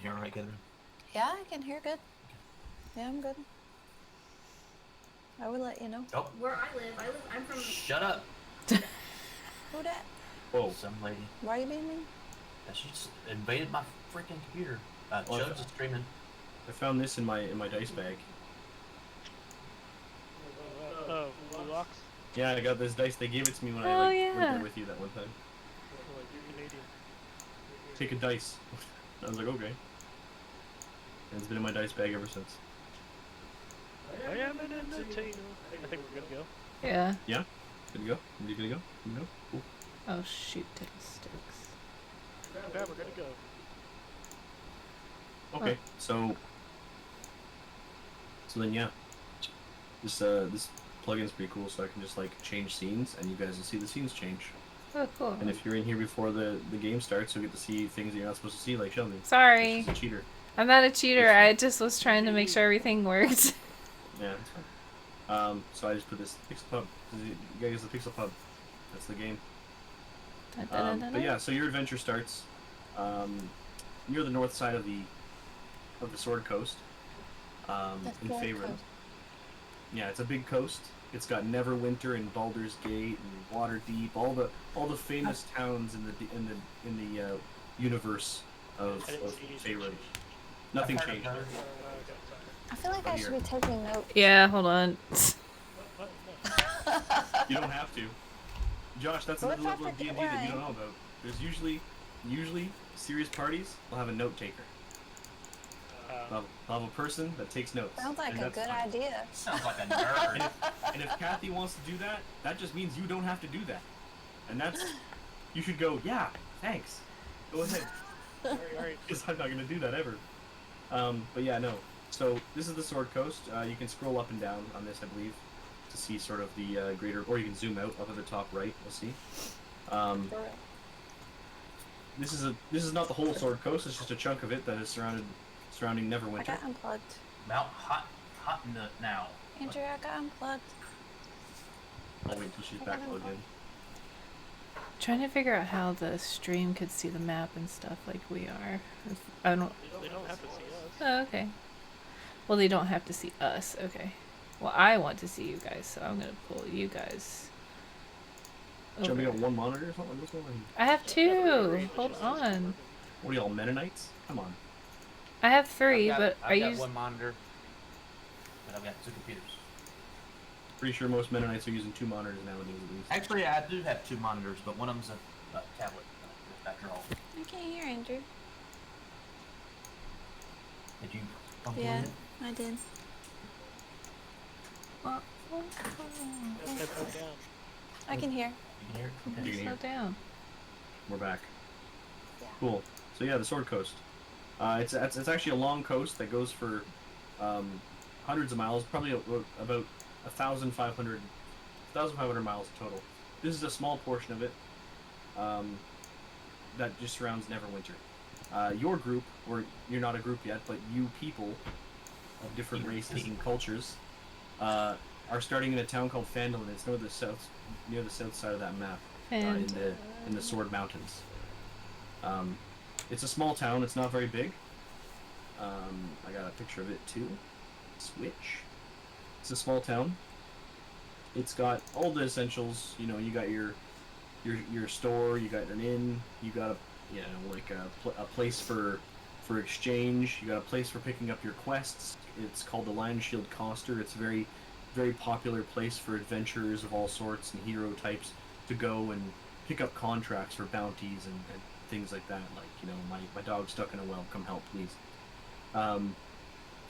hear all right, Catherine? Yeah, I can hear good. Yeah, I'm good. I would let you know. Oh. Where I'm from... Shut up! Who dat? Whoa. Some lady. Why you being mean? She just invaded my freaking computer. Chubbs is streaming. I found this in my dice bag. Blue Ox? Yeah, I got this dice. They gave it to me when I went there with you that one time. You're Canadian. Take a dice. I was like, okay. And it's been in my dice bag ever since. I am an entertainer. I think we're good to go. Yeah. Yeah? Good to go? You good to go? Good to go? Cool. Oh shoot, sticks. Yeah, we're good to go. Okay, so then yeah. This plugin's pretty cool, so I can just like change scenes and you guys will see the scenes change. Oh cool. And if you're in here before the game starts, you'll get to see things that you're not supposed to see, like Sheldon. Sorry. She's a cheater. I'm not a cheater, I just was trying to make sure everything worked. Yeah, that's fine. So I just put this Pixel Pub. You gotta use the Pixel Pub. That's the game. But yeah, so your adventure starts near the north side of the Sword Coast in Faerun. Yeah, it's a big coast. It's got Neverwinter and Baldur's Gate and Waterdeep, all the famous towns in the universe of Faerun. Nothing changed. I feel like I should be taking notes. Yeah, hold on. You don't have to. Josh, that's another level of D&D that you don't know about. There's usually serious parties will have a note taker. They'll have a person that takes notes. Sounds like a good idea. Sounds like a nerd. And if Kathy wants to do that, that just means you don't have to do that. And you should go, yeah, thanks. Go ahead. Because I'm not going to do that ever. But yeah, no. So this is the Sword Coast. You can scroll up and down on this, I believe, to see sort of the greater, or you can zoom out up at the top right. We'll see. This is not the whole Sword Coast. It's just a chunk of it that is surrounding Neverwinter. I got unplugged. Mount Hot Nut now. Andrew, I got unplugged. I'll wait till she's back plugged in. Trying to figure out how the stream could see the map and stuff like we are. I don't. They don't have to see us. Oh, okay. Well, they don't have to see us. Okay. Well, I want to see you guys, so I'm gonna pull you guys. Should we got one monitor or something? What's going on? I have two. Hold on. What are y'all, Mennonites? Come on. I have three, but I've got one monitor, but I've got two computers. Pretty sure most Mennonites are using two monitors nowadays at least. Actually, I do have two monitors, but one of them's a tablet. After all. I can't hear Andrew. Did you? Yeah, I did. I can hear. You can hear? Okay. You can Slow hear. down. We're back. Yeah. Cool. So yeah, the Sword Coast. It's actually a long coast that goes for hundreds of miles, probably about 1,500 miles total. This is a small portion of it that just surrounds Neverwinter. Your group, or you're not a group yet, but you people of different races and cultures are starting in a town called Phandalin. It's near the south side of that map, in the Sword Mountains. It's a small town. It's not very big. I got a picture of it too. Switch. It's a small town. It's got all the essentials. You know, you got your store. You got an inn. You got a place for exchange. You got a place for picking up your quests. It's called the Lion Shield Coster. It's a very, very popular place for adventurers of all sorts and hero types to go and pick up contracts for bounties and things like that. Like, you know, my dog's stuck in a well. Come help, please.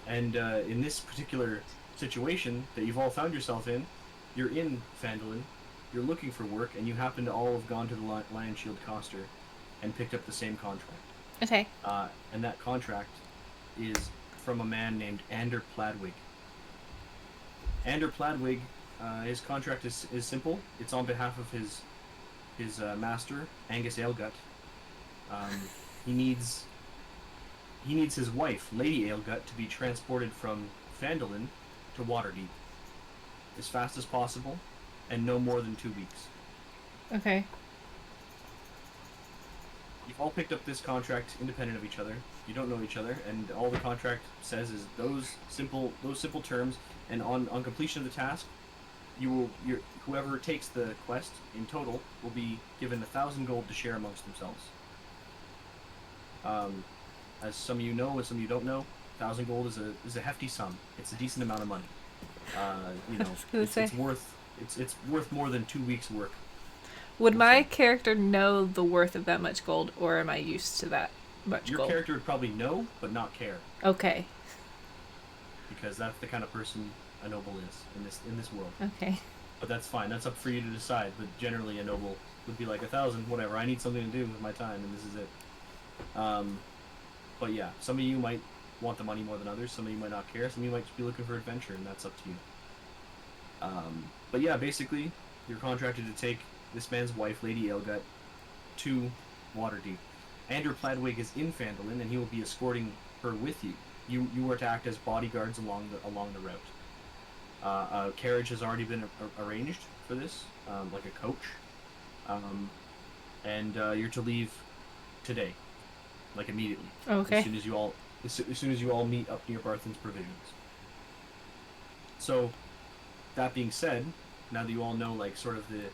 In this particular situation that you've all found yourself in, you're in Phandalin, you're looking for work, and you happen to all have gone to the Lion Shield Coster and picked up the same contract. Okay. And that contract is from a man named Ander Pladwig. Ander Pladwig, his contract is simple. It's on behalf of his master, Angus Ailgut. He needs his wife, Lady Ailgut, to be transported from Phandalin to Waterdeep as fast as possible, and no more than 2 weeks. Okay. you've all picked up this contract independent of each other. You don't know each other, and all the contract says is those simple terms. And on completion of the task, whoever takes the quest in total will be given 1,000 gold to share amongst themselves. As some of you know, as some of you don't know, 1,000 gold is a hefty sum. It's a decent amount of money. You know, it's worth more than 2 weeks' work. Would my character know the worth of that much gold, or am I used to that much Your gold? character would probably know, but not care, Okay. because that's the kind of person a noble is in this world. Okay. But that's fine. That's up for you to decide. But generally, a noble would be like 1,000, whatever. I need something to do with my time, and this is it. But yeah, some of you might want the money more than others. Some of you might not care. Some of you might just be looking for adventure, and that's up to you. But yeah, basically, you're contracted to take this man's wife, Lady Aelgut, to Waterdeep. Andrew Pladwig is in Phandalin, and he will be escorting her with you. You are to act as bodyguards along the route. A carriage has already been arranged for this, like a coach, and you're to leave today, like immediately. Okay. As soon as you all meet up near Barthen's Provisions. So, that being said, now that you all know, like, sort of the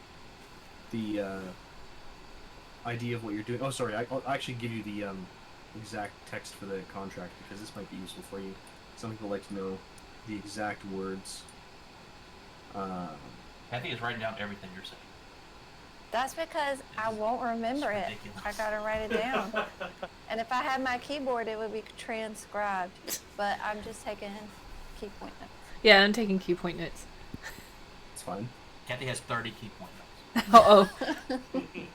idea of what you're doing. Oh, sorry, I'll actually give you the exact text for the contract, because this might be useful for you. Some people like to know the exact words. Kathy is writing down everything you're saying. That's because I won't remember it. Ridiculous. I gotta write it down. And if I had my keyboard, it would be transcribed. But I'm just taking key point notes. Yeah, I'm taking key point notes. It's fine. Kathy has 30 key point notes. Oh.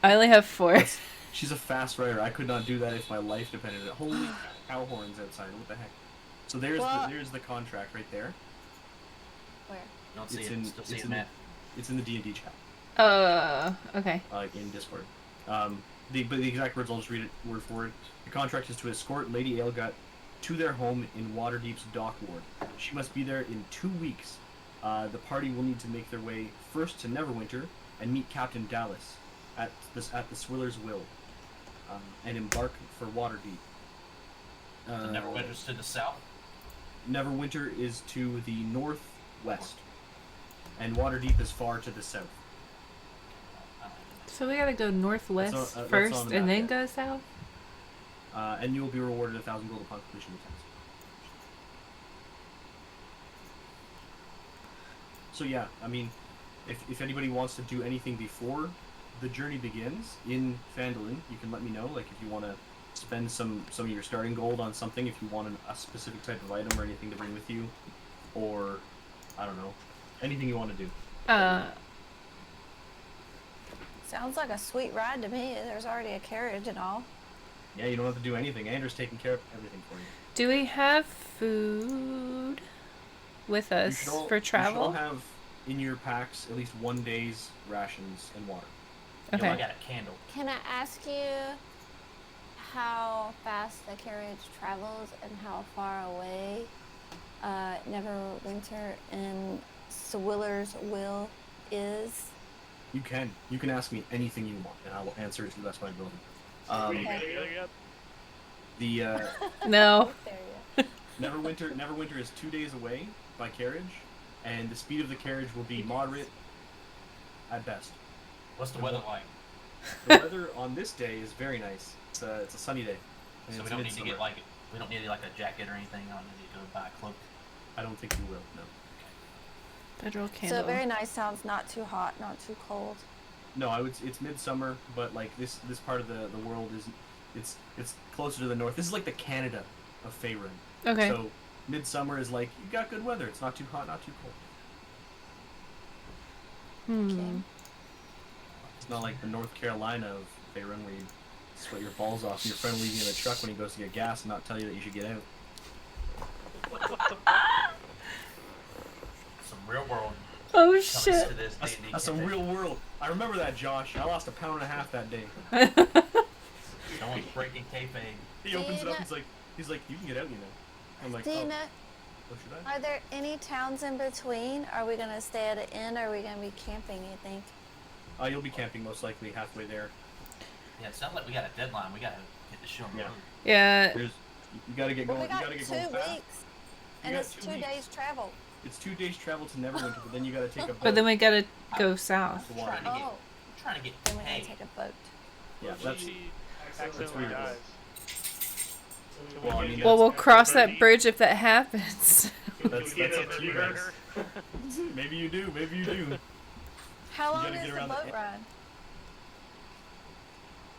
I only have 4. She's a fast writer. I could not do that if my life depended on it. Holy cow horns outside. What the heck? So there's the contract right there. Where? You don't see It's it. in- Still see it's it, in Matt. It's in the D&D chat. Okay. In Discord. But the exact words, I'll just read it word for word. The contract is to escort Lady Aelgut to their home in Waterdeep's dock ward. She must be there in 2 weeks. The party will need to make their way first to Neverwinter and meet Captain Dallas at the Swiller's Will, and embark for Waterdeep. The Neverwinter's to the south. Neverwinter is to the northwest, and Waterdeep is far to the south. So we gotta go northwest That's on first the and map, then yeah. go south? And you will be rewarded 1,000 gold upon completion of the task. So yeah, I mean, if anybody wants to do anything before the journey begins in Phandalin, you can let me know. Like if you want to spend some of your starting gold on something, if you want a specific type of item or anything to bring with you, or I don't know, anything you want to do. Sounds like a sweet ride to me. There's already a carriage and all. Yeah, you don't have to do anything. Andrew's taking care of everything for you. Do we have food with us for You should travel? all have in your packs at least 1 day's rations and water. You Okay. only got a candle. Can I ask you how fast the carriage travels and how far away Neverwinter and Swiller's Will is? You can ask me anything you want, and I will answer it to the best of my ability. No. There you Neverwinter is 2 days away by carriage, and the speed of the carriage will be moderate at best. What's the weather like? The weather on this day is very nice. It's a sunny day. And So it's we don't need to midsummer. get we don't need a jacket or anything. I don't need to go buy a cloak. I don't think you will. No. Federal So candle. very nice sounds not too hot, not too cold. No, it's midsummer, but like this part of the world is it's closer to the north. This is like the Canada of Faerun. Okay. So midsummer is like you got good weather. It's not too hot, not too cold. Hmm. It's not like the North Carolina of Faerun where you sweat your balls off and your friend will leave you in the truck when he goes to get gas and not tell you that you should get out. Some real world Oh comes shit. to this That's, D&D that's some campaign. real world. I remember that, Josh. I lost 1.5 pounds that day. Someone's breaking kayfabe. He opens it up. Dina- He's like, you can get out, you know. I'm like, Dina, oh should I? are there any towns in between? Are we gonna stay at an inn or are we gonna be camping, you think? You'll be camping most likely halfway there. Yeah, it sounds like we got a deadline. We gotta get the show on the Yeah. road. Yeah. You gotta get Well, going. we You got gotta get 2 going fast. weeks, and got it's 2 2 weeks. days travel. It's 2 days travel to Neverwinter, but then you gotta take a boat. But then we gotta go south. to water. Trying to get, Oh, trying to get then we gotta paid. take a boat. Yeah, What that's if she that's accidentally weird. dies? Well, I mean, Well, we'll cross that bridge if that happens. that's up to you guys. Maybe you do. Maybe you do. How long gotta is get the around boat the- ride?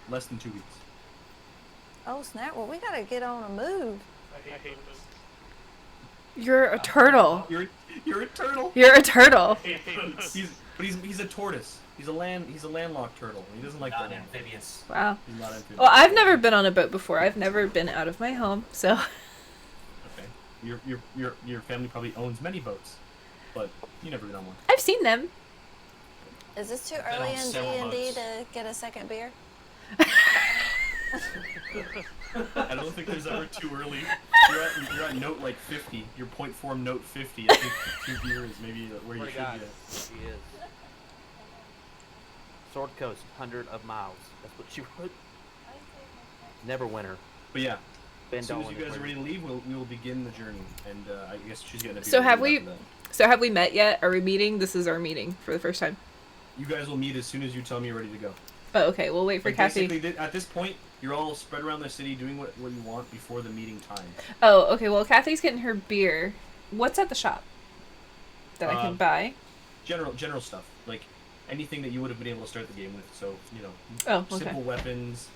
Less than 2 weeks. Oh snap! Well, we gotta get on a move. I hate boats. You're a turtle. You're a turtle. You're a turtle. I hate boats. He's a tortoise. He's a landlocked turtle. He doesn't like Not that. amphibious. Wow. He's not amphibious. Well, I've never been on a boat before. I've never been out of my home, so. Okay. Your family probably owns many boats, but you never been on one. I've seen them. Is this too been early on in several D&D boats. to get a second beer? I don't think there's ever too early. You're at note like 50. Your point form note 50. I think 2 beer is maybe where you Swear to should God, be at. she is. Sword Coast, 100 of miles. That's what she wrote. Neverwinter. But yeah, Ben as soon as Dolan you is guys are where- ready to leave, we will begin the journey. And I guess she's getting a beer. So have after we- that. So have we met yet? Are we meeting? This is our meeting for the first time. You guys will meet as soon as you tell me you're ready to go. Oh, okay. We'll wait for Like, Kathy. basically, at this point, you're all spread around the city doing what you want before the meeting time. Oh, okay. Well, Kathy's getting her beer. What's at the shop that I can Um, buy? General stuff, like anything that you would have been able to start the game with. So, you know, Oh, okay. simple weapons.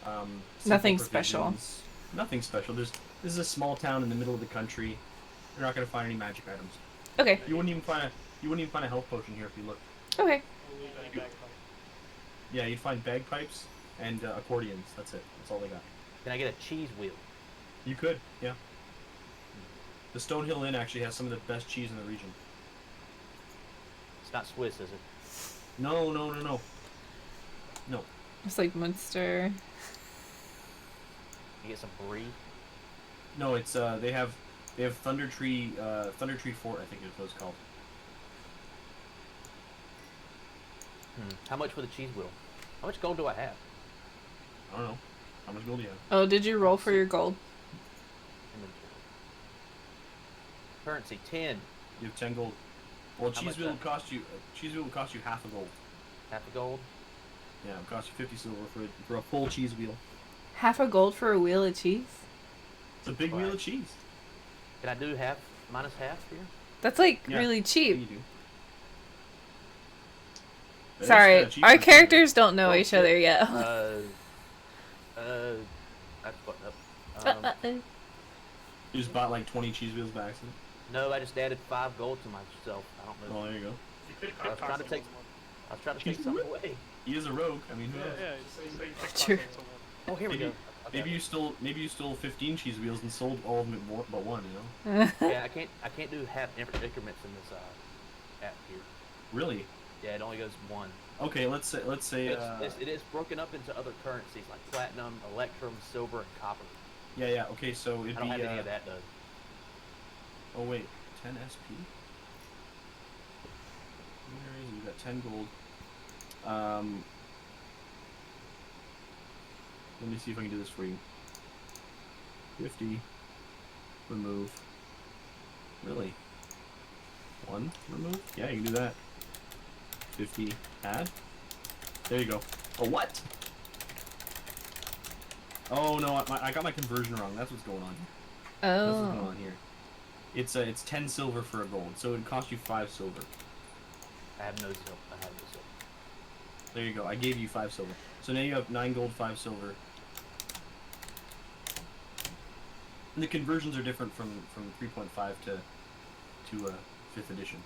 Simple Nothing special. provisions. Nothing special. This is a small town in the middle of the country. You're not gonna find any magic items. Okay. You wouldn't even find a health potion here if you looked. Okay. Only bagpipe. Yeah, you'd find bagpipes and accordions. That's it. That's all they got. Can I get a cheese wheel? You could, yeah. The Stonehill Inn actually has some of the best cheese in the region. It's not Swiss, is it? No. It's like Munster. You get some brie. No, it's they have Thunder Tree Fort, I think is what it's called. How much for the cheese wheel? How much gold do I have? I don't know. How much gold do you have? Oh, did you roll for your gold? Inventory. Currency 10. You have 10 gold. Well, How cheese much wheel will that? cost you half a gold. Half a gold. Yeah, it'll cost you 50 silver for a full cheese wheel. Half a gold for a wheel of cheese? It's a big wheel of cheese. Can I do half minus half here? That's like Yeah. really Yeah, cheap. you do. That is Sorry, kinda cheap our for cheese. characters don't know Oh, each shit. other yet. That's fucked up. You just bought like 20 cheese wheels by accident. No, I just added 5 gold to myself. I don't know. Oh, there you go. You could I was trying to take- I was trying to take something away. He is a rogue. I mean, who knows? Yeah, so you take True. costs on someone. Oh, here we Maybe- go. Okay. Maybe you stole 15 cheese wheels and sold all of them but one. You know? Yeah, I can't do half increments in this app here. Really? Yeah, it only goes 1. Okay, let's say It is broken up into other currencies like platinum, electrum, silver, and copper. yeah. Okay, so it'd I don't be have any of that though. oh wait, 10 SP. Where is it? You got 10 gold. Let me see if I can do this for you. 50. Remove. Really? 1 remove? Yeah, you can do that. 50 add. There you go. Oh, what? Oh no, I got my conversion wrong. That's what's going on here. That's what's going Oh. on here. It's 10 silver for a gold, so it'd cost you 5 silver. I have no silver. There you go. I gave you 5 silver. So now you have 9 gold, 5 silver. And the conversions are different from 3.5 to 5th edition.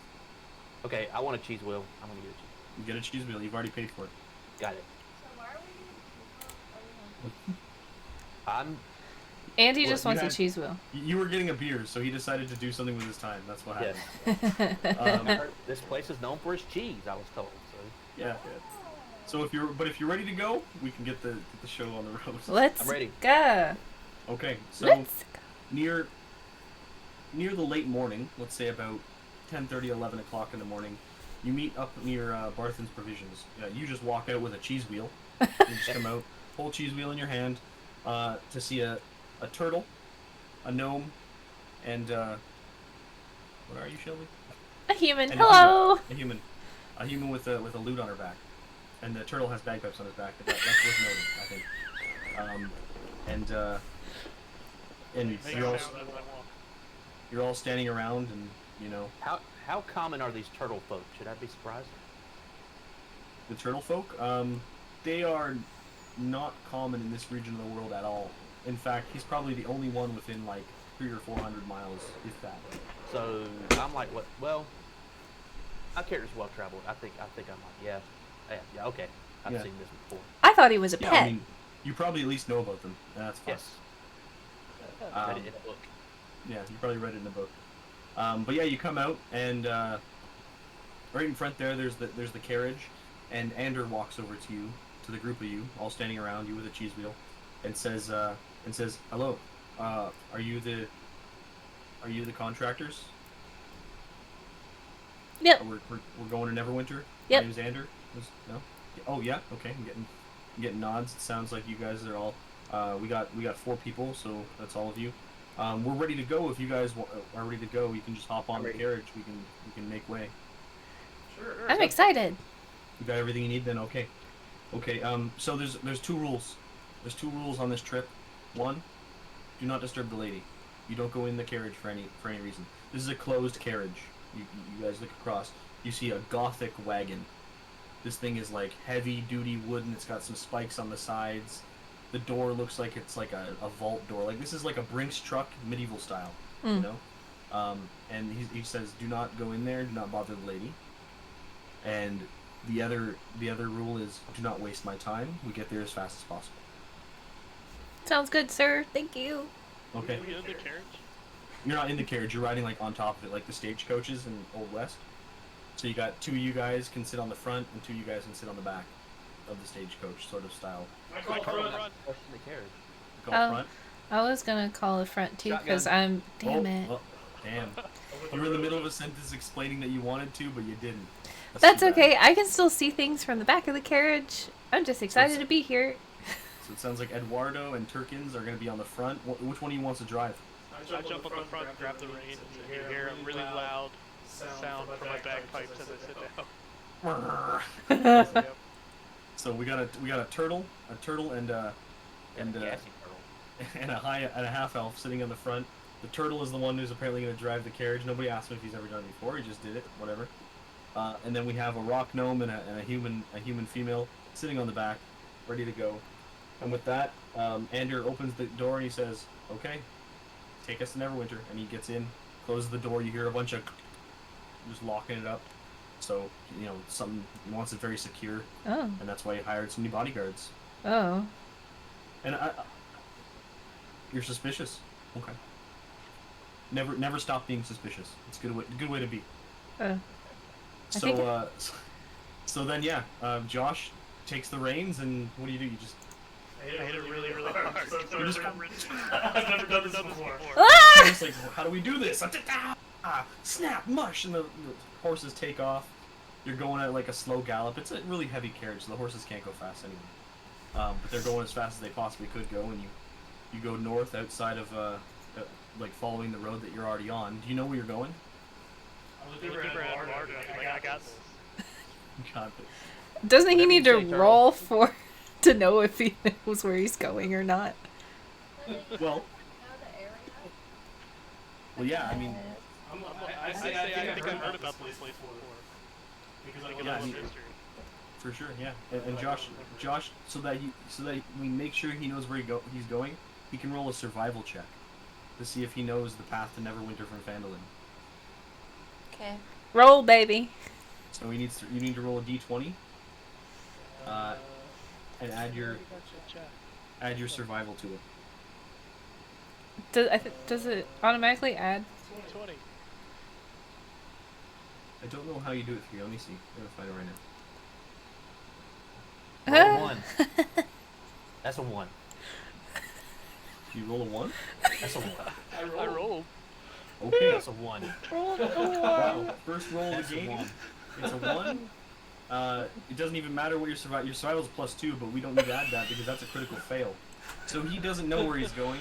Okay, I want a cheese wheel. I'm gonna get a cheese. You get a cheese wheel. You've already paid for it. Got it. I'm Andy Well, just you wants a had- cheese wheel. You were getting a beer, so he decided to do something with his time. That's what yes. happened. I Um, heard this place is known for its cheese. I was told. So yeah. So if you're ready to go, we can get the show on the road. Let's I'm ready. go. Okay. So Let's go. near the late morning, let's say about 10:30, 11 o'clock in the morning, you meet up near Barthen's Provisions. You just walk out with a cheese wheel. You just come out, whole cheese wheel in your hand, to see a turtle, a gnome, and what are you, Shelby? A human. And Hello. A human with a lute on her back, and the turtle has bagpipes on his back. But that's worth noting, I think. And Make you're all, sound as I walk. you're all standing around, and How common are these turtle folk? Should I be surprised? the turtle folk. They are not common in this region of the world at all. In fact, he's probably the only one within like 300 or 400 miles, if that. So I'm like, what? Well, my character's well traveled. I think I might. Yeah. Okay. I've Yeah. seen this before. I thought he was a Yeah, pet. I mean, you probably at least know about them. That's fine. Yes. Read it in a book. Yeah, you probably read it in the book. But yeah, you come out, and right in front there's the carriage, and Ander walks over to you, to the group of you, all standing around you with a cheese wheel, and says, "Hello, are you the contractors? Yep. We're going to Neverwinter. Yep. My name's Ander. No? Oh yeah. Okay. I'm getting nods. It sounds like you guys are all. We got 4 people, so that's all of you. We're ready to go. If you guys are ready to go, you can just hop on the carriage. We can make way. Sure. I'm excited. You got everything you need then? Okay. Okay, so there's 2 rules. There's 2 rules on this trip. 1, do not disturb the lady. You don't go in the carriage for any reason. This is a closed carriage. You guys look across. You see a gothic wagon. This thing is like heavy duty wooden. It's got some spikes on the sides. The door looks like it's like a vault door. Like this is like a Brinks truck, medieval style. You know? And he says, do not go in there. Do not bother the lady. And the other rule is, do not waste my time. We get there as fast as possible. Sounds good, sir. Thank you. Okay. We in the carriage? You're not in the carriage. You're riding like on top of it, like the stagecoaches in Old West. So you got 2 of you guys can sit on the front, and 2 of you guys can sit on the back of the stagecoach sort of style. I call front. Question the carriage. Go Oh. front. I was gonna call a front too because Shotgun. Damn it. Oh, damn. You were in the middle of a sentence explaining that you wanted to, but you didn't. That's too bad. okay. I can still see things from the back of the carriage. I'm just excited to be here. So it sounds like Eduardo and Turkins are going to be on the front. Which one of you wants to drive? I jump on the front, grab the reins, and you hear a really loud sound from my bagpipes as I sit down. Yep. So we got a turtle, and Gassy turtle. and a half elf sitting in the front. The turtle is the one who's apparently going to drive the carriage. Nobody asked him if he's ever done it before. He just did it. Whatever. And then we have a rock gnome and a human female sitting on the back, ready to go. And with that, Ander opens the door and he says, "Okay, take us to Neverwinter." And he gets in, closes the door. You hear a bunch of just locking it up. So something he wants it very secure, Oh. and that's why he hired so many bodyguards. Oh. And you're suspicious. Okay. Never stop being suspicious. It's a good way to be. I So think so then Josh takes the reins, and what do? You just I hit it really, really hard. You just- I've never done this before. Ah! it's like, how do we do this? Snap, mush, and the horses take off. You're going at like a slow gallop. It's a really heavy carriage, so the horses can't go fast anyway. But they're going as fast as they possibly could go, and you go north outside of like following the road that you're already on. Do you know where you're going? I'm looking for Eduardo. I got this. You got it. Doesn't he Whatever need you to say, Turtle. roll to know if he knows where he's going or not? Well, yeah. I mean, I think I've heard about this place before. Because I Yeah, I love mean- history. for sure, yeah. And Josh, so that we make sure he knows where he's going. He can roll a survival check to see if he knows the path to Neverwinter from Phandalin. Okay. Roll, baby. So you need to roll a d20, and add your survival to it. Does it automatically add? 20. I don't know how you do it for you. Let me see. I'm gonna find it right now. Roll a 1. That's a 1. You roll a 1. That's a 1. I rolled. Okay. That's a 1. Roll the Wow. First roll of That's the a game. 1. It's a 1. It doesn't even matter what your survival. Your survival's +2, but we don't need to add that because that's a critical fail. So he doesn't know where he's going.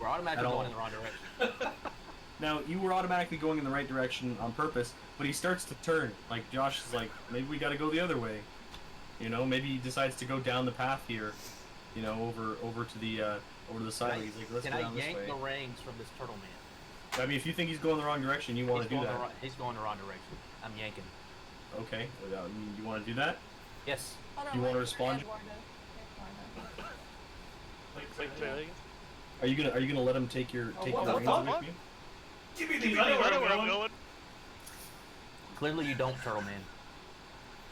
We're automatically At all. going in the wrong direction. Now, you were automatically going in the right direction on purpose, but he starts to turn. Like, Josh is like, maybe we gotta go the other way. You know, maybe he decides to go down the path here. You know, over to the side. He's like, let's go down this way. Can I yank the reins from this turtle man? I mean, if you think he's going the wrong direction, you want to do that. He's going the wrong direction. I'm yanking. Okay, well, you want to do that? Yes. Hold on, You wanna wait, respond? Eduardo. Eduardo. Are you gonna let him take your reins what? away from you? Give me the other where I'm going. Clearly you don't, turtle man.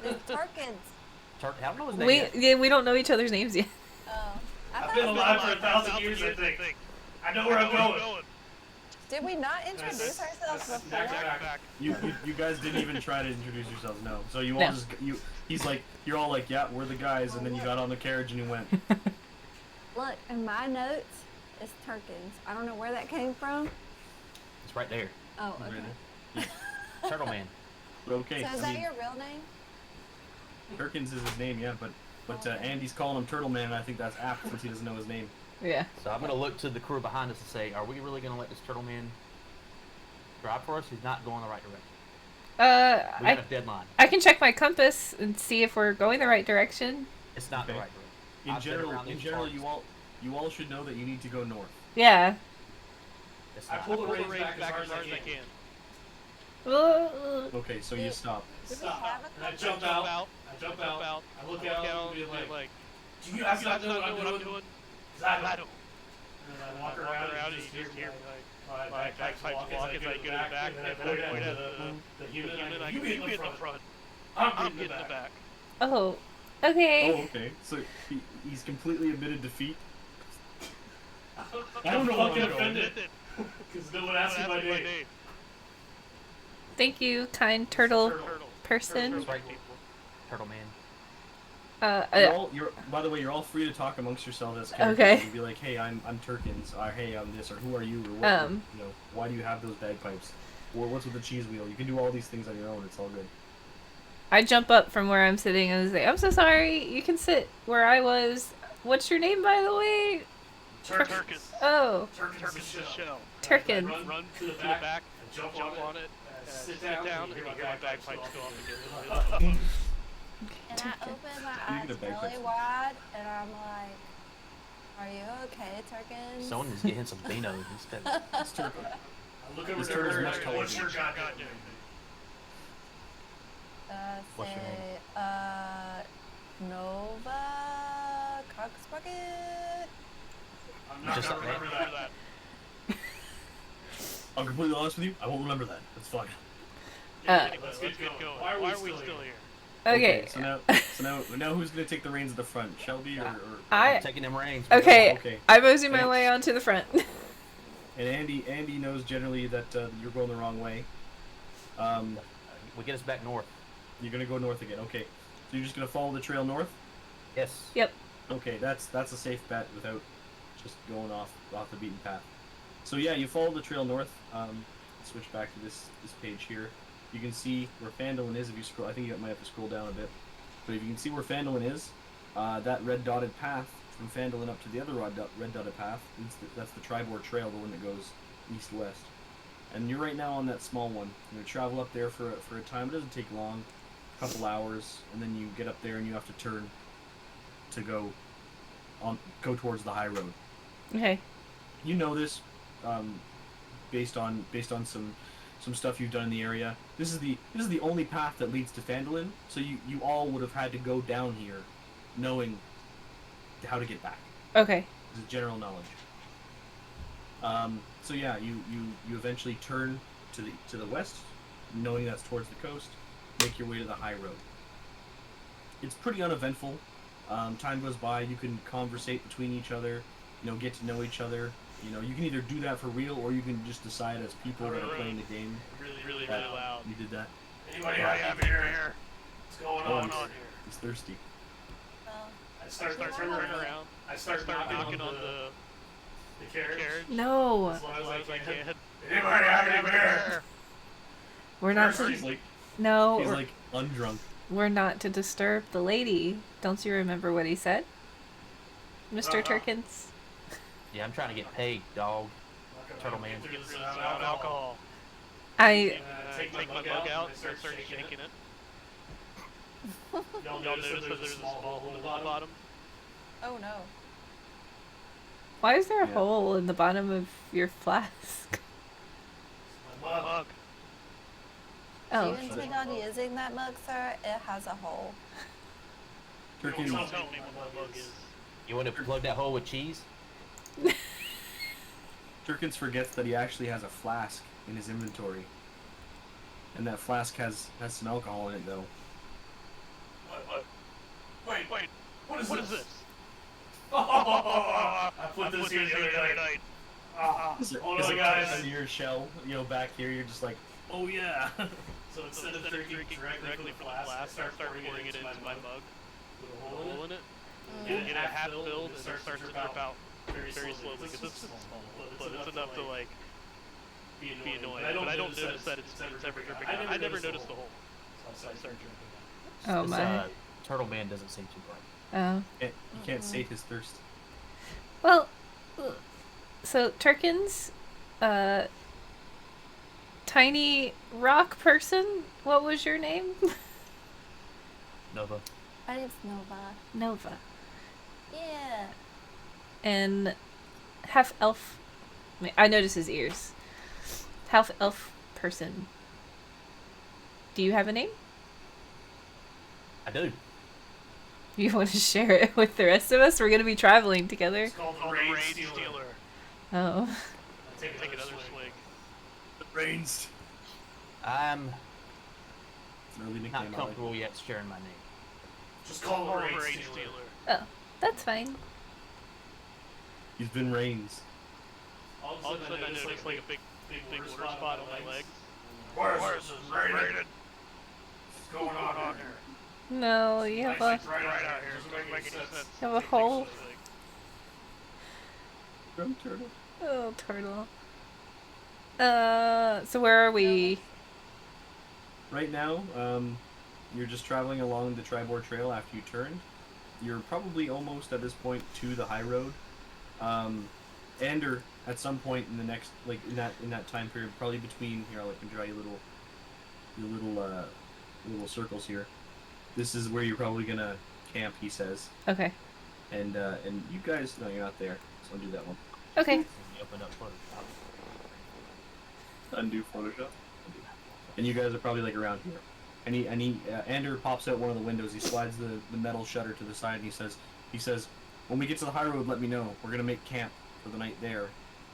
It's Tarkins. I don't know his name yet. We don't know each other's names yet. Oh. I I've thought been it was- alive for 1,000 years, I think. I know where I'm going. Did we not introduce ourselves before? Back. You guys didn't even try to introduce yourselves, no. So you all No. he's like, you're all like, yeah, we're the guys, and then you got on the carriage and you went. Look, in my notes, it's Tarkins. I don't know where that came from. It's right there. Oh, Right okay. Turtle man. But okay, So is I that mean, your real name? Perkins is his name, yeah, but Andy's calling him Turtle Man, and I think that's apt since he doesn't know his name. Yeah. So I'm gonna look to the crew behind us and say, are we really gonna let this turtle man drive for us? He's not going the right direction. We got a deadline. I can check my compass and see if we're going the right direction. It's not the Okay. right direction. In I've been general, around these parts. you all should know that you need to go north. Yeah. It's I not. pull the reins back as hard as I can. Okay, so you stop. Did we have a And I compass? jump out. I look out and be like, do you guys not know what I'm doing? Because I don't. And then I walk around and you just hear my bagpipes walk as I get in the back and point at the human. I go, you be in the front. I'm getting in the back. Oh. Okay. Oh, okay. So he's completely admitted defeat. I don't know what I'm offended. Because no one asked me my name. Thank you, kind turtle person. That's right, people. Turtle man. By the way, you're all free to talk amongst yourselves as characters. Okay. And be like, hey, I'm Turkins, or hey, I'm this, or who are you, or what, you know, why do you have those bagpipes, or what's with the cheese wheel? You can do all these things on your own. It's all good. I jump up from where I'm sitting and say, I'm so sorry. You can sit where I was. What's your name, by the way? Turkins. Oh. Turkins' shell. Turkin. Run to the back, jump on it, sit down, and you hear my bagpipes go off again. And I open my You eyes get a bagpipe. really wide, and I'm like, "Are you okay, Tarkins?" Someone is getting some Beano instead. It's Turkin. I look over This to turtle's her much and taller what's than your you. goddamn name? What's your Say, Nova Cocksbucket. I'm not Just gonna like remember that. I'm completely honest with you. I won't remember that. That's fine. Let's get going. Why are we still here? Okay. So now who's gonna take the reins at the front? Shelby or I'm taking them reins. Okay. Okay. I'm moseying my Thanks. way onto the front. And Andy knows generally that you're going the wrong way. We get us back north. You're gonna go north again. Okay. So you're just gonna follow the trail north? Yes. Yep. Okay, that's a safe bet without just going off the beaten path. So yeah, you follow the trail north. Switch back to this page here. You can see where Fandolin is if you scroll. I think you might have to scroll down a bit. But if you can see where Fandolin is, that red dotted path from Fandolin up to the other red dotted path, that's the Tribord Trail, the one that goes east-west. And you're right now on that small one. You're gonna travel up there for a time. It doesn't take long, a couple hours, and then you get up there and you have to turn to go towards the high road. Okay. You know this, based on some stuff you've done in the area. This is the only path that leads to Fandolin, so you all would have had to go down here, knowing how to get back. Okay. This is general knowledge. So yeah, you eventually turn to the west, knowing that's towards the coast. Make your way to the high road. It's pretty uneventful. Time goes by. You can conversate between each other. Get to know each other. You can either do that for real, or you can just decide as people that are playing the game. Really that loud. You did that. Anybody have here? What's going on here? He's thirsty. I start turning around. I start knocking on the carriage. No. As loud as I can. Anybody have any beer? We're not. He's like No. he's like undrunk. we're not to disturb the lady. Don't you remember what he said, Mr. Turkins? Yeah, I'm trying to get paid, dog. Turtle man. Get some alcohol. I Take my mug out and start shaking it. Y'all notice that there's a small hole in the bottom? Oh no. Why is there a hole in the bottom of your flask? My mug. Oh. Do you intend on using that mug, sir? It has a hole. Turkins. Don't tell me what my mug is. You want to plug that hole with cheese? Turkins forgets that he actually has a flask in his inventory. And that flask has some alcohol in it, though. Wait. What is this? I put this here the other night. Because guys, in your shell, back here, you're just like, oh yeah. So instead of drinking directly from the flask, I start pouring it into my mug with a hole in it. Get it half filled and it starts to drip out very slowly because it's small, but it's enough to like be annoying. But I don't notice that it's ever dripping out. I never noticed the hole, so I start drinking. Oh my. Turtle man doesn't seem too bright. Oh. You can't sate his thirst. Well, so Turkins, tiny rock person, what was your name? Nova. My name's Nova. Nova. Yeah. And half elf. I notice his ears. Half elf person. Do you have a name? I do. You want to share it with the rest of us? We're going to be traveling together. It's called the Rain Stealer. Oh. Take another swig. The Rains. I'm Early not nickname, comfortable yet sharing my name. Just call him Rain Stealer. Oh, that's fine. He's been Rains. All of a sudden I noticed like a big water spot on my legs. Where is this rated? What's going on here? No, you have a Right out here. Doesn't make any sense. you have a hole. From Turtle. Oh, turtle. So where are we? Right now, you're just traveling along the Tribord Trail after you turned. You're probably almost at this point to the high road. Ander, at some point in the next, like in that time period, probably between here, I'll let you draw your little circles here. This is where you're probably gonna camp, he says. Okay. And you guys, no, you're not there. So undo that one. Okay. You open up Photoshop. Undo Photoshop. And you guys are probably like around here. And Ander pops out one of the windows. He slides the metal shutter to the side, and he says, when we get to the high road, let me know. We're gonna make camp for the night there,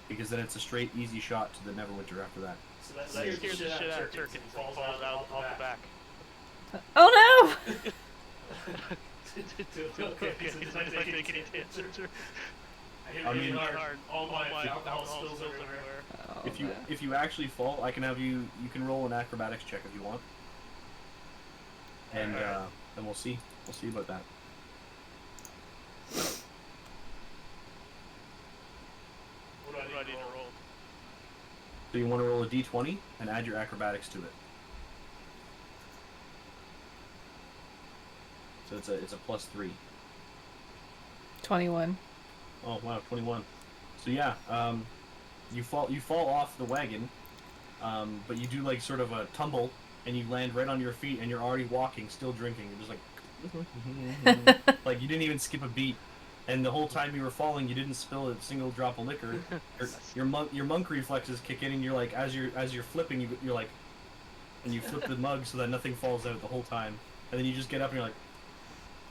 because then it's a straight, easy shot to the Neverwinter after that. So that scares the shit out of Turkins and falls out off the back. Oh no! He's not making any answers. I hit really hard. All my alcohol spills everywhere. Oh, If you actually fall, I can have you can roll an acrobatics check if you want. And then we'll see about that. What do I need to roll? So you want to roll a d20 and add your acrobatics to it. So it's a +3. 21. Oh wow, 21. So yeah, you fall off the wagon, but you do like sort of a tumble, and you land right on your feet, and you're already walking, still drinking. You're just like, like you didn't even skip a beat, and the whole time you were falling, you didn't spill a single drop of liquor. Your monk reflexes kick in, and you're like, as you're flipping, you're like, and you flip the mug so that nothing falls out the whole time, and then you just get up and you're like,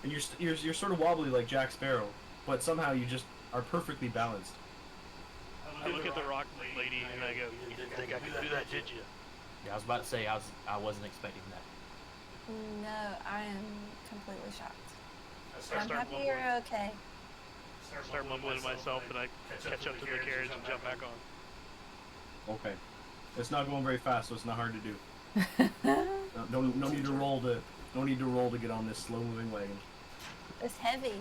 and you're sort of wobbly like Jack Sparrow, but somehow you just are perfectly balanced. I look at the rock lady and I go, "You didn't think I could do that, did you?" Yeah, I was about to say I wasn't expecting that. No, I am completely shocked. I I'm happy you're okay. start mumbling to myself, and I catch up to the carriage and jump back on. Okay, it's not going very fast, so it's not hard to do. No need to roll to get on this slow-moving wagon. It's heavy.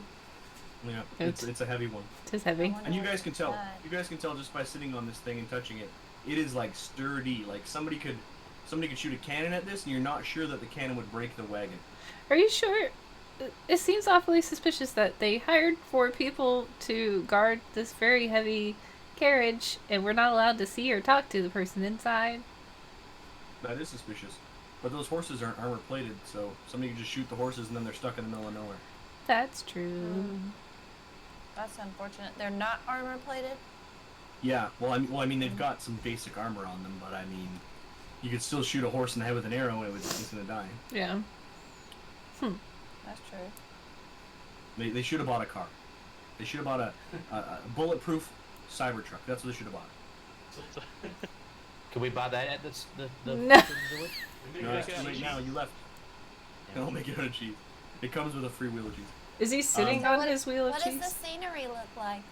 Yeah, it's a heavy one. It is heavy. And you guys can tell. You guys can tell just by sitting on this thing and touching it. It is like sturdy. Like somebody could shoot a cannon at this, and you're not sure that the cannon would break the wagon. Are you sure? It seems awfully suspicious that they hired 4 people to guard this very heavy carriage, and we're not allowed to see or talk to the person inside. That is suspicious. But those horses aren't armor plated, so somebody can just shoot the horses and then they're stuck in the middle of nowhere. That's true. That's unfortunate. They're not armor plated? Yeah, well, I mean, they've got some basic armor on them, but I mean, you could still shoot a horse in the head with an arrow and it's gonna die. Yeah. That's true. They should have bought a car. They should have bought a bulletproof Cybertruck. That's what they should have bought. Can we buy that at the No. village? No, it's too late now. You left. I'll make it out of cheese. It comes with a free wheel of cheese. Is he sitting on his wheel of What cheese? does the scenery look like?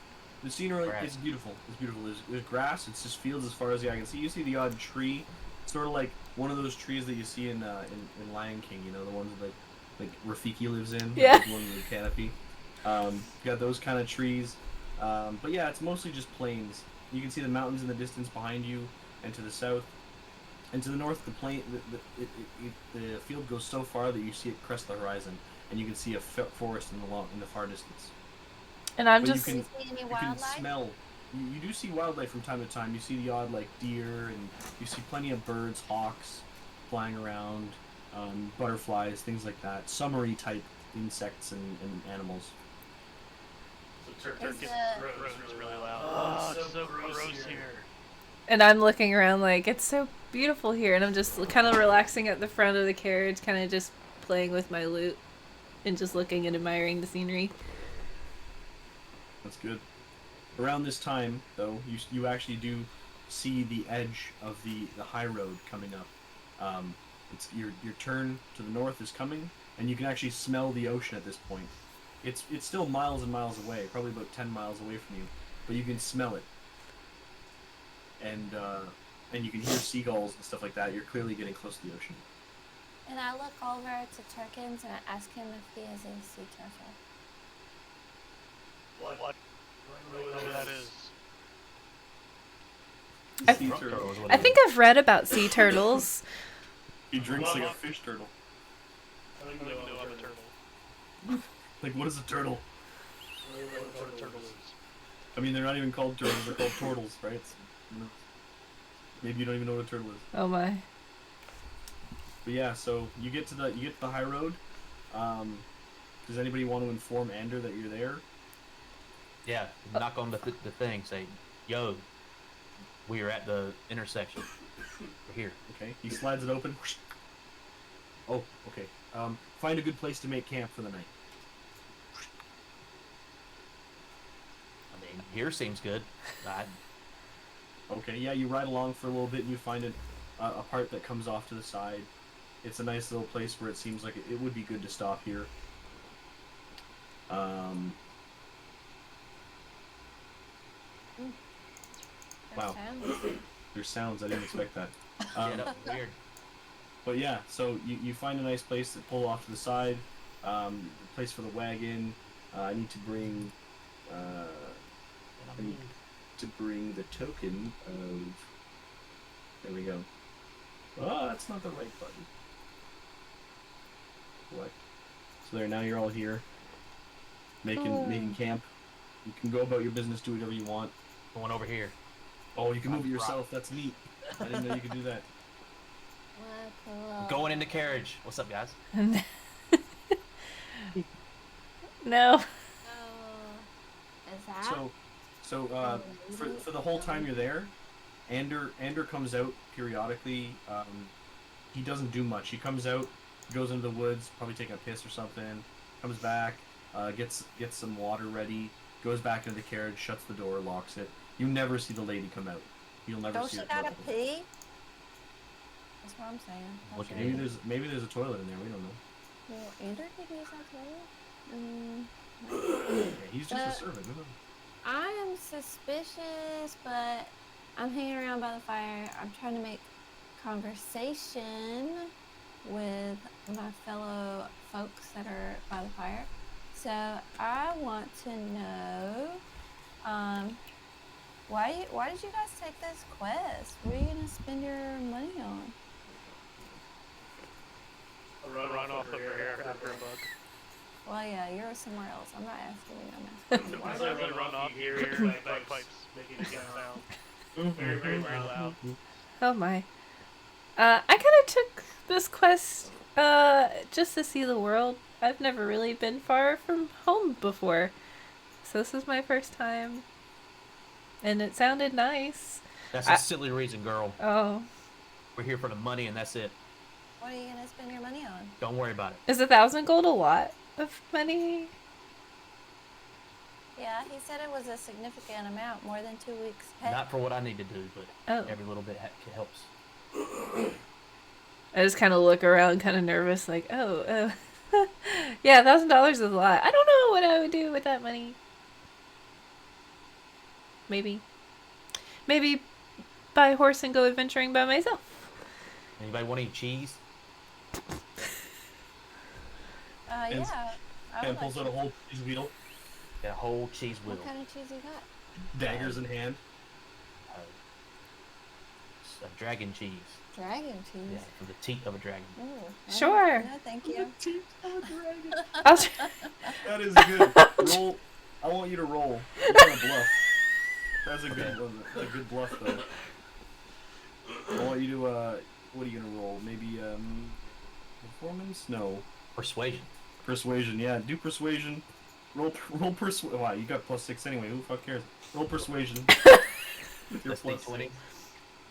The scenery Grass. is beautiful. It's beautiful. There's grass. It's just fields as far as the eye can see. You see the odd tree, sort of like one of those trees that you see in Lion King. You know, the ones that like Rafiki lives in. Yeah. The one with the canopy. You got those kind of trees. But yeah, it's mostly just plains. You can see the mountains in the distance behind you, and to the south, and to the north, the field goes so far that you see it crest the horizon, and you can see a forest in the far distance. And I'm But just... Do you see any You can wildlife? smell. You do see wildlife from time to time. You see the odd like deer, and you see plenty of birds, hawks, flying around, butterflies, things like that. Summery type insects and animals. So Turk Is gets the- gross really loud. Oh, it's so gross here. And I'm looking around like, it's so beautiful here. And I'm just kind of relaxing at the front of the carriage, kind of just playing with my lute and just looking and admiring the scenery. That's good. Around this time, though, you actually do see the edge of the high road coming up. It's your turn to the north is coming, and you can actually smell the ocean at this point. It's still miles and miles away, probably about 10 miles away from you, but you can smell it. And you can hear seagulls and stuff like that. You're clearly getting close to the ocean. And I look over to Turkins and I ask him if he has a sea turtle. What? Whatever that is. Sea turtle. I think I've read about sea turtles. He drinks like a fish turtle. I don't even know I'm a turtle. Like, what is a turtle? I don't even know what a turtle is. I mean, they're not even called turtles. They're called turtles, right? Maybe you don't even know what a turtle is. Oh my. But yeah, so you get to the high road. Does anybody want to inform Ander that you're there? Yeah, knock on the thing, say, yo, we are at the intersection. We're here. Okay. He slides it open. Oh, okay. Find a good place to make camp for the night. I mean, here seems good. Okay, yeah, you ride along for a little bit and you find a part that comes off to the side. It's a nice little place where it seems like it would be good to stop here. Wow. There's sounds, I didn't expect that. Yeah, that was weird. But yeah, so you find a nice place to pull off to the side, place for the wagon. I need to bring the token of. There we go. Oh, that's not the right button. What? So there, now you're all here, making camp. You can go about your business, do whatever you want. Going over here. Oh, you can move it yourself. That's neat. I didn't know you could do that. Going in the carriage. What's up, guys? No. Is that? So for the whole time you're there, Ander comes out periodically. He doesn't do much. He comes out, goes into the woods, probably taking a piss or something. Comes back, gets some water ready, goes back into the carriage, shuts the door, locks it. You never see the lady come out. You'll never Don't see she her. gotta pee? That's what I'm saying. Look Don't at she- you. Maybe there's a toilet in there. We don't know. Well, Andrew could use that toilet. Yeah, he's just a But- servant. We don't- I am suspicious, but I'm hanging around by the fire. I'm trying to make conversation with my fellow folks that are by the fire. So I want to know, why did you guys take this quest? What are you gonna spend your money on? run off over here after a bug. Well, yeah, you're somewhere else. I'm not asking you. I'm asking you. As I run off, you hear bagpipes making a sound. Very, very, very loud. Oh my. I kind of took this quest just to see the world. I've never really been far from home before. So this is my first time. And it sounded nice. That's a silly reason, girl. Oh. We're here for the money and that's it. What are you gonna spend your money on? Don't worry about it. Is 1,000 gold a lot of money? Yeah, he said it was a significant amount, more than 2 weeks' pay. Not for what I need to do, but every little bit helps. I just kind of look around, kind of nervous, like, oh. Yeah, $1,000 is a lot. I don't know what I would do with that money. Maybe buy a horse and go adventuring by myself. Anybody want any cheese? Yeah. And pulls out a whole cheese wheel. Got a whole cheese wheel. What kind of cheese you got? Daggers in hand. A dragon cheese. Dragon cheese? Yeah, from the teeth of a dragon. Ooh, Sure. No, thank you. Teeth of a dragon. I'll try. That is good. Roll. I want you to roll. You're gonna bluff. That's a good bluff though. I want you to what are you gonna roll? Maybe performance? No. Persuasion. Persuasion, yeah. Do persuasion. Roll persuasion. Wow, you got +6 anyway. Who the fuck cares? Roll persuasion. With your That's D20. +6.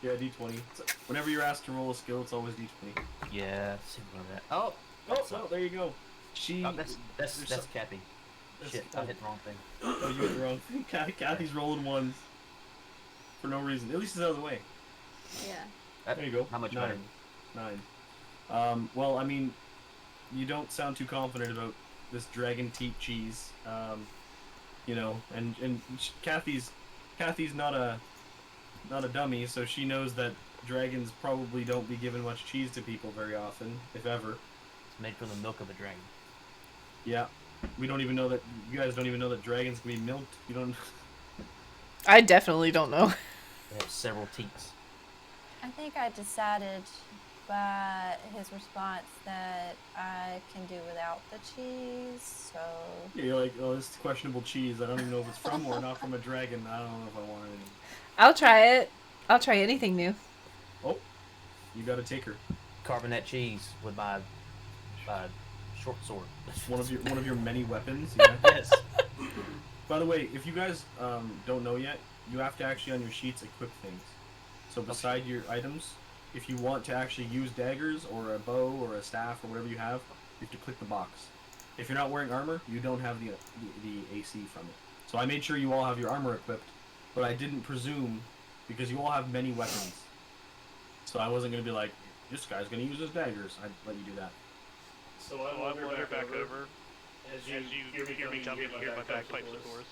Yeah, D20. So whenever you're asked to roll a skill, it's always D20. Yeah, let's see what that. Oh, Oh, there you go. that's Kathy. Shit, I hit the wrong thing. Oh, you hit the wrong thing. Kathy's rolling ones for no reason. At least it's out of the way. Yeah. There you go. How much 9. better? 9. Well, I mean, you don't sound too confident about this dragon teat cheese. You know, and Kathy's not a dummy, so she knows that dragons probably don't be giving much cheese to people very often, if ever. It's made from the milk of a dragon. Yeah. We don't even know that. You guys don't even know that dragons can be milked. You don't. I definitely don't know. They have several teats. I think I decided by his response that I can do without the cheese, so... Yeah, you're like, oh, this is questionable cheese. I don't even know if it's from or not from a dragon. I don't know if I want it. I'll try it. I'll try anything new. Oh, you gotta take her. Carving that cheese with my short sword. One of your many weapons. Yeah. Yes. By the way, if you guys don't know yet, you have to actually on your sheets equip things. So beside your items, if you want to actually use daggers or a bow or a staff or whatever you have to click the box. If you're not wearing armor, you don't have the AC from it. So I made sure you all have your armor equipped, but I didn't presume because you all have many weapons. So I wasn't gonna be like, this guy's gonna use his daggers. I'd let you do that. So I wander back over. As you hear me coming, you hear my bagpipes, of course.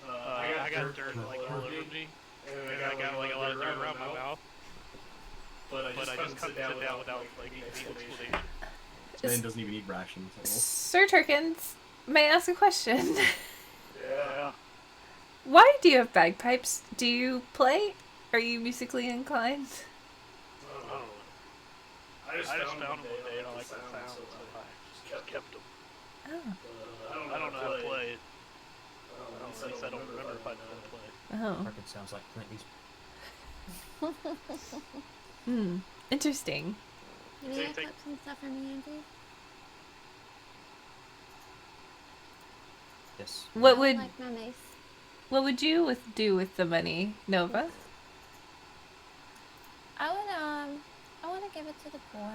I got dirt like all over me, and I got like a lot of dirt around my mouth. But I just come sit down without like eating explanation. Man doesn't even eat rations. Sir Turkins, may I ask a question? Yeah. Why do you have bagpipes? Do you play? Are you musically inclined? Oh. I just found them one day and I like the sound, so I just kept them. Oh. I don't know how to play it. At least I don't remember if I know how to play. Oh. Fucking sounds like Clint Eastwood. Interesting. Can you put some stuff for me, Andrew? Yes. What I would like my mace. you do with the money, Nova? I want to give it to the poor.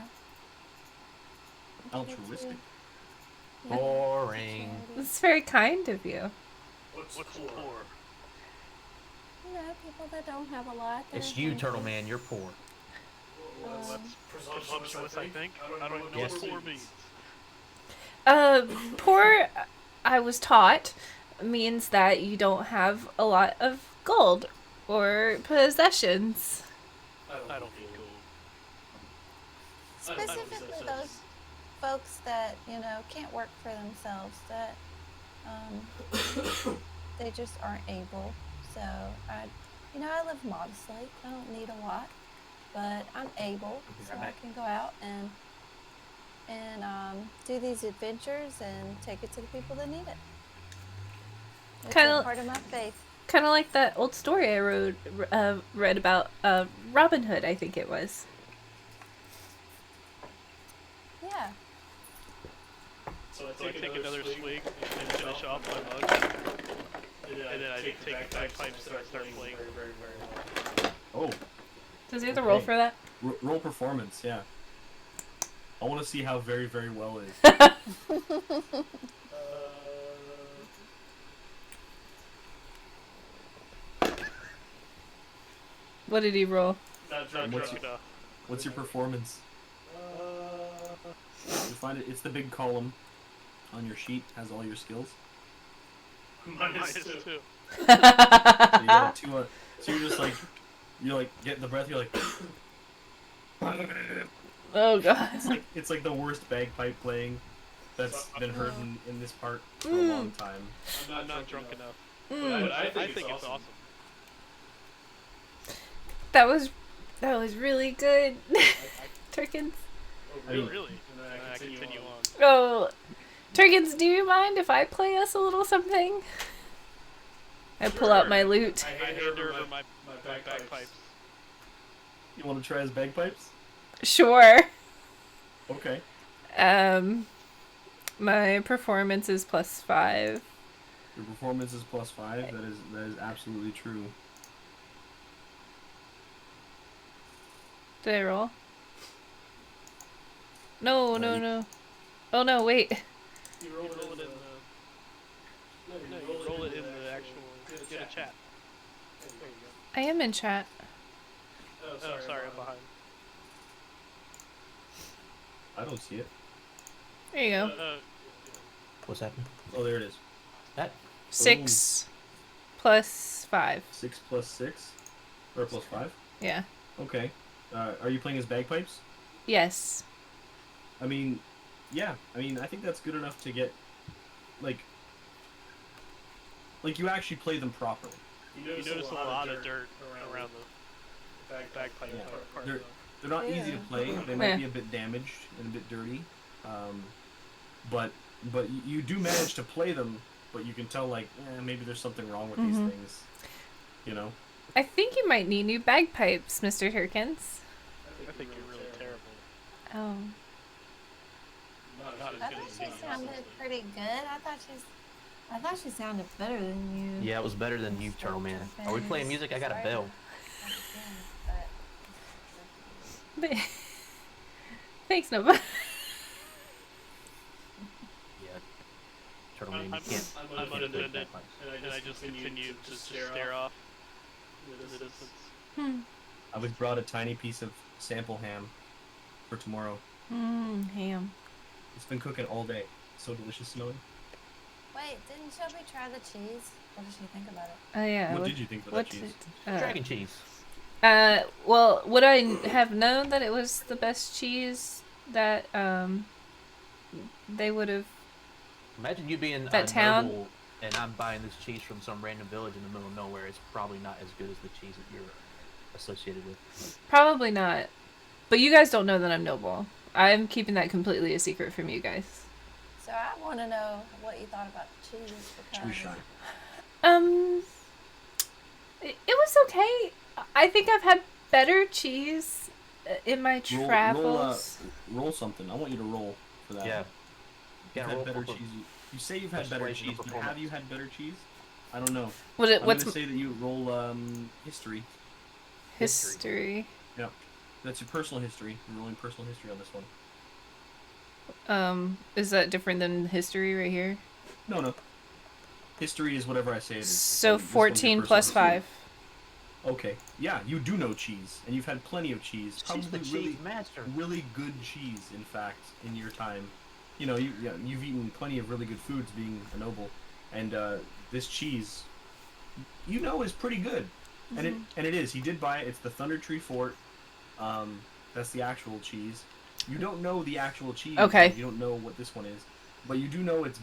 Give it to- Altruistic. yeah, Boring. to It's very kind of you. What's poor? you know, people that don't have a lot. that It's are you, thankful. Turtle Man. You're poor. That's presumptuous, I think. I don't even know Yes. what poor means. Poor, I was taught, means that you don't have a lot of gold or possessions. I don't need gold. Specifically those folks that, you know, can't work for themselves, that they just aren't able. So I live modestly. I don't need a lot, but I'm able, be so right I back. can go out and and do these adventures and take it to the people that need it. It's a part of my faith. Kind of like that old story I read about Robin Hood, I think it was. Yeah. So I take another swig and finish off my mug. And then I take the bagpipes and I start playing. Oh. Does he have to roll for that? Roll performance, yeah. I want to see how very, very well it is. What did he roll? What's your performance? You find it. It's the big column on your sheet. Has all your skills. -2. So you got two. So you're just like, get the breath. You're like. Oh god. It's like the worst bagpipe playing that's been heard in this part for a long time. I'm not drunk enough. But I think it's awesome. That was really good. Turkins. Oh, really? And I continue on. Oh, Turkins, do you mind if I play us a little something? I pull out my lute. I hand over my bagpipes. You want to try his bagpipes? Sure. Okay. My performance is +5. Your performance is +5. That is absolutely true. Did I roll? No. Oh no, wait. You roll it in the... No, you roll it in the actual... Get a chat. There you go. I am in chat. Oh, sorry, I'm behind. I don't see it. There you go. What's happening? Oh, there it is. That? 6 plus 5. 6 plus 6? Or plus 5? Yeah. Okay. Are you playing as bagpipes? Yes. I mean, yeah. I mean, I think that's good enough to get, like you actually play them properly. You notice a lot of dirt around the bagpipe part. They're not easy to play. They might be a bit damaged and a bit dirty, but you do manage to play them. But you can tell, like, maybe there's something wrong with these things, you know. I think you might need new bagpipes, Mr. Turkins. I think you're really terrible. Oh. Not as I good thought as she you. sounded pretty good. I thought she sounded better than you. Yeah, it was better than you, Turtle Man. Are we playing music? I got a bell. Thanks, Nova. Yeah. Turtle Man, you can't. I'm unattended, and I just continue to stare off into the distance. I was brought a tiny piece of sample ham for tomorrow. Ham. It's been cooking all day. So delicious smelling. Wait, didn't Shelby try the cheese? What did she think about it? Oh yeah. What did you think of that cheese? Dragon cheese. Well, would I have known that it was the best cheese that they would have? Imagine you being that town, noble and I'm buying this cheese from some random village in the middle of nowhere. It's probably not as good as the cheese that you're associated with. Probably not. But you guys don't know that I'm noble. I'm keeping that completely a secret from you guys. So I want to know what you thought about the cheese because. It was okay. I think I've had better cheese in my travels. Roll something. I want you to roll for that. Yeah. You've had better cheese. You say you've had better cheese, but have you had better cheese? I don't know. I'm going to say that you roll history. History. Yeah. That's your personal history. You're rolling personal history on this one. Is that different than history right here? No. History is whatever I say it is. So 14 plus 5. Okay. Yeah, you do know cheese, and you've had plenty of cheese. She's the cheese master. Really good cheese, in fact, in your time. You know, you've eaten plenty of really good foods being a noble, and this cheese, you know, is pretty good. And it is. He did buy it. It's the Thunder Tree Fort. That's the actual cheese. You don't know the actual cheese. Okay. You don't know what this one is, but you do know it's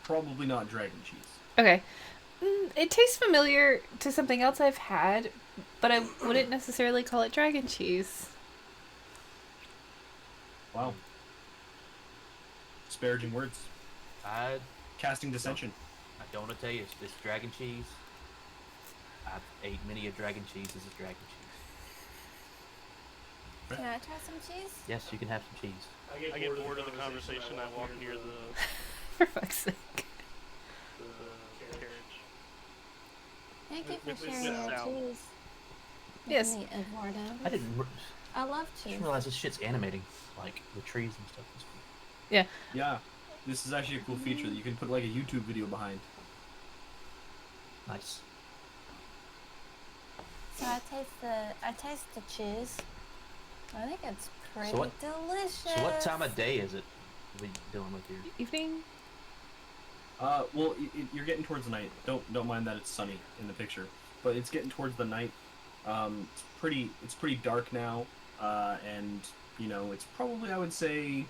probably not dragon cheese. Okay. It tastes familiar to something else I've had, but I wouldn't necessarily call it dragon cheese. Wow. disparaging words. I Casting dissension. I don't want to tell you, it's dragon cheese. I've ate many a dragon cheese as a dragon cheese. Can I try some cheese? Yes, you can have some cheese. I get bored of the conversation. I walk near the For fuck's sake. carriage. Thank you With for the sharing your sound. cheese. Yes. Me, Eduardo. I didn't love cheese. realize this shit's animating, like the trees and stuff. Yeah. This is actually a cool feature that you can put like a YouTube video behind. Nice. So I taste the cheese. I think it's pretty delicious. So what time of day is it we dealing with here? Evening? Well, you're getting towards the night. Don't mind that it's sunny in the picture, but it's getting towards the night. It's pretty dark now, and you know it's probably, I would say,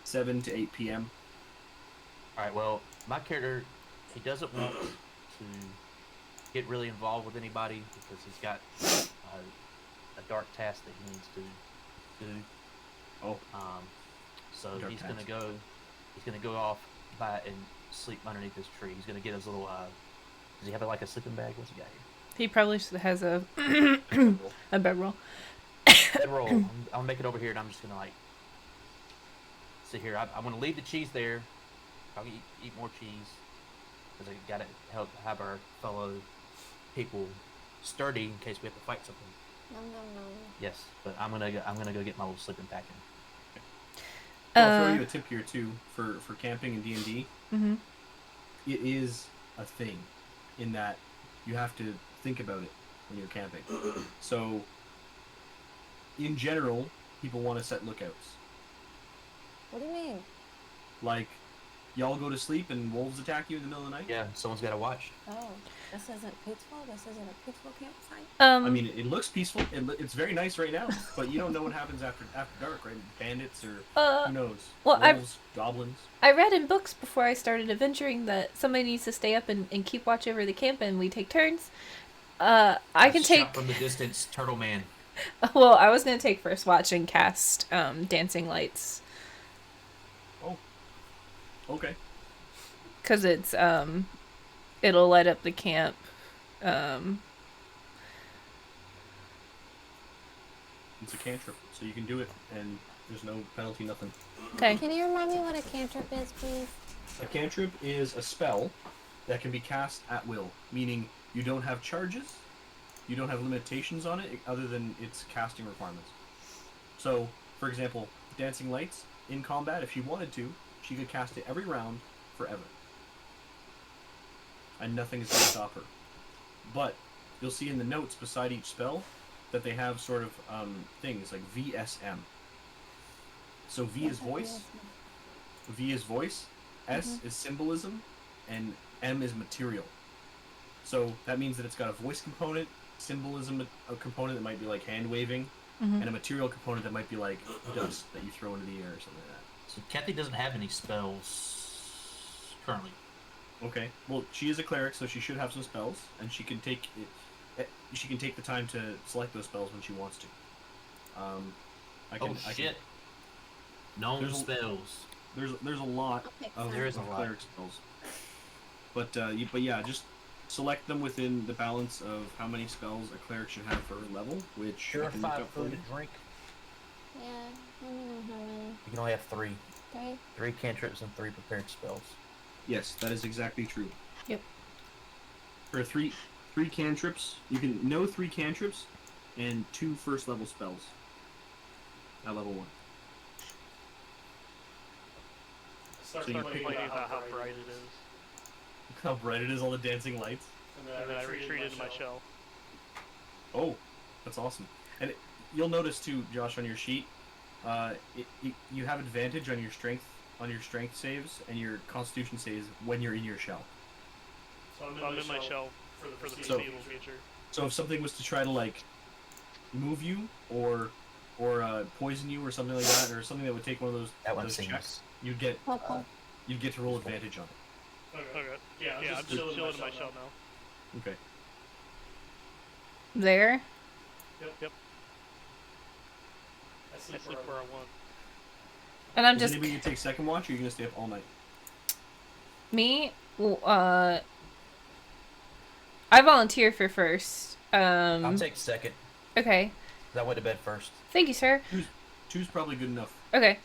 7 to 8 p.m. All right. Well, my character, he doesn't want to get really involved with anybody because he's got a dark task that he needs to do. Oh. So Dark he's task. gonna go off by and sleep underneath this tree. He's gonna get his little does he have like a sleeping bag? What's he got here? He probably has a a bedroll. Bedroll. I'll make it over here, and I'm just gonna like sit here. I'm gonna leave the cheese there. I'll eat more cheese because I gotta help have our fellow people sturdy in case we have to fight something. Nom, nom, nom. Yes, but I'm gonna go get my little sleeping pack in. I'll throw you a tip here too for camping in D&D. Mm-hmm. It is a thing in that you have to think about it when you're camping. So, in general, people want to set lookouts. What do you mean? Like, y'all go to sleep and wolves attack you in the middle of the night? Yeah, someone's gotta watch. Oh, this isn't peaceful? This isn't a peaceful campsite? I mean, it looks peaceful. It's very nice right now, but you don't know what happens after dark, right? Bandits or who knows? well, Wolves, goblins. I read in books before I started adventuring that somebody needs to stay up and keep watch over the camp, and we take turns. I can take. Shout from the distance, Turtle Man. Well, I was gonna take first watch and cast dancing lights Oh. Okay. because it's it'll light up the camp. It's a cantrip, so you can do it, and there's no penalty, nothing. Okay. Can you remind me what a cantrip is, please? A cantrip is a spell that can be cast at will, meaning you don't have charges, you don't have limitations on it other than its casting requirements. So, for example, Dancing Lights, in combat, if she wanted to, she could cast it every round forever. And nothing is going to stop her. But you'll see in the notes beside each spell that they have sort of things like VSM. So V is voice, S is symbolism, and M is material. So that means that it's got a voice component, symbolism a component that might be like hand waving, and a material component that might be like dust that you throw into the air or something like that. So Kathy doesn't have any spells currently. Okay. Well, she is a cleric, so she should have some spells, and she can take it. She can take the time to select those spells when she wants to. I Shit. Gnome There's a- spells. There's a lot of There is a lot. cleric spells. But yeah, just select them within the balance of how many spells a cleric should have for her level, which I can look Purified up for food you. and drink. Yeah, let me know how many. You can only have 3. 3? 3 cantrips and 3 prepared spells. Yes, that is exactly true. Yep. For three cantrips, you can know 3 cantrips and 2 first level spells at level 1. Start So you complaining about how bright it is. How bright it is, all the dancing lights. And then I retreat into my shell. Oh, that's awesome. And you'll notice too, Josh, on your sheet, you have advantage on your strength saves and your Constitution saves when you're in your shell. So I'm in my shell for the foreseeable future. So if something was to try to like move you or poison you or something like that, or something that would take one of those checks, you'd get to roll advantage on it. Okay. Yeah, I'm just chilling in my shell now. Okay. There. Yep. I sleep where I want. And I'm Is just anybody gonna take second watch, or are you gonna stay up all night? me. I volunteer for first. I'll take second. Okay. 'Cause I went to bed first. Thank you, sir. Two's probably good enough. Okay.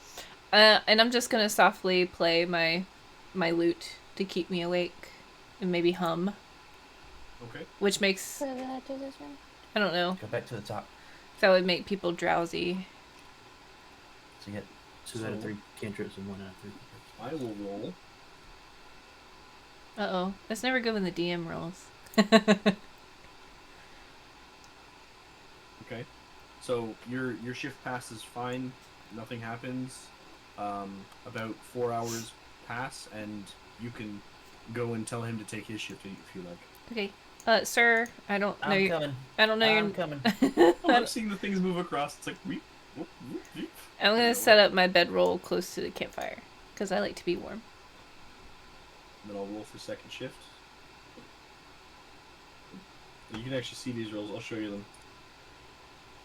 And I'm just gonna softly play my lute to keep me awake, and maybe hum, Okay. which makes So did I do this right? I don't know. Go back to the top. That would make people drowsy. So you get 2 out of 3 cantrips and 1 out of 3. I will roll. Uh-oh. That's never good when the DM rolls. Okay. So your shift passes fine. Nothing happens. About 4 hours pass, and you can go and tell him to take his shift if you like. Okay. Sir, I don't know I'm coming. I don't know I'm your coming. I'm seeing the things move across. It's like weep, whoop, whoop, whoop. I'm gonna set up my bedroll close to the campfire because I like to be warm. Then I'll roll for second shift. You can actually see these rolls. I'll show you them.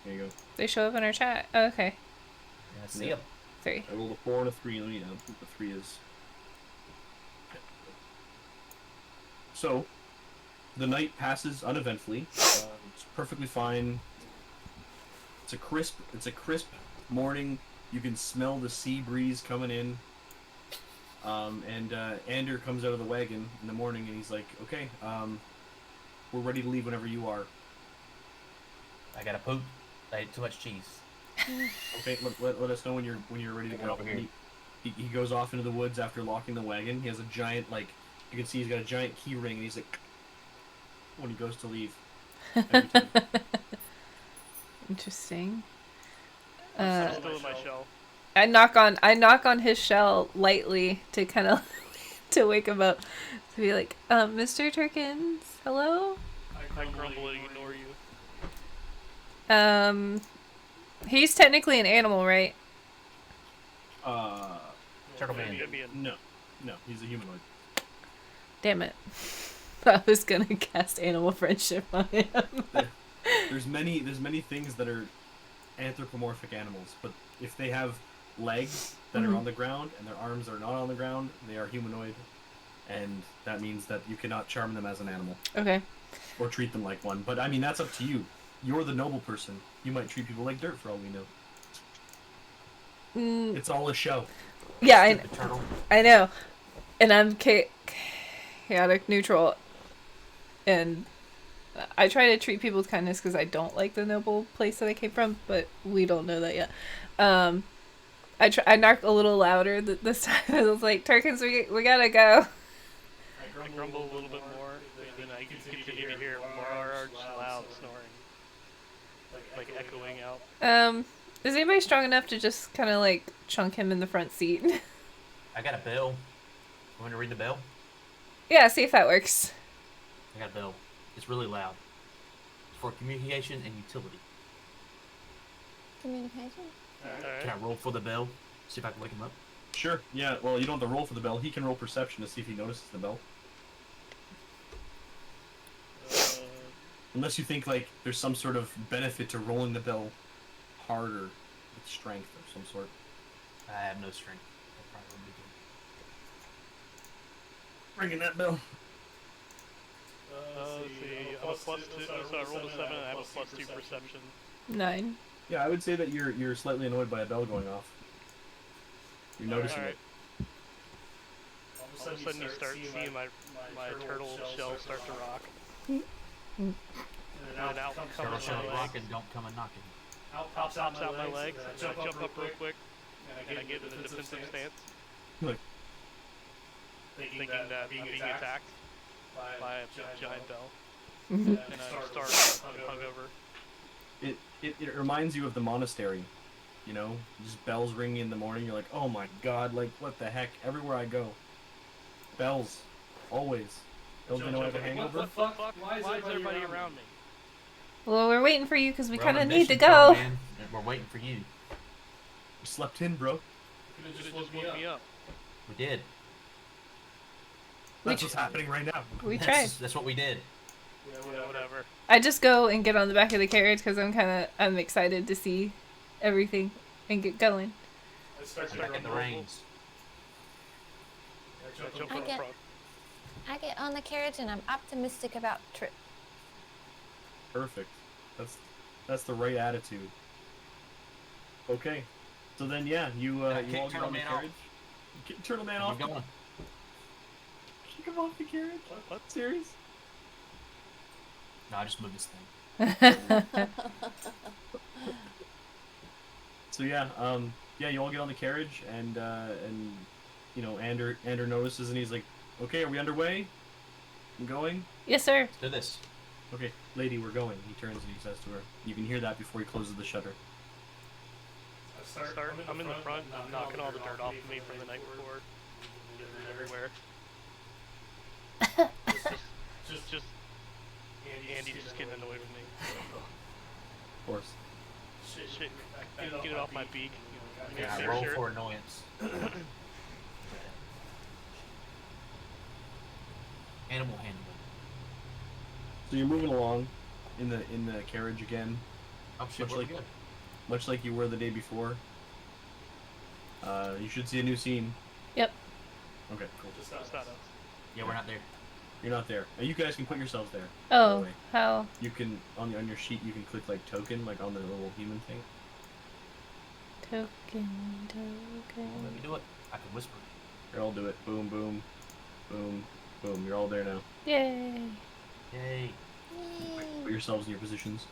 There you go. They show up in our chat. Oh, okay. Yeah, see ya. 3. I rolled a 4 and a 3. Let me know what the 3 is. So, the night passes uneventfully. It's perfectly fine. It's a crisp morning. You can smell the sea breeze coming in. And Ander comes out of the wagon in the morning, and he's like, "Okay, we're ready to leave whenever you are." I gotta poop. I ate too much cheese. Okay, let us know when you're ready to go. Over here. He goes off into the woods after locking the wagon. He has a giant, like, you can see he's got a giant key ring, and he's like, when he goes to leave. Every time. Interesting. I'm still in my shell. I knock on his shell lightly to kind of to wake him up, to be like, Mr. Turkins, hello. I grumble and ignore you. He's technically an animal, right? Turtle man. No, he's a humanoid. Damn it. I was gonna cast animal friendship on him. There's many things that are anthropomorphic animals, but if they have legs that are on the ground and their arms are not on the ground, they are humanoid, and that means that you cannot charm them as an animal. Okay. Or treat them like one. But I mean, that's up to you. You're the noble person. You might treat people like dirt for all we know. It's all a show. Yeah, Stupid turtle. I know. And I'm chaotic neutral. And I try to treat people with kindness because I don't like the noble place that I came from, but we don't know that yet. I knocked a little louder this time. I was like, Turkins, we gotta go. I grumble a little bit more, and then I continue to hear large, loud snoring, like echoing out. Is anybody strong enough to just kind of like chunk him in the front seat? I got a bell. You want to ring the bell? Yeah, see if that works. I got a bell. It's really loud. It's for communication and utility. Communication? Can I roll for the bell? See if I can wake him up? Sure. Yeah. Well, you don't have to roll for the bell. He can roll perception to see if he notices the bell. Unless you think like there's some sort of benefit to rolling the bell harder with strength of some sort. I have no strength. That probably would be good. Ringing that bell. Let's see. I'm a +2, so I rolled a 7 and I have a +2 perception. 9. Yeah, I would say that you're slightly annoyed by a bell going off. You're noticing Alright. it. All of a sudden you start seeing my turtle shell start to rock. And then out Turtle comes shell my legs. rocking, don't come a knocking. Out pops out my legs, and I jump up real quick, and I get in a defensive stance, Look, thinking that I'm being attacked by a giant bell. And I start hungover. it reminds you of the monastery, you know, just bells ringing in the morning. You're like, oh my god, like what the heck? Everywhere I go, bells, always. Don't you know I have a hangover? What the fuck? Why is everybody around me? Well, we're waiting for you because we We're on kind a of need to mission, Turtle go. Man, and we're waiting for you. You slept in, bro. You could've just woke me up. We did. That's what's happening right now. We tried. That's what we did. Yeah, whatever. I just go and get on the back of the carriage because I'm excited to see everything and get going. start back in the reins. Jump I from the get- front. I get on the carriage and I'm optimistic about trip. Perfect. That's the right attitude. Okay. So then, yeah, you all kick get on Turtle the Man carriage. off. You kick Turtle Man We're off. going. Kick him off the carriage. What? Serious? No, I just moved this thing. So yeah, you all get on the carriage, and Ander notices, and he's like, "Okay, are we underway? I'm going." Yes, sir. Let's do this. Okay, lady, we're going. He turns and he says to her. You can hear that before he closes the shutter. I'm in the front. I'm knocking all the dirt off of me from the night before. Everywhere. just Andy just getting annoyed with me. Of course. Shit, get it off my beak. Yeah, Make roll sure. for annoyance. Animal handling. So you're moving along in the carriage again, Oh shit, Much we're like- good. much like you were the day before. You should see a new scene. Yep. Okay, cool. Just not us. Yeah, we're not there. You're not there. You guys can put yourselves there. Oh, way. how? You can on your sheet. You can click like token, like on the little human thing. Token. Let me do it. I can whisper. Here, I'll do it. Boom, boom, boom, boom. You're all there now. Yay. Yay. Put yourselves in your positions.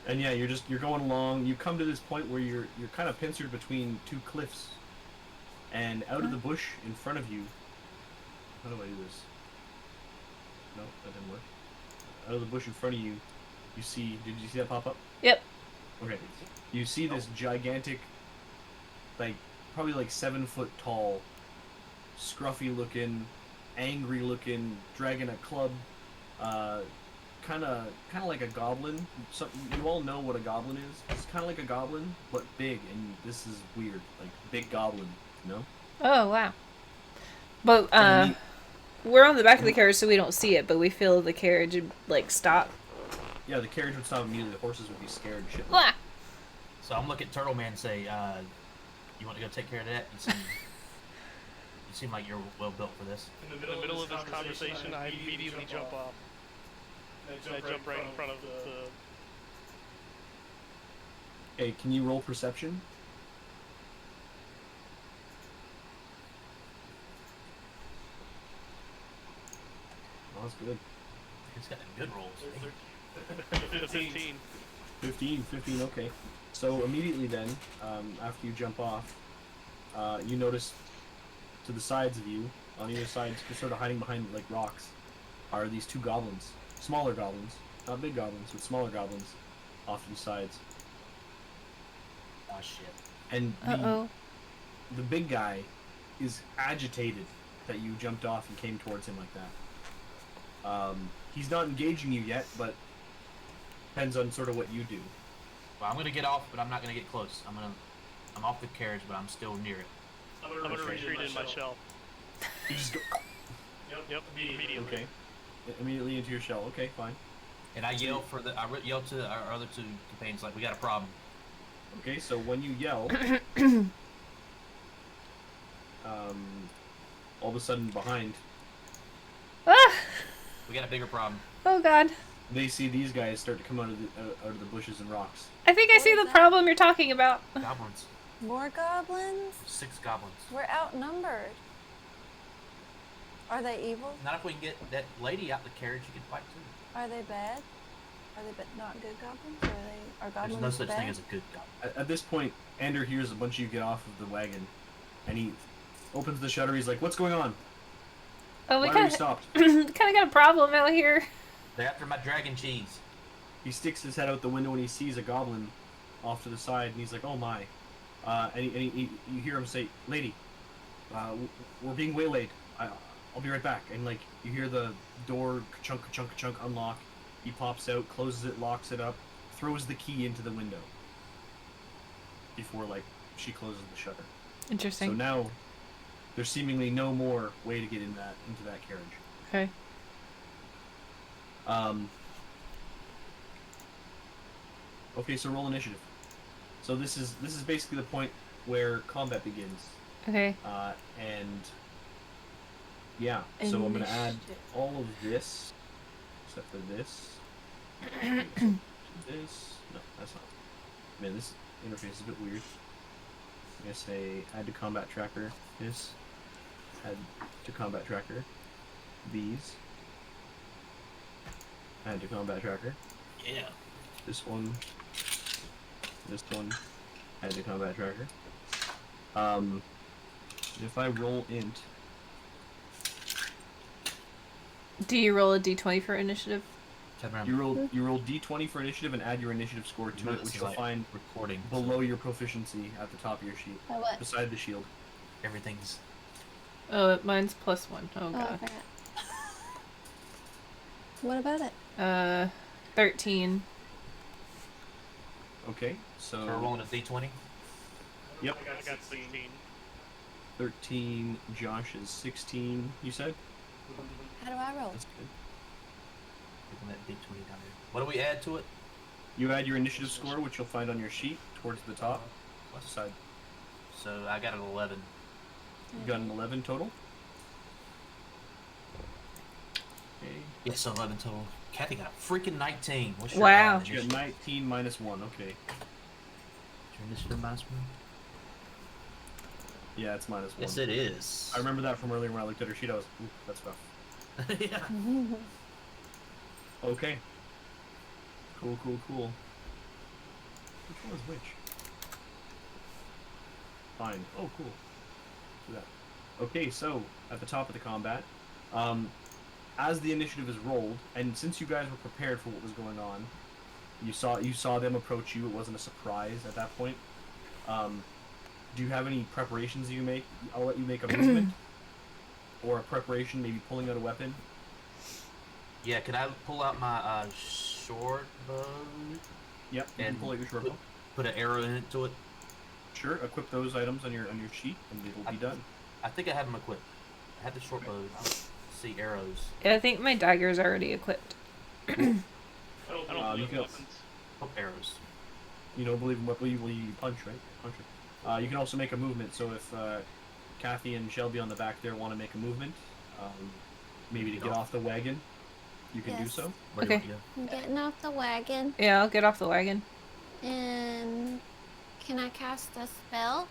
And yeah, you're going along. You come to this point where you're kind of pincered between two cliffs, and out of the bush in front of you. How do I do this? No, that didn't work. Out of the bush in front of you, you see. Did you see that pop up? Yep. Okay. You see this gigantic, like probably like 7 foot tall, scruffy looking, angry looking, dragging a club, kind of like a goblin. You all know what a goblin is. It's kind of like a goblin, but big, and this is weird, like big goblin, you know? Oh, wow. But, And we're on the back of the carriage, so we don't see it, but we feel the carriage, like, stop. yeah, the carriage would stop immediately. The horses would be scared shit. Wah! So I'm looking at Turtle Man and say, you want to go take care of that? You seem like you're well built for this. In the middle of this conversation, I immediately jump off. And I jump right in front of the. Hey, can you roll perception? Oh, that's good. He's got them good rolls. 15. 15, okay. So immediately then, after you jump off, you notice to the sides of you, on either side, sort of hiding behind like rocks, are these two goblins. Smaller goblins. Not big goblins, but smaller goblins off to the sides. Oh shit. And Uh-oh. the big guy is agitated that you jumped off and came towards him like that. He's not engaging you yet, but depends on sort of what you do. Well, I'm gonna get off, but I'm not gonna get close. I'm off the carriage, but I'm still near it. I'm gonna retreat in my shell. You just go, Yep, immediately. okay. Immediately into your shell. Okay, fine. And I yell yell to our other two companions like, we got a problem. Okay, so when you yell, all of a sudden behind, Ah! We got a bigger problem. Oh, God. they see these guys start to come out of the bushes and rocks. I think I see the problem you're talking about. Goblins. More goblins? 6 goblins. We're outnumbered. Are they evil? Not if we can get that lady out the carriage, you can fight too. Are they bad? Are they not good goblins? Are There's goblins no such bad? thing as a good goblin. At this point, Ander hears a bunch of you get off of the wagon, and he opens the shutter. He's like, "What's going on? Oh, we Why are we kind of stopped?" got a problem out here. They're after my dragon cheese. He sticks his head out the window and he sees a goblin off to the side, and he's like, "Oh my!" You hear him say, "Lady, we're being waylaid. I'll be right back." And like you hear the door chunk unlock. He pops out, closes it, locks it up, throws the key into the window before like she closes the shutter. Interesting. So now there's seemingly no more way to get into that carriage. Okay. Okay, so roll initiative. So this is basically the point where combat begins. Okay. And yeah, so I'm gonna add all of this, except for this. This. No, that's not. Man, this interface is a bit weird. I'm gonna say add to combat tracker. This. Add to combat tracker. These. Add to combat tracker. Yeah. This one. This one. Add to combat tracker. If I roll int. Do you roll a d20 for initiative? You roll d20 for initiative and add your initiative score to it, which you'll find recording below your proficiency at the top of your sheet, what? beside the shield. Everything's. Oh, mine's +1. Oh I god. forgot. What about it? 13. Okay, So we're rolling a d20. Yep. I got 16. 13. Josh is 16. You said. How do I roll? That's good. Putting that d20 down there. What do we add to it? You add your initiative score, which you'll find on your sheet towards the top, left side. So I got an 11. You got an 11 total. Okay. Yes, so 11 total. Kathy got a freaking 19. What's your Wow. You got 19 minus 1. Okay. Your initiative -1? Yeah, it's minus 1. Yes, it is. I remember that from earlier when I looked at her sheet. I was, ooh, that's rough. Yeah. Okay. Cool. Which one is which? Fine. Oh, cool. Do that. Okay, so at the top of the combat, as the initiative is rolled, and since you guys were prepared for what was going on, you saw them approach you. It wasn't a surprise at that point. Do you have any preparations you make? I'll let you make a movement or a preparation, maybe pulling out a weapon. Yeah, can I pull out my short bow? Yep, you can pull out your short bow. Put an arrow into it? Sure, equip those items on your sheet, and it'll be done. I think I have them equipped. I have the short bow. I don't see arrows. Yeah, I think my dagger's already equipped. I don't you can Oh, arrows. You don't believe in what you punch, right? Punch it. You can also make a movement. So if Kathy and Shelby on the back there want to make a movement, maybe to get off the wagon, you can do Yes. so. Where do you Okay. want to I'm getting off the wagon. Yeah, I'll get off the wagon. And can I cast a spell?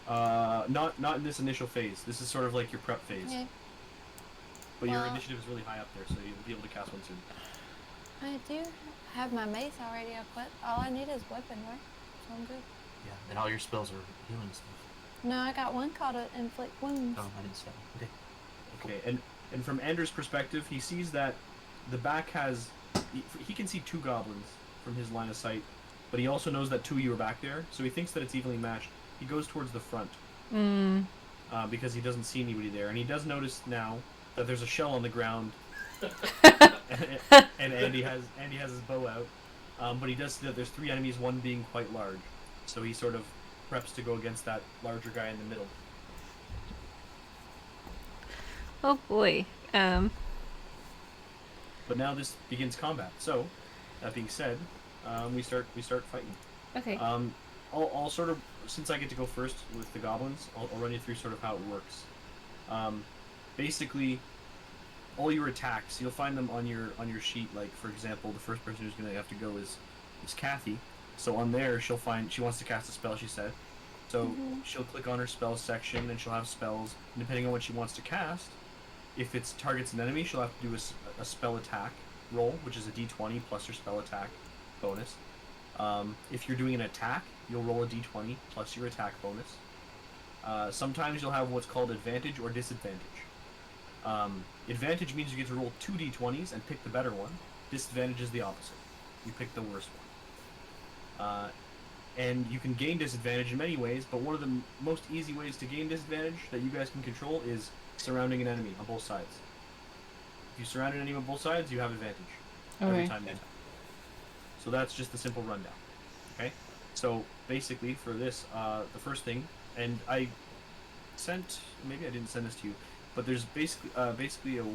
Not in this initial phase. This is sort of like your prep phase. Okay. But your Well- initiative is really high up there, so you'll be able to cast one soon. I do have my mace already equipped. All I need is weaponry, so I'm good. go? Yeah, and all your spells are healing stuff. No, I got one called to inflict wounds. Oh, I didn't say. Okay. Okay, and from Anders' perspective, he sees that the back has... He can see 2 goblins from his line of sight, but he also knows that 2 of you are back there, so he thinks that it's evenly matched. He goes towards the front, because he doesn't see anybody there, and he does notice now that there's a shell on the ground, and Andy has his bow out, but he does see that there's 3 enemies, one being quite large, so he sort of preps to go against that larger guy in the middle. Oh boy. But now this begins combat. So, that being said, we start fighting. Okay. I'll sort of, since I get to go first with the goblins, I'll run you through sort of how it works. Basically, all your attacks, you'll find them on your sheet. Like, for example, the first person who's going to have to go is Kathy. So on there, she wants to cast a spell, she said. So she'll click on her spells section, and she'll have spells. And depending on what she wants to cast, if it targets an enemy, she'll have to do a spell attack roll, which is a d20 plus her spell attack bonus. If you're doing an attack, you'll roll a d20 plus your attack bonus. Sometimes you'll have what's called advantage or disadvantage. Advantage means you get to roll 2 d20s and pick the better one. Disadvantage is the opposite. You pick the worst one. And you can gain disadvantage in many ways, but one of the most easy ways to gain disadvantage that you guys can control is surrounding an enemy on both sides. If you surround an enemy on both sides, you have advantage every time you attack. So that's just the simple rundown. Okay? So basically for this, the first thing, and I sent, maybe I didn't send this to you, but there's basically a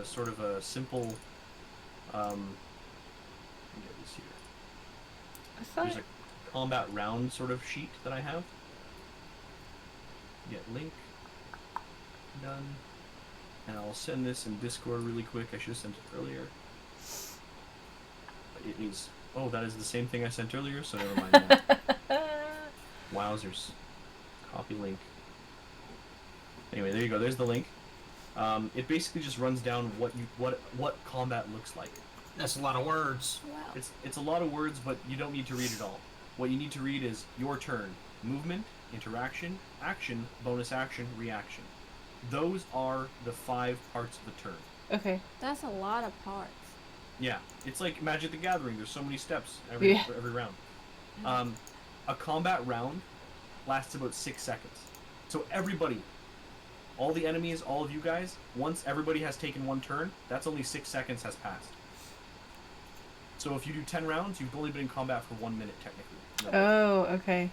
sort of a simple, let me get this here. I thought. combat round sort of sheet that I have. Get link. Done. And I'll send this in Discord really quick. I should have sent it earlier. But it is... Oh, that is the same thing I sent earlier, so never mind that. Wowzers. Copy link. Anyway, there you go. There's the link. It basically just runs down what combat looks like. That's a lot of words. Wow. It's a lot of words, but you don't need to read it all. What you need to read is your turn, movement, interaction, action, bonus action, reaction. Those are the 5 parts of the turn. Okay. That's a lot of parts. Yeah, it's like Magic the Gathering. There's so many steps every round. A combat round lasts about 6 seconds. So everybody, all the enemies, all of you guys, once everybody has taken one turn, that's only 6 seconds has passed. So if you do 10 rounds, you've only been in combat for 1 minute, technically. Oh, okay.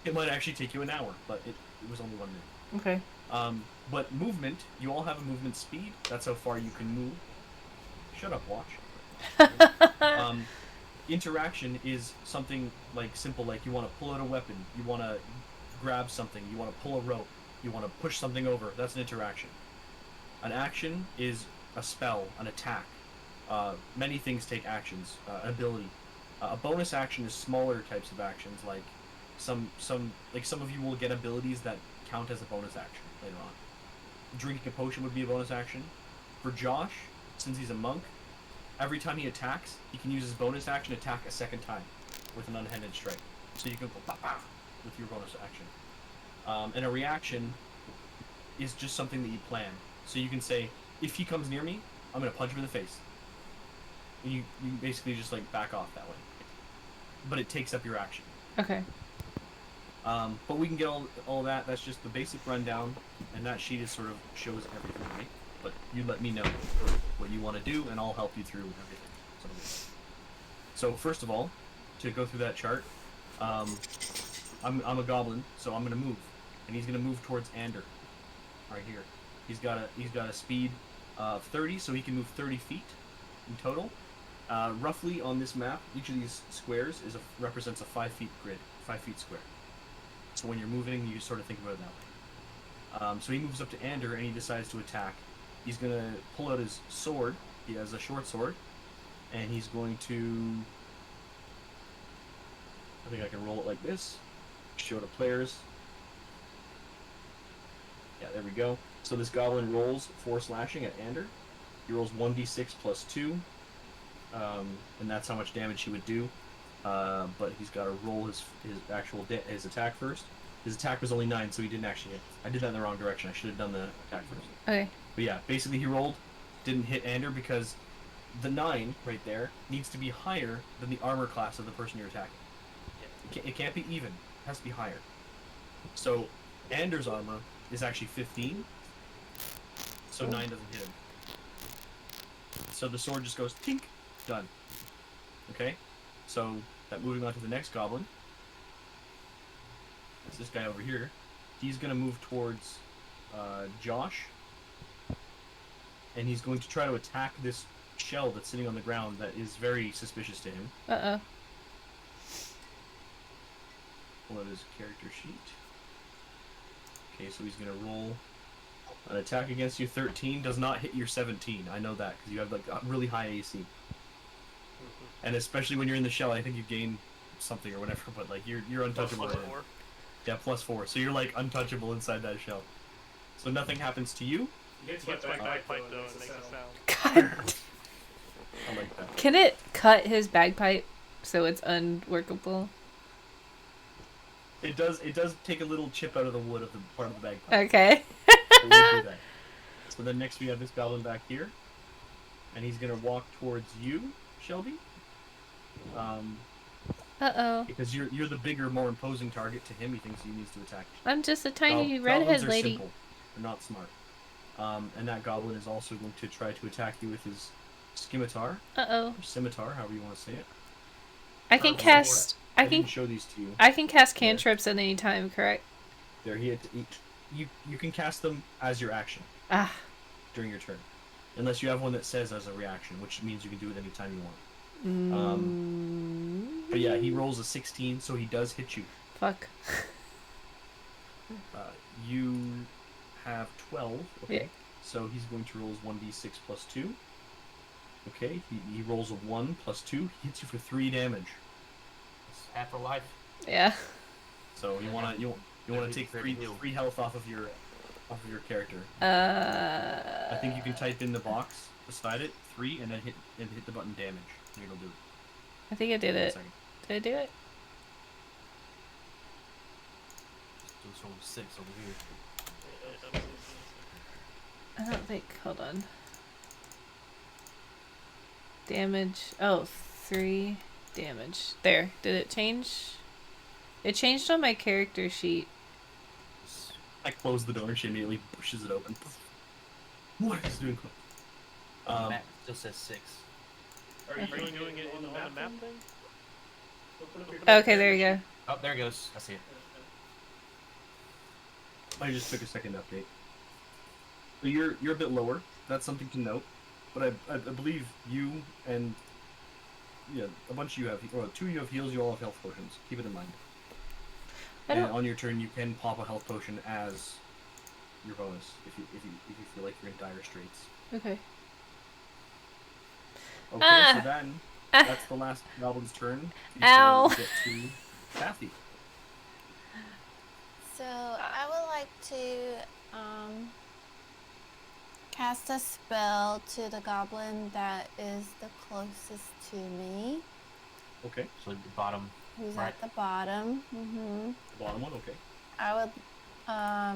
It might actually take you an hour, but it was only 1 minute. Okay. But movement, you all have a movement speed. That's how far you can move. Shut up, watch. Interaction is something like simple, like you want to pull out a weapon, you want to grab something, you want to pull a rope, you want to push something over. That's an interaction. An action is a spell, an attack. Many things take actions, an ability. A bonus action is smaller types of actions, like some of you will get abilities that count as a bonus action later on. Drinking a potion would be a bonus action. For Josh, since he's a monk, every time he attacks, he can use his bonus action to attack a second time with an unhanded strike. So you can go bah with your bonus action. And a reaction is just something that you plan. So you can say, if he comes near me, I'm going to punch him in the face. And you basically just like back off that way. But it takes up your action. Okay. But we can get all that. That's just the basic rundown, and that sheet is sort of shows everything, right? But you let me know what you want to do, and I'll help you through everything. So first of all, to go through that chart, I'm a goblin, so I'm gonna move, and he's gonna move towards Ander, right here. He's got a speed of 30, so he can move 30 feet in total. Roughly on this map, each of these squares represents a 5 feet grid, 5 feet square. So when you're moving, you sort of think about it that way. So he moves up to Ander, and he decides to attack. He's going to pull out his sword. He has a short sword. And he's going to... I think I can roll it like this. Show to players. Yeah, there we go. So this goblin rolls 4 slashing at Ander. He rolls 1d6 plus 2. And that's how much damage he would do. But he's got to roll his his attack first. His attack was only 9, so he didn't actually hit. I did that in the wrong direction. I should have done the attack first. Okay. But yeah, basically he rolled, didn't hit Ander because the 9 right there needs to be higher than the armor class of the person you're attacking. It can't be even. It has to be higher. So Ander's armor is actually 15, so 9 doesn't hit him. So the sword just goes tink, done. Okay? So, moving on to the next goblin. It's this guy over here. He's going to move towards Josh. And he's going to try to attack this shell that's sitting on the ground that is very suspicious to him. Uh-oh. Pull out his character sheet. Okay, so he's going to roll an attack against you. 13 does not hit your 17. I know that, because you have like a really high AC. And especially when you're in the shell, I think you gain something or whatever, but like you're untouchable. Plus 4. Yeah, plus 4. So you're like untouchable inside that shell. So nothing happens to you. You get my bagpipe though, and makes a sound. God. I like that. Can it cut his bagpipe so it's unworkable? It does take a little chip out of the wood of the part of the bagpipe. Okay. It will do that. So then next we have this goblin back here. And he's gonna walk towards you, Shelby. Uh-oh. Because you're the bigger, more imposing target to him. He thinks he needs to attack you. I'm just a tiny Goblins redhead are lady. Simple. They're not smart. And that goblin is also going to try to attack you with his scimitar. Uh-oh. Or scimitar, however you want to say it. I can cast... I can can show these to you. I can cast cantrips at any time, correct? There, you can cast them as your action Ah. during your turn, unless you have one that says as a reaction, which means you can do it any time you want. But yeah, he rolls a 16, so he does hit you. Fuck. You have 12. Okay. Yeah. So he's going to roll his 1d6 plus 2. Okay, he rolls a 1 plus 2. He hits you for 3 damage. It's half a life. Yeah. So you wanna take three health off of your character. I think you can type in the box beside it 3 and then hit the button damage. I think it'll do it. I think I did it. Did I do it? Just roll 6 over here. I don't think. Hold on. Damage. Oh, 3 damage. There. Did it change? It changed on my character sheet. I close the door and she immediately pushes it open. What is doing? The map still says 6. Are you doing it on the map thing? Okay, there you go. Oh, there it goes. I see it. I just took a second to update. So you're a bit lower. That's something to note. But I believe you and a bunch of you have, or 2 of you have heals. You all have health potions. Keep it in mind. And on your turn, you can pop a health potion as your bonus if you feel like you're in dire straits. Okay. Okay, so then that's the last goblin's turn. Ow. Get to Kathy. So I would like to cast a spell to the goblin that is the closest to me. Okay. So the bottom. Who's right. at the bottom. Mm-hmm. The bottom one. Okay. I would, I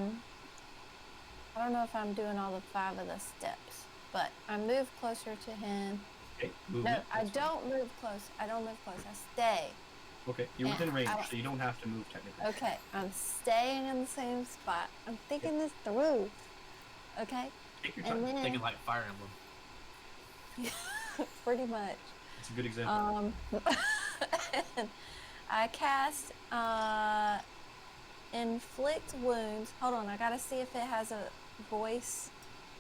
don't know if I'm doing all the 5 of the steps, but I move closer to him. Okay. No, Movement. I don't move close. I don't move close. I stay. Okay. You're And within range, I- so you don't have to move technically. Okay, I'm staying in the same spot. I'm thinking this through. Okay? Take your And time. then, Thinking like Fire Emblem. pretty much. It's a good example. I cast inflict wounds. Hold on, I gotta see if it has a voice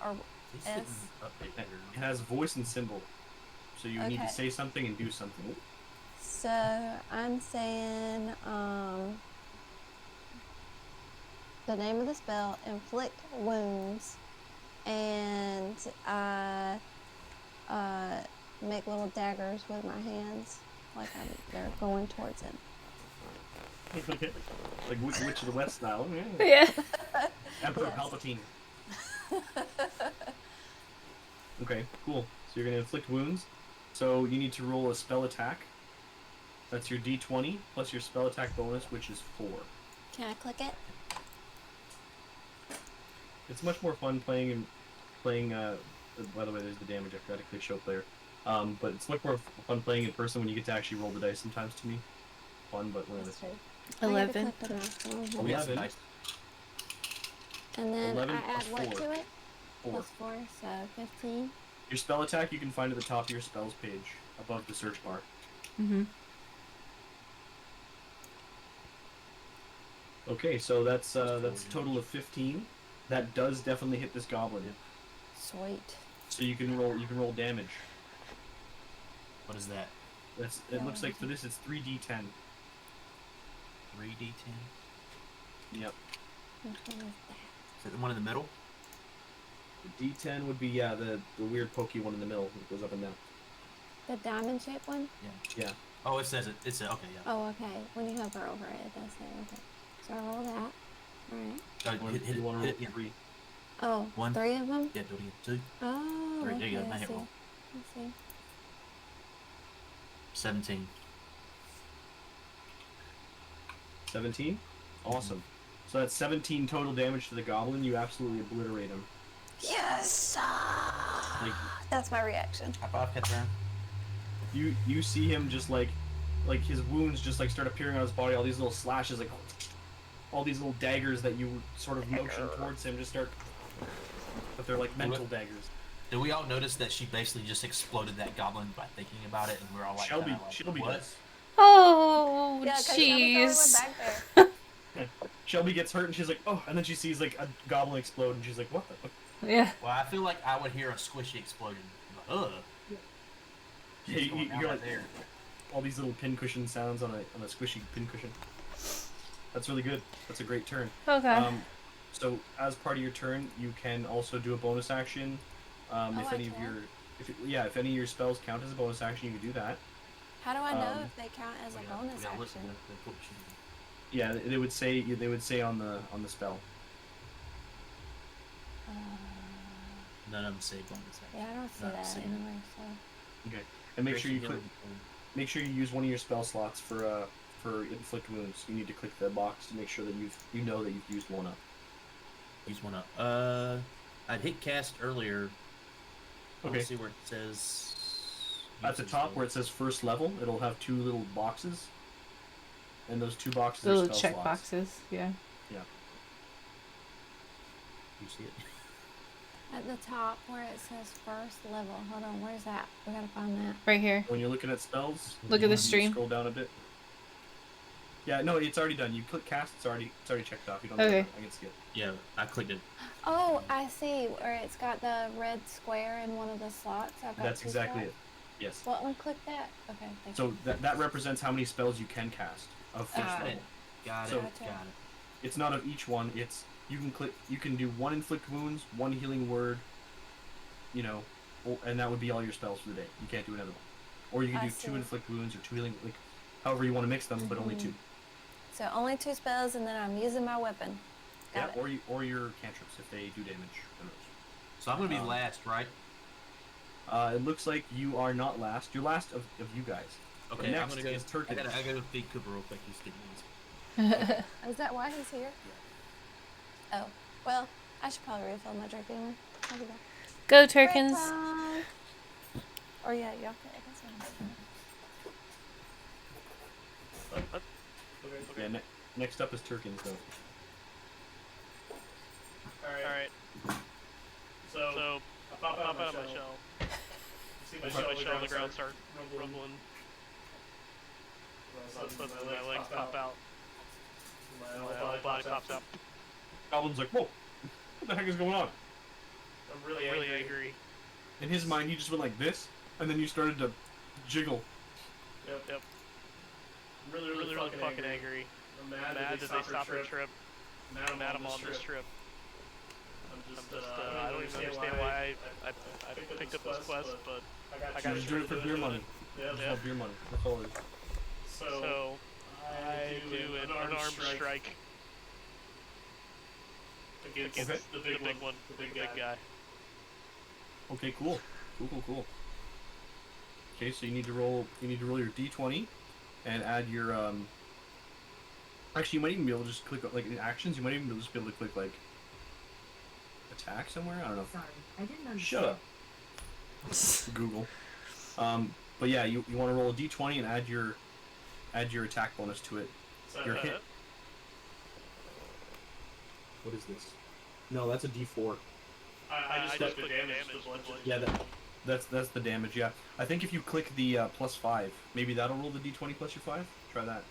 or He's S. sitting up there. It has voice and symbol, so you need Okay. to say something and do something. So I'm saying the name of the spell, inflict wounds, and make little daggers with my hands, like they're going towards him. Like Witch of the West style. Yeah. Emperor Yes. Palpatine. Okay, cool. So you're gonna inflict wounds. So you need to roll a spell attack. That's your D20 plus your spell attack bonus, which is 4. Can I click it? It's much more fun playing. By the way, there's the damage. I forgot to click show player. But it's much more fun playing in person when you get to actually roll the dice sometimes. To me, fun, but whatever. That's true. 11. I get to click the mouse. Oh, yes, 11. nice. And then 11 I add plus what 4. to it? 4. Plus 4, so 15. Your spell attack you can find at the top of your spells page, above the search bar. Mm-hmm. Okay, so that's a total of 15. That does definitely hit this goblin. Sweet. So you can roll damage. What is that? It looks like for this it's 3d10. 3d10? Yep. Which one is that? Is it the one in the middle? The d10 would be the weird pokey one in the middle that goes up and down. The diamond shaped one? Yeah. Oh, it says it. It's a, okay, yeah. Oh, okay. When you hover over it, it does say, okay. So I roll that. Alright. Hit You want to roll it, yeah. 3. Oh, One. 3 of them? Yeah, do it again. 2. Oh, 3. There you okay, go. Now I hit see. roll. I see. 17. 17? Awesome. So that's 17 total damage to the goblin. You absolutely obliterate him. Yes! Like, That's my reaction. High five, catch around. you see him just like his wounds just like start appearing on his body. All these little slashes, like all these little daggers that you sort of motion towards him, just start. But they're like mental daggers. Did we all notice that she basically just exploded that goblin by thinking about it, and we're all like, Shelby what? does. Oh, Yeah, because Shelby totally went jeez. back there. Shelby gets hurt and she's like, oh, and then she sees like a goblin explode and she's like, what the fuck? Yeah. Well, I feel like I would hear a squishy explosion. Like, ugh. Yeah, What's going on you're right like, there. all these little pincushion sounds on a squishy pincushion. That's really good. That's a great turn. Okay. So as part of your turn, you can also do a bonus action. If any of your spells count as a bonus action, you can do that. How do I know if they count as a bonus action? Yeah, they would say on the spell. None of them say bonus action. Yeah, I don't see that anywhere. So. Okay, and make sure you use one of your spell slots for inflict wounds. You need to click the box to make sure that you know that you've used one up. Use one up. I'd hit cast earlier. Okay. Let's see where it says. At the top where it says first level, it'll have two little boxes. And those two boxes Little are spell check slots. boxes, yeah. Yeah. You see it? At the top where it says first level. Hold on, where's that? We gotta find that. Right here. When you're looking at spells, Look at the you stream. Scroll down a bit. Yeah, no, it's already done. You click cast, it's already checked off. You don't Okay. I can see it. Yeah, I clicked it. Oh, I see. Where it's got the red square in one of the slots. I've got That's two exactly slots. it. Yes. Well, unclick that. Okay, thank So you. that represents how many spells you can cast of first Got level. it. Got So- it. Got it. It's not of each one. It's you can do one inflict wounds, one healing word, and that would be all your spells for the day. You can't do another one. Or you can I do two see. inflict wounds or two healing, like however you want to mix them, but only two. So only 2 spells, and then I'm using my weapon. Got it. or your cantrips if they do damage. Who knows? So I'm gonna be last, right? It looks like you are not last. You're last of you guys. Okay, Next I'm gonna is go. Turkins. I gotta feed Cooper real quick. He's getting these. Is that why he's here? Oh, well, I should probably refill my drink anyway. I'll be back. Go, Break Turkins. time. Or yeah, y'all can. Yeah, next up is Turkins, though. Alright. So, I pop out of my shell. See my shell on the ground start rumbling. So my legs pop out. My whole body pops out. Goblin's like, whoa, what the heck is going on? I'm really angry. In his mind, he just went like this, and then you started to jiggle. Yep. I'm really fucking angry. I'm mad that they stopped their trip. I'm mad I'm on this trip. I'm just, I don't even understand why I picked up this quest, but I got You're just doing it for beer money. Yeah. It's all beer money. That's all it is. So, I do an unarmed strike against the big one, the big guy. Okay, cool. Okay, so you need to roll your d20 and add your actually, you might even be able to just click like in actions. You might even just be able to click like attack somewhere. I don't know. Sorry, I didn't understand. Shut up. Google. But yeah, you want to roll a d20 and add your attack bonus to it. Your hit. What is this? No, that's a d4. I just put damage to the bludgeon. Yeah, that's the damage. Yeah, I think if you click the +5, maybe that'll roll the d20 plus your 5. Try that.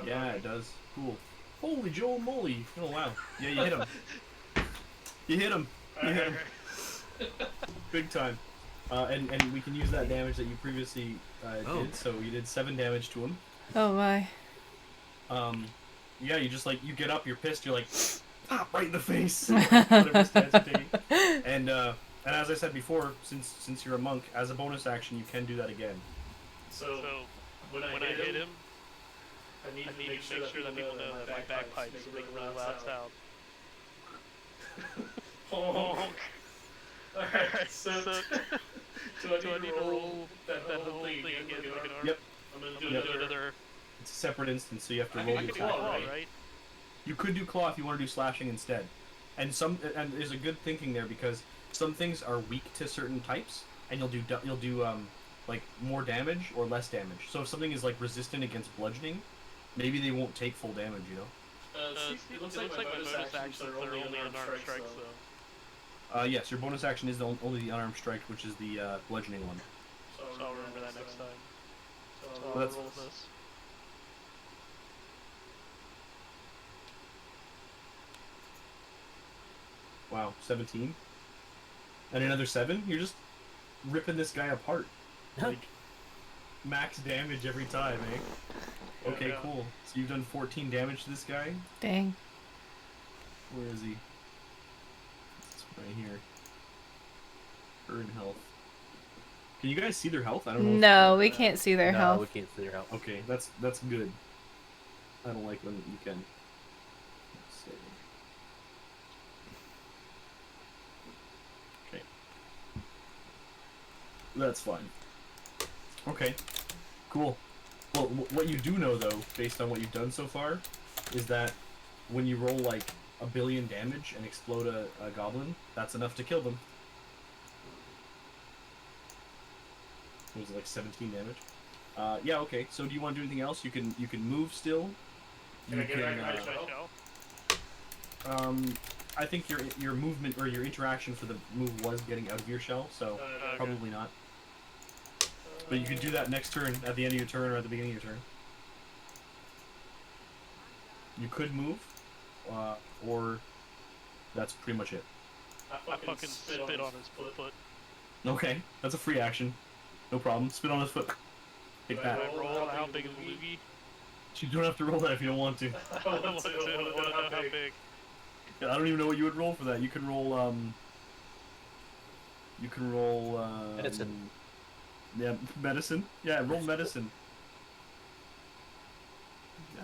Yeah, it does. Cool. Holy Joel moly! Oh wow. Yeah, you hit him. You hit him. Big time. And we can use that damage that you previously did. So you did 7 damage to him. Oh my. Yeah, you just like you get up, you're pissed, you're like, pop right in the face. Whatever stance you're taking. And as I said before, since you're a monk, as a bonus action, you can do that again. So when I hit him, I need to make sure that people know that my bagpipes make a really loud sound. Honk. Alright, so do I need to roll that whole thing again? Yep. I'm gonna do another. It's a separate instance, so you have to I roll can the do attack. claw, right? You could do claw if you want to do slashing instead. And there's a good thinking there because some things are weak to certain types, and you'll do like more damage or less damage. So if something is like resistant against bludgeoning, maybe they won't take full damage, you know. It looks like my bonus actions are only unarmed strikes, though. Yes, your bonus action is only the unarmed strike, which is the bludgeoning one. So I'll remember that next time. So Well, I'll that's- roll this. Wow, 17. And another 7? You're just ripping this guy apart. Like, max damage every time, eh? Okay, Yeah. cool. So you've done 14 damage to this guy? Dang. Where is he? It's right here. Burn health. Can you guys see their health? I don't know. No, we can't see their No, health. we can't see their health. Okay, that's good. I don't like when you can. Let's see. Okay. That's fine. Okay. Cool. Well, what you do know, though, based on what you've done so far, is that when you roll, like, 1 billion damage and explode a goblin, that's enough to kill them. Was it like 17 damage? Yeah, okay. So do you want to do anything else? You can move still. Can I get back in my shell? I think your movement or your interaction for the move was getting out of your shell, so probably not. But you can do that next turn, at the end of your turn or at the beginning of your turn. You could move, or that's pretty much it. I fucking spit on his foot. Okay, that's a free action. No problem. Spit on his foot. Take that. I roll how big is the loogie? You don't have to roll that if you don't want to. I don't want to. How big? Yeah, I don't even know what you would roll for that. You can roll, Medicine. Yeah, medicine. Yeah, roll medicine.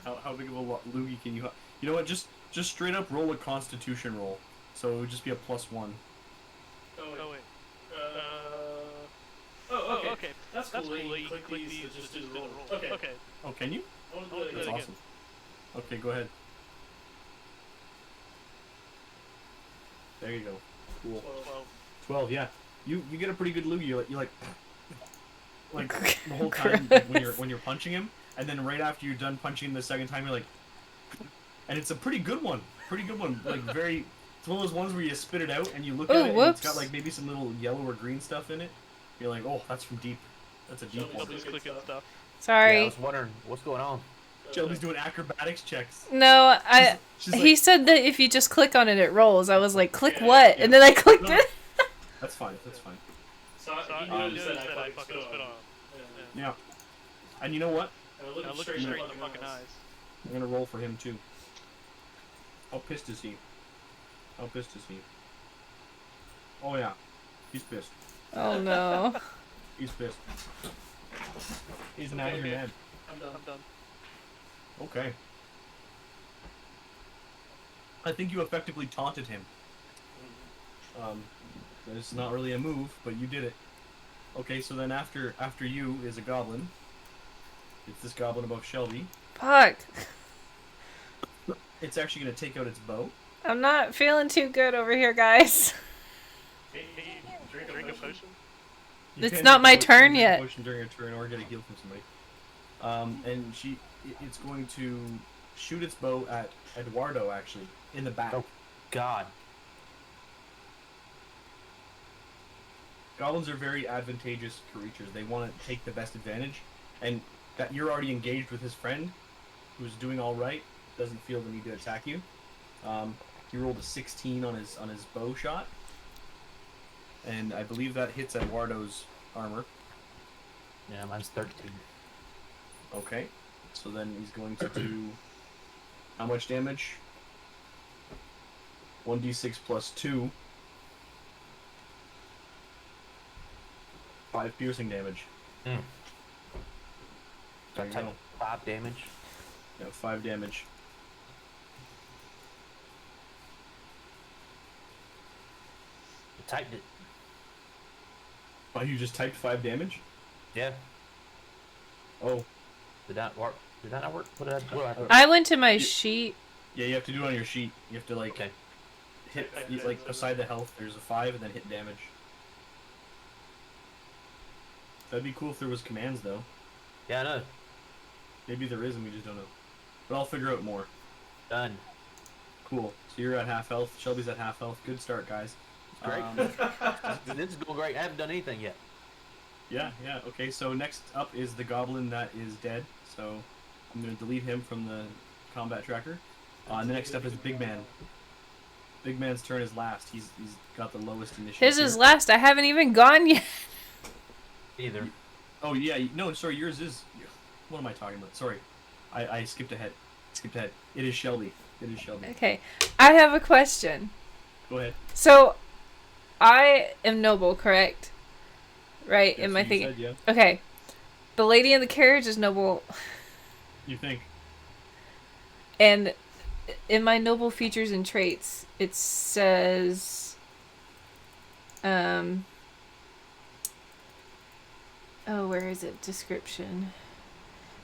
How big of a loogie can you have? You know what? Just straight up roll a Constitution roll. So it would just be a +1. Oh wait. Oh, okay. That's cool. You click these to just do the roll. Okay. Oh, can you? That's awesome. Okay, go ahead. There you go. Cool. 12, yeah. You get a pretty good loogie. You like the whole time when you're punching him, and then right after you're done punching him the second time, you're like, and it's a pretty good one. Like very. It's one of those ones where you spit it out and you look at it, and it's got like maybe some little yellow or green stuff in it. You're like, oh, that's from deep. That's a deep one. Somebody's clicking stuff. Sorry. Yeah, I was wondering what's going on. Shelby's doing acrobatics checks. No, She's he like, said that if you just click on it, it rolls. I was like, click what? And then I clicked it. That's fine. That's fine. So he noticed that I fucking spit on him. Yeah. And you know what? I look straight in the fucking eyes. I'm gonna roll for him too. How pissed is he? Oh yeah, he's pissed. Oh no. He's pissed. He's an angry man. I'm done. Okay. I think you effectively taunted him. It's not really a move, but you did it. Okay, so then after you is a goblin. It's this goblin above Shelby. Fuck. It's actually gonna take out its bow. I'm not feeling too good over here, guys. Hey, drink a potion? You It's can not my drink a turn yet. potion during a turn or get a heal from somebody. And it's going to shoot its bow at Eduardo, actually, in the back. Oh, God. Goblins are very advantageous creatures. They want to take the best advantage, and that you're already engaged with his friend, who's doing all right, doesn't feel the need to attack you. He rolled a 16 on his bow shot, and I believe that hits Eduardo's armor. Yeah, mine's 13. Okay, so then he's going to do how much damage? 1d6 plus 2. 5 piercing damage. Mm. There you Type go. 5 damage. Yeah, 5 damage. I typed it. Oh, you just typed 5 damage? Yeah. Oh, Did that work? Did that not work? What did I do? I went to my sheet. yeah, you have to do it on your sheet. You have to, like, Okay. hit, like, beside the health, there's a 5, and then hit damage. That'd be cool if there was commands, though. Yeah, I know. Maybe there is, and we just don't know. But I'll figure out more. Done. Cool. So you're at half health. Shelby's at half health. Good start, guys. Great. This is going great. I haven't done anything yet. Yeah. Okay, so next up is the goblin that is dead. So I'm going to delete him from the combat tracker. And the next up is Big Man. Big Man's turn is last. He's got the lowest initiative. His is last. I haven't even gone yet. Either. Oh yeah, no, sorry, yours is. What am I talking about? Sorry, I skipped ahead. It is Shelby. Okay, I have a question. Go ahead. So, I am noble, correct? Right? Yes, Am I you thinking? said, yeah. Okay, the lady in the carriage is noble, You think? and in my noble features and traits, it says, oh, where is it? Description.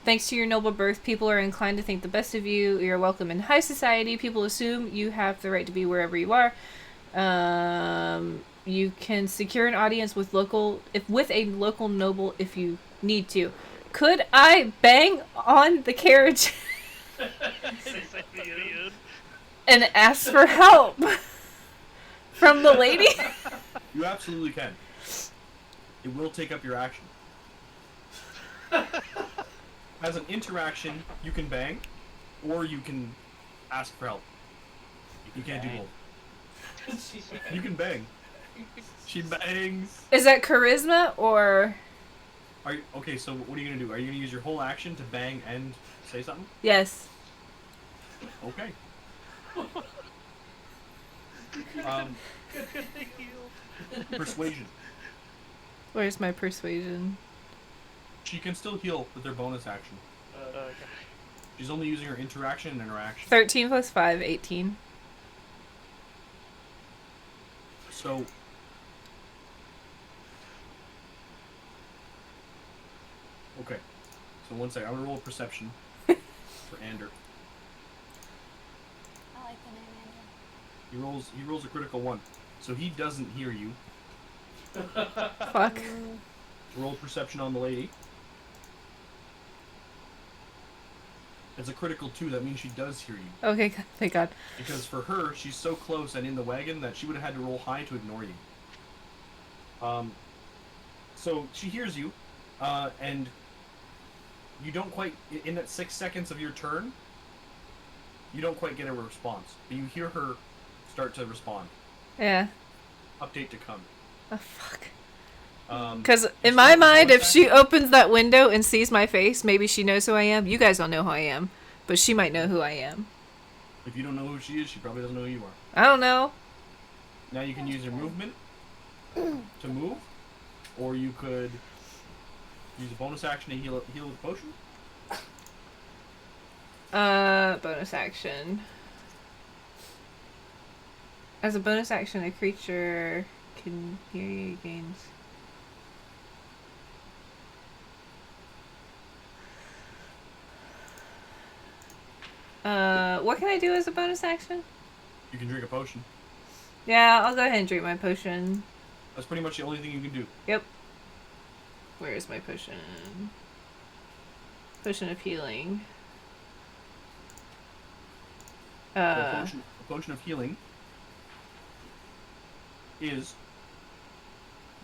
Thanks to your noble birth, people are inclined to think the best of you. You're welcome in high society. People assume you have the right to be wherever you are. You can secure an audience with a local noble if you need to. Could I bang on the carriage and ask for help from the lady? You absolutely can. It will take up your action. As an interaction, you can bang, or you can ask for help. You can't do both. You can bang. She bangs. Is that charisma or? Are you, okay, so what are you gonna do? Are you gonna use your whole action to bang and say something? Yes. Okay. Persuasion. Where's my persuasion? She can still heal with her bonus action. Okay. She's only using her interaction and interaction. 13 plus 5, 18. So... Okay. So one second. I'm gonna roll a perception for Ander. I like the name Andrew. He rolls a critical 1. So he doesn't hear you. Fuck. Roll perception on the lady. It's a critical 2, that means she does hear you. Okay, thank God. Because for her, she's so close and in the wagon that she would have had to roll high to ignore you. So she hears you, and you don't quite, in that 6 seconds of your turn, you don't quite get a response. But you hear her start to respond. Yeah. Update to come. Oh, fuck. Because in my mind, if she opens that window and sees my face, maybe she knows who I am. You guys don't know who I am, but she might know who I am. If you don't know who she is, she probably doesn't know who you are. I don't know. Now you can use your movement to move, or you could use a bonus action to heal with a potion. Bonus action. As a bonus action, a creature can hear you gains. What can I do as a bonus action? You can drink a potion. Yeah, I'll go ahead and drink my potion. That's pretty much the only thing you can do. Yep. Where is my potion? Potion of healing. A potion of healing is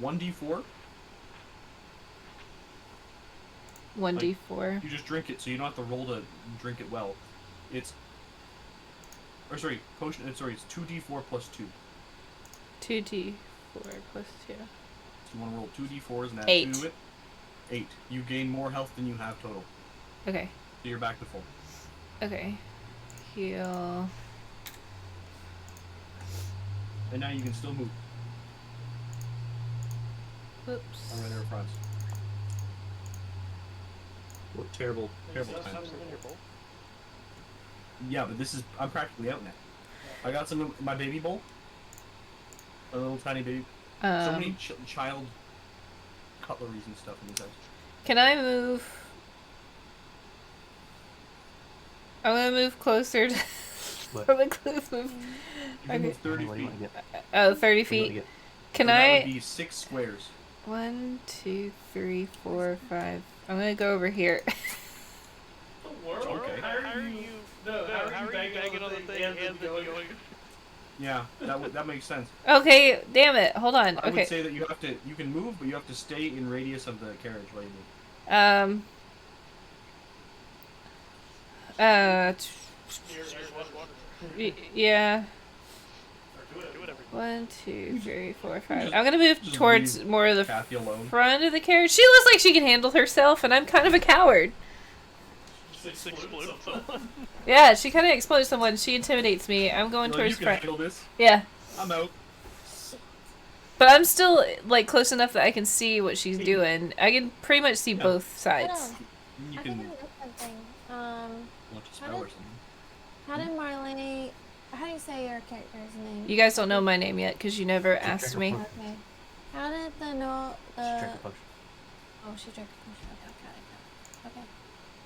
1d4. 1d4. You just drink it, so you don't have to roll to drink it well. It's... Or sorry, potion... Sorry, it's 2d4 plus 2. 2d4 plus 2. So you want to roll 2d4s and add 8. 2 to it. 8. You gain more health than you have total. Okay. So you're back to full. Okay. Heal. And now you can still move. Whoops. I'm right there in front. What terrible times. Yeah, but this is... I'm practically out now. I got some of my baby bowl. A little tiny baby... so many child cutleries and stuff in this house. Can I move? I'm gonna move closer to... What? I'm gonna move... You can move 30 What do you feet. want to get? Oh, 30 What do you want to feet. get? Can So that would I... be 6 squares. 1, 2, 3, 4, 5. I'm gonna go over here. Okay. How are you? No, how are you banging on the thing and then going? Yeah, that makes sense. Okay, damn it. Hold on. I Okay. would say that you can move, but you have to stay in radius of the carriage while you move. Yeah. Do whatever 1, 2, 3, 4, 5. I'm gonna move just towards leave more of the Kathy alone. front of the carriage. She looks like she can handle herself, and I'm kind of a coward. Just explode someone. Yeah, she kind of explodes someone. She intimidates me. I'm going You're like, towards you can front. handle this. Yeah. I'm out. But I'm still, like, close enough that I can see what she's doing. I can pretty much see both sides. You I can think I missed something. launch a spell or something. How did Marley? How do you say your character's name? You guys don't know my name yet, because you never asked me. Okay. How did the no She drank a potion. Oh, she drank a potion. Okay, got it. Okay.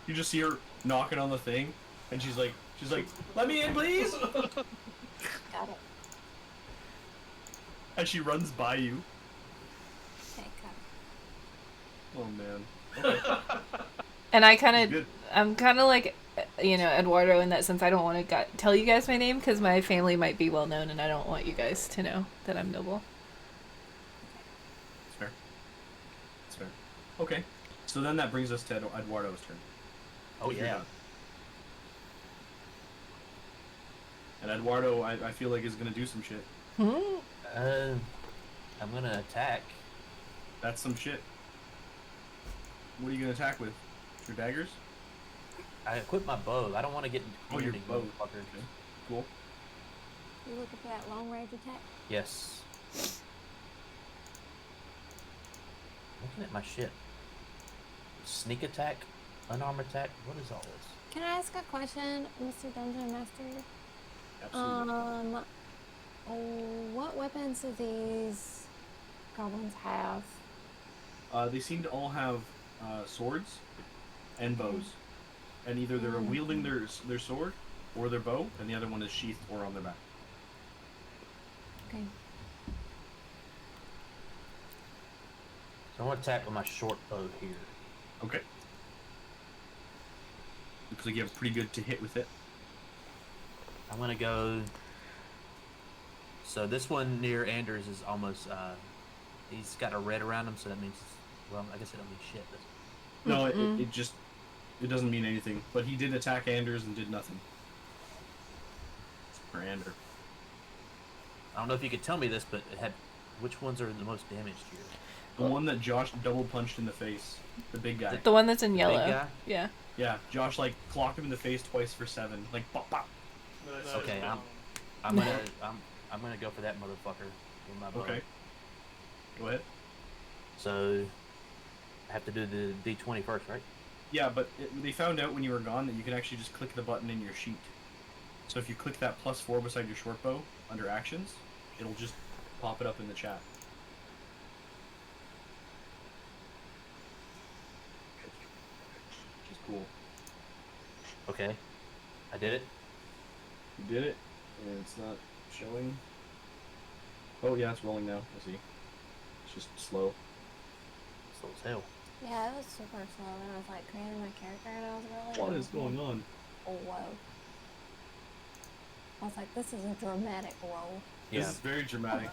You just see her knocking on the thing, and she's like, "Let me in, please!" Got it. And she runs by you. Okay, got it. Oh man. And I Good. I'm kind of like, you know, Eduardo in that sense. I don't want to tell you guys my name, because my family might be well known, and I don't want you guys to know that I'm noble. It's fair. It's fair. Okay. So then that brings us to Eduardo's turn. Oh yeah. And Eduardo, I feel like is gonna do some shit. I'm gonna attack. That's some shit. What are you gonna attack with? Your daggers? I equip my bow. I don't want to get Oh, your near bow. you, fucker. Okay. Cool. You looking for that long range attack? Yes. Looking at my shit. Sneak attack, unarmed attack. What is all this? Can I ask a question, Mr. Dungeon Master? Absolutely. What weapons do these goblins have? They seem to all have swords and bows, and either they're wielding their sword or their bow, and the other one is sheathed or on their back. Okay. So I'm gonna attack with my short bow here. Okay. Looks like you have pretty good to hit with it. I'm gonna go. So this one near Anders is almost. He's got a red around him, so that means. Well, I guess it don't mean shit. Does it? No, it just it doesn't mean anything. But he did attack Anders and did nothing. For Ander. I don't know if you could tell me this, but it had. Which ones are the most damaged here? The one that Josh double punched in the face, the big guy. The one that's in yellow. Big guy? Yeah. Yeah, Josh like clocked him in the face twice for 7, like pop pop. Okay, I'm gonna go for that motherfucker with my bow. Okay. Go ahead. So I have to do the D20 first, right? Yeah, but they found out when you were gone that you can actually just click the button in your sheet. So if you click that +4 beside your short bow under actions, it'll just pop it up in the chat. Which is cool. Okay, I did it. You did it, and it's not showing. Oh yeah, it's rolling now. I see. It's just slow. Slow as hell. Yeah, it was super slow, and I was like creating my character, and I was really. What is going on? Oh whoa! I was like, this is a dramatic roll. Yeah. This is very dramatic.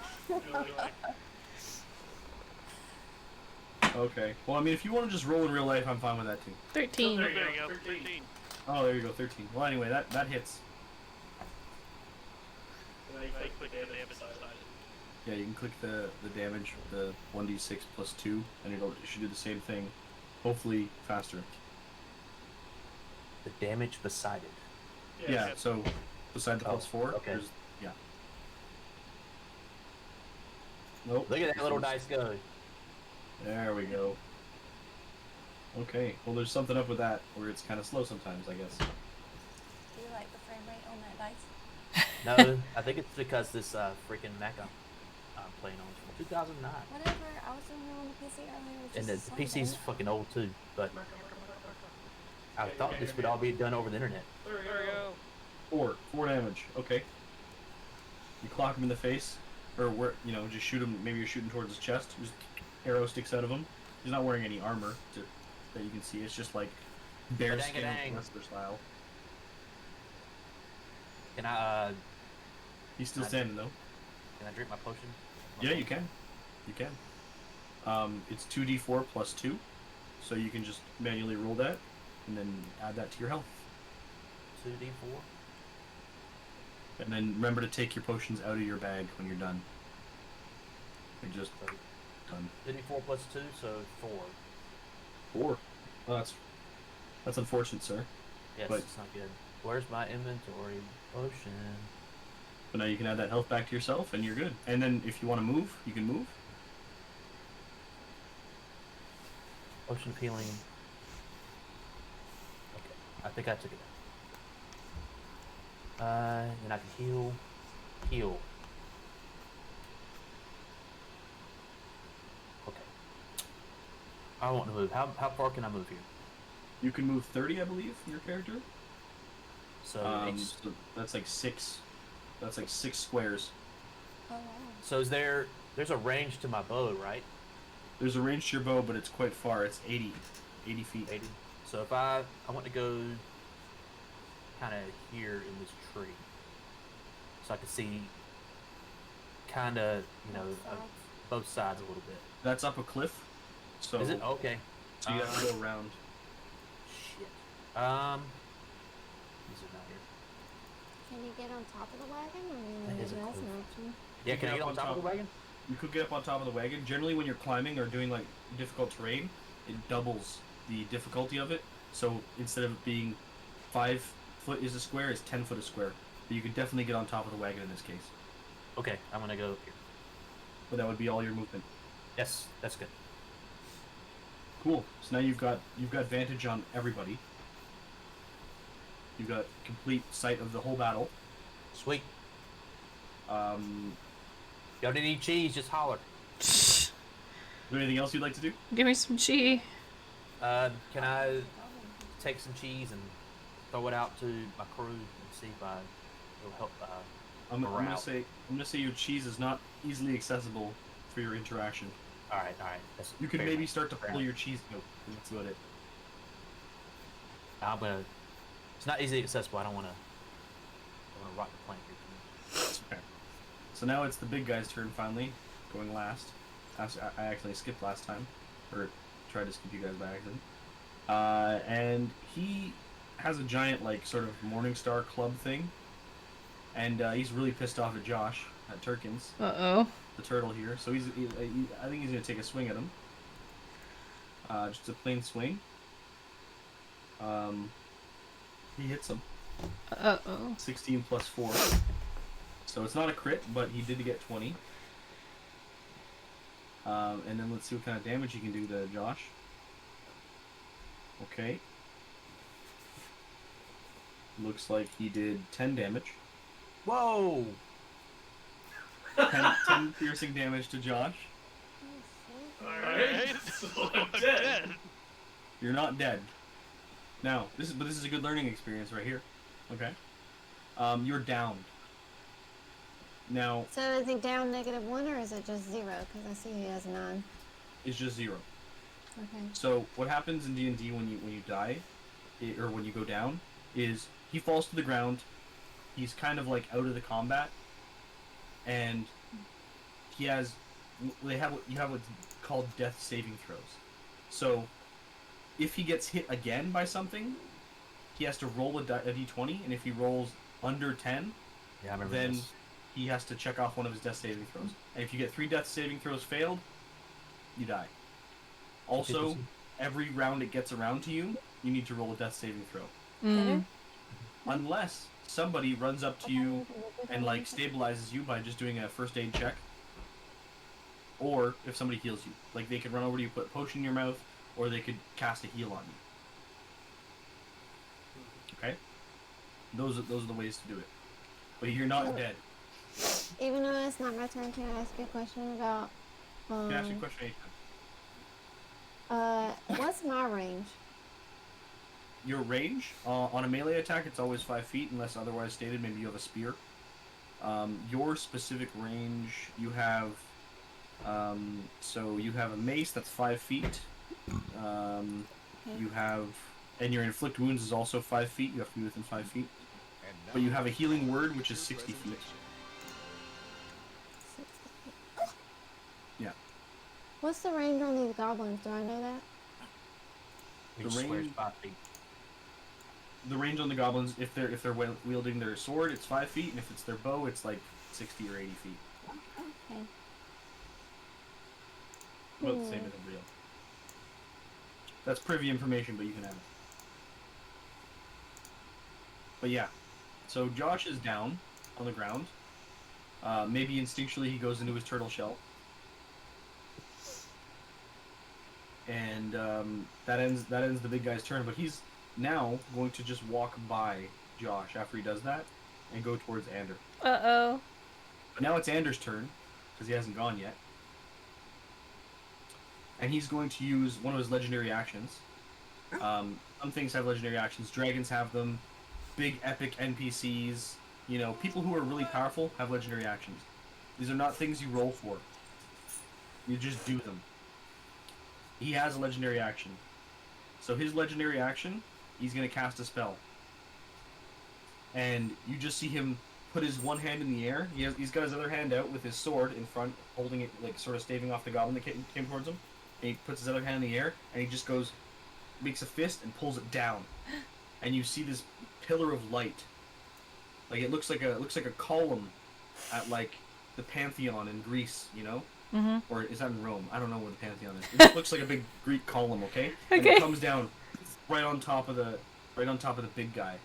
Okay. Well, I mean, if you want to just roll in real life, I'm fine with that too. 13. There you go. 13. Oh, there you go, 13. Well, anyway, that hits. I click the damage side. Yeah, you can click the damage, the 1d6 plus 2, and it should do the same thing. Hopefully faster. The damage beside it. Yeah, so beside the +4, okay. there's, yeah. Nope. Look at that little dice go. There we go. Okay, well there's something up with that, where it's kind of slow sometimes, I guess. Do you like the frame rate on that dice? No, I think it's because this freaking Mac I'm playing on is from 2009. Whatever. I was doing it on the PC earlier. Which And is the PC's fucking old too, but I thought this would all be done over the internet. There we go. 4 damage. Okay. You clock him in the face, or where just shoot him. Maybe you're shooting towards his chest. Just arrow sticks out of him. He's not wearing any armor that you can see. It's just like bare skin wrestler style. Can I? He's still standing though. Can I drink my potion? Yeah, you can. You can. It's 2d4 plus 2, so you can just manually roll that, and then add that to your health. 2d4. And then remember to take your potions out of your bag when you're done. You're just done. 4 plus 2, so 4. 4. Oh, that's unfortunate, sir. Yes, but, it's not good. Where's my inventory potion? But now you can add that health back to yourself, and you're good. And then if you want to move, you can move. Potion of healing. Okay, I think I took it out. Then I can heal. Heal. Okay. I want to move. How far can I move here? You can move 30, I believe, from your character. So, so that's like 6. That's like 6 squares. Oh, wow. So there's a range to my bow, right? There's a range to your bow, but it's quite far. It's 80 feet. 80. So if I want to go kind of here in this tree, so I can see kind of, both sides a little bit. That's up a cliff. So is it? Okay. So you have to go around. Shit. These are not here. Can you get on top of the wagon? I mean, That maybe is a that's an cliff. option. Yeah, can I get on top of the wagon? You could get up on top of the wagon. Generally, when you're climbing or doing like difficult terrain, it doubles the difficulty of it. So instead of it being 5 foot is a square, it's 10 foot a square. But you could definitely get on top of the wagon in this case. Okay, I'm gonna go up here. But that would be all your movement. Yes, that's good. Cool. So now you've got advantage on everybody. You've got complete sight of the whole battle. Sweet. Y'all need any cheese? Just holler. Is there anything else you'd like to do? Give me some cheese. Can I take some cheese and throw it out to my crew and see if it'll help? I'm gonna say your cheese is not easily accessible for your interaction. All right. That's You can fair maybe enough. start to Fair pull enough. your cheese out. And that's about it. It's not easily accessible. I don't want to rock the plank here. Okay. So now it's the big guy's turn finally, going last. I actually skipped last time, or tried to skip you guys by accident. And he has a giant, like, sort of Morningstar club thing, and he's really pissed off at Josh, at Turkins, Uh-oh. the turtle here. So I think he's gonna take a swing at him. Just a plain swing. He hits him. Uh-oh. 16 plus 4. So it's not a crit, but he did get 20. And then let's see what kind of damage he can do to Josh. Okay. Looks like he did 10 damage. Whoa! 10 piercing damage to Josh. Alright, so I'm dead. You're not dead. Now, this is a good learning experience right here. Okay. You're downed. Now, So is he down -1 or is it just 0? Because I see he has 9. it's just 0. Okay. So what happens in D&D when you die, or when you go down, is he falls to the ground. He's kind of like out of the combat, and you have what's called death saving throws. So if he gets hit again by something, he has to roll a d20, and if he rolls under 10, Yeah, I remember then this. he has to check off one of his death saving throws. And if you get 3 death saving throws failed, you die. Also, every round it gets around to you, you need to roll a death saving throw. Mm. Unless somebody runs up to you and like stabilizes you by just doing a first aid check. Or if somebody heals you. Like they could run over to you, put a potion in your mouth, or they could cast a heal on you. Okay? Those are the ways to do it. But you're not dead. Even though it's not my turn, can I ask you a question about You can ask your question anytime. what's my range? Your range on a melee attack, it's always 5 feet unless otherwise stated. Maybe you have a spear. Your specific range, you have so you have a mace that's 5 feet. You have, and your inflict wounds is also 5 feet. You have to be within 5 feet. But you have a healing word, which is 60 feet. Yeah. What's the range on these goblins? Do I know that? Each The square is range- 5 feet. the range on the goblins, if they're wielding their sword, it's 5 feet, and if it's their bow, it's like 60 or 80 feet. Okay. About the same as in real. That's privy information, but you can have it. But yeah, so Josh is down on the ground. Maybe instinctually he goes into his turtle shell. And that ends the big guy's turn, but he's now going to just walk by Josh after he does that and go towards Ander. Uh-oh. But now it's Ander's turn, because he hasn't gone yet. And he's going to use one of his legendary actions. Some things have legendary actions. Dragons have them. Big epic NPCs, you know, people who are really powerful have legendary actions. These are not things you roll for. You just do them. He has a legendary action. So his legendary action, he's going to cast a spell. And you just see him put his one hand in the air. He's got his other hand out with his sword in front, holding it, like, sort of staving off the goblin that came towards him. And he puts his other hand in the air, and he just goes, makes a fist, and pulls it down. And you see this pillar of light. Like, it looks like a column at, like, the Pantheon in Greece, you know? Mm-hmm. Or is that in Rome? I don't know where the Pantheon is. It just looks like a big Greek column, okay? And Okay. it comes down right on top of the big guy.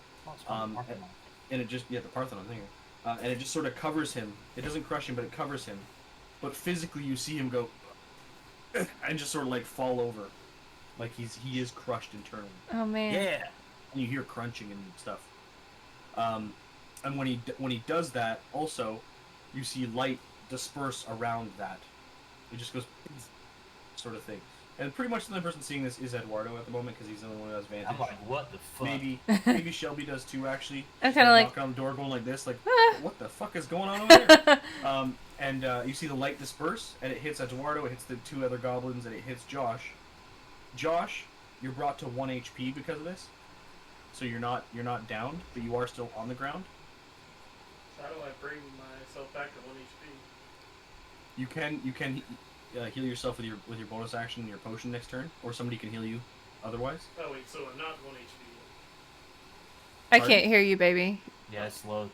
And it just, the Parthenon thing. And it just sort of covers him. It doesn't crush him, but it covers him. But physically you see him go and just sort of like fall over. Like he is crushed internally. Oh man. Yeah. And you hear crunching and stuff. And when he does that, also, you see light disperse around that. It just goes, sort of thing. And pretty much the only person seeing this is Eduardo at the moment because he's the only one who has vantage. I'm like, what the fuck? Maybe Shelby does too. Actually, I'm she's kinda like- knocking on the door, going like this, like, what the fuck is going on over there? And you see the light disperse, and it hits Eduardo, it hits the two other goblins, and it hits Josh. Josh, you're brought to 1 HP because of this, so you're not downed, but you are still on the ground. So how do I bring myself back to 1 HP? You can heal yourself with your bonus action, your potion next turn, or somebody can heal you otherwise. Oh wait, so I'm not 1 HP. I can't hear you, baby. Yeah, it's slow.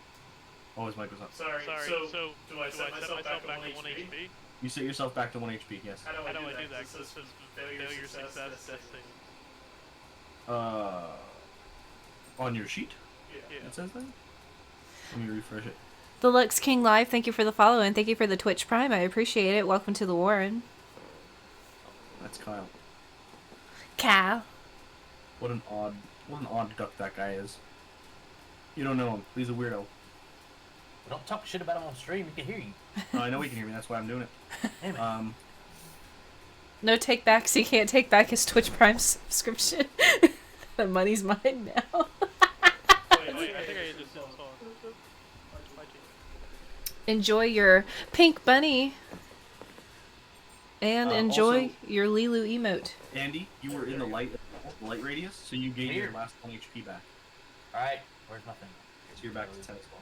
Oh, his mic was up. Sorry. So do I set myself back to 1 HP? You set yourself back to 1 HP, yes. How do I do that? Because it says failure, success, testing. On your sheet, Yeah. it says that. Let me refresh it. The Lux King Live, thank you for the follow and thank you for the Twitch Prime. I appreciate it. Welcome to the Warren. That's Kyle. Cal. What an odd duck that guy is. You don't know him. He's a weirdo. Don't talk shit about him on stream. He can hear you. I know he can hear me. That's why I'm doing it. Damn it. No take backs. He can't take back his Twitch Prime subscription. The money's mine now. Wait, I think I just saw. Enjoy your pink bunny. And enjoy also- your Lilu emote. Andy, you were in the light radius, so you gained your last 1 HP back. Alright, where's my thing? So you're back to 10 as well.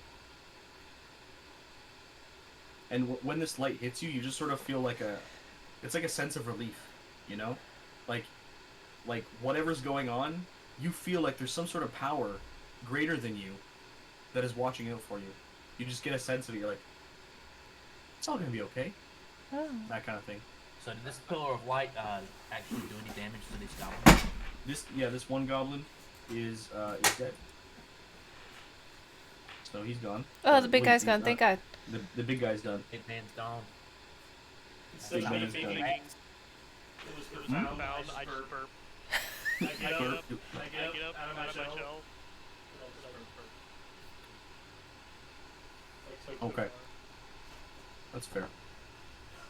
And when this light hits you, you just sort of feel like it's like a sense of relief, you know? Like whatever's going on, you feel like there's some sort of power greater than you that is watching out for you. You just get a sense of it. You're like, it's all gonna be okay. Oh. That kind of thing. So did this pillar of light actually do any damage to these goblins? This one goblin is dead. So he's gone. Oh, the big Wait, guy's he's gone. not. Thank God. The big guy's done. Big man's gone. Instead of Big me thinking man's it was profound, I just burp. I get up out of my shell. Okay. That's fair.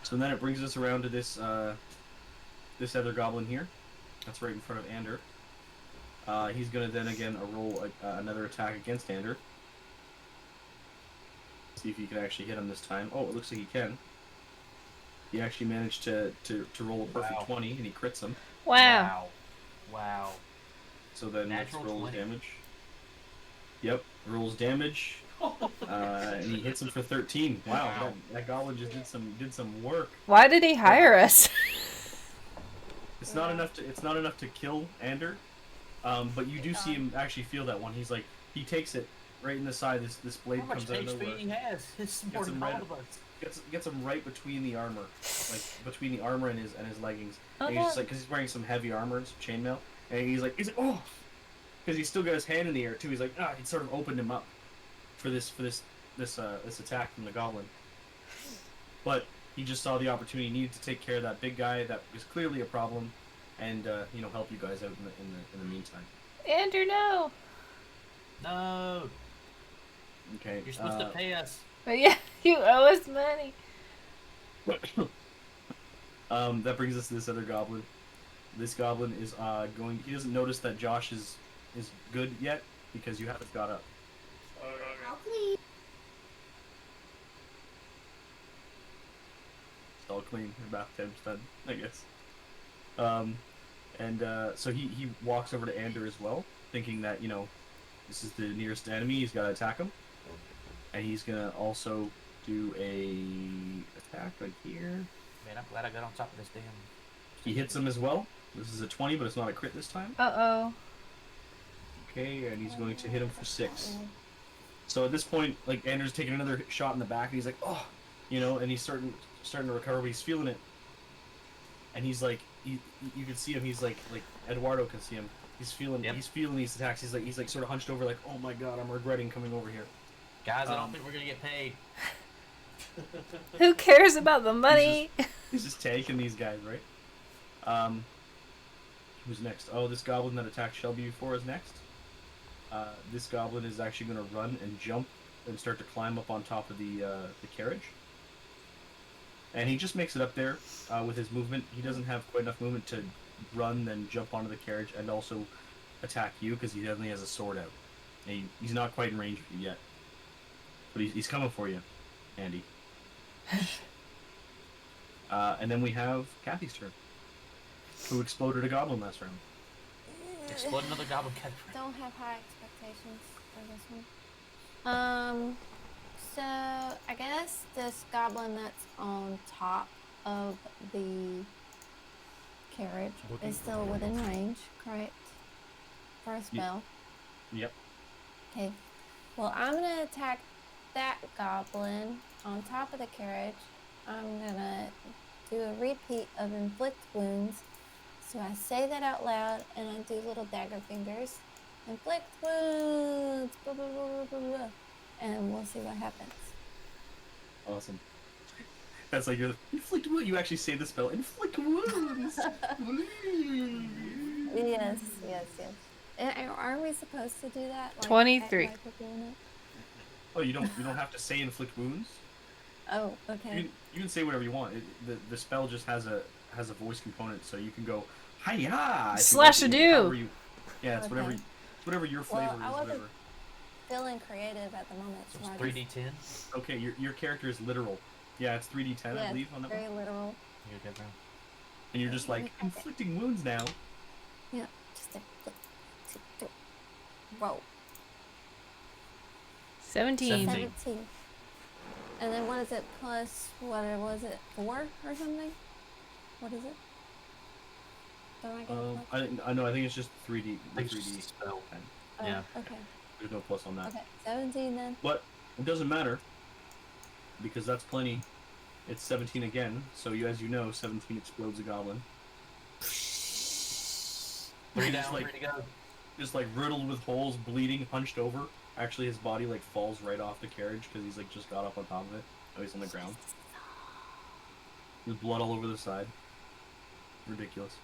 So then it brings us around to this this other goblin here. That's right in front of Ander. He's gonna then again roll another attack against Ander. See if he can actually hit him this time. Oh, it looks like he can. He actually managed to roll a perfect 20, and he crits him. Wow. Wow. So then let's Natural roll 20. damage. Yep, rolls damage. And he hits him for 13. Wow, that goblin just did some work. Why did he hire us? It's not enough to kill Ander, But you do see him actually feel that one. He's like, he takes it right in the side. This blade How much comes out of HP nowhere. he has? It's more Gets him than all right, of us. gets him right between the armor, like between the armor and his leggings. Oh, And he's just no. like, because he's wearing some heavy armor, some chainmail, and he's like, oh, because he's still got his hand in the air too. He's like, he sort of opened him up for this attack from the goblin. But he just saw the opportunity. He needed to take care of that big guy that was clearly a problem, and help you guys out in the meantime. Andrew, no. No. Okay. You're supposed to pay us. But yeah, you owe us money. That brings us to this other goblin. This goblin is going. He doesn't notice that Josh is good yet because you haven't got up. Okay. It's all clean. Your bathtub's done, I guess. So he walks over to Ander as well, thinking that this is the nearest enemy. He's got to attack him, and he's gonna also do a attack right here. Man, I'm glad I got on top of this damn. He hits him as well. This is a 20, but it's not a crit this time. Uh-oh. Okay, and he's going to hit him for 6. So at this point, like, Anders taking another shot in the back, and he's like, oh, and he's starting to recover, but he's feeling it. And he's like, you can see him. He's like Eduardo can see him. He's feeling these attacks. He's like sort of hunched over, like, oh my god, I'm regretting coming over here. Guys, I don't think we're gonna get paid. Who cares about the money? He's just taking these guys, right? Who's next? Oh, this goblin that attacked Shelby before is next. This goblin is actually going to run and jump and start to climb up on top of the carriage. And he just makes it up there with his movement. He doesn't have quite enough movement to run, then jump onto the carriage, and also attack you because he definitely has a sword out. And he's not quite in range of you yet. But he's coming for you, Andy. And then we have Kathy's turn, who exploded a goblin last round. Explode another goblin cat. Don't have high expectations for this one. So I guess this goblin that's on top of the carriage is still within range, correct? For a spell. Yep. Okay. Well, I'm gonna attack that goblin on top of the carriage. I'm gonna do a repeat of inflict wounds. So I say that out loud, and I do little dagger fingers. Inflict wounds, blah, blah, blah, blah, blah, blah. And we'll see what happens. Awesome. That's like your inflict wounds. You actually say the spell, inflict wounds. Yes. Are we supposed to do that? Like, 23. act like we're doing it? Oh, you don't have to say inflict wounds. Oh, okay. You can say whatever you want. The spell just has a voice component, so you can go hi-ya. Slash-a-do. Yeah, it's Okay. whatever your flavor Well, I is. wasn't Whatever. feeling creative at the moment. So so I it's just- 3d10. Okay, your character is literal. Yeah, it's 3d10, I Yes, believe, on that very one. literal. You're good, bro. And you're just like inflicting wounds now. Yeah, just a roll. 17. 17. And then what is it plus, what was it, 4 or something? What is it? Don't I get a plus? I know. I think it's just 3D. I think it's 3D just a spell. Oh, yeah. okay. There's no plus on that. Okay, 17 then. But it doesn't matter because that's plenty. It's 17 again. So as you know, 17 explodes a goblin. 3 Just down, like- 3 to go. Just like riddled with holes, bleeding, hunched over. Actually, his body like falls right off the carriage because he's like just got up on top of it. Oh, he's on the ground. There's blood all over the side. Ridiculous.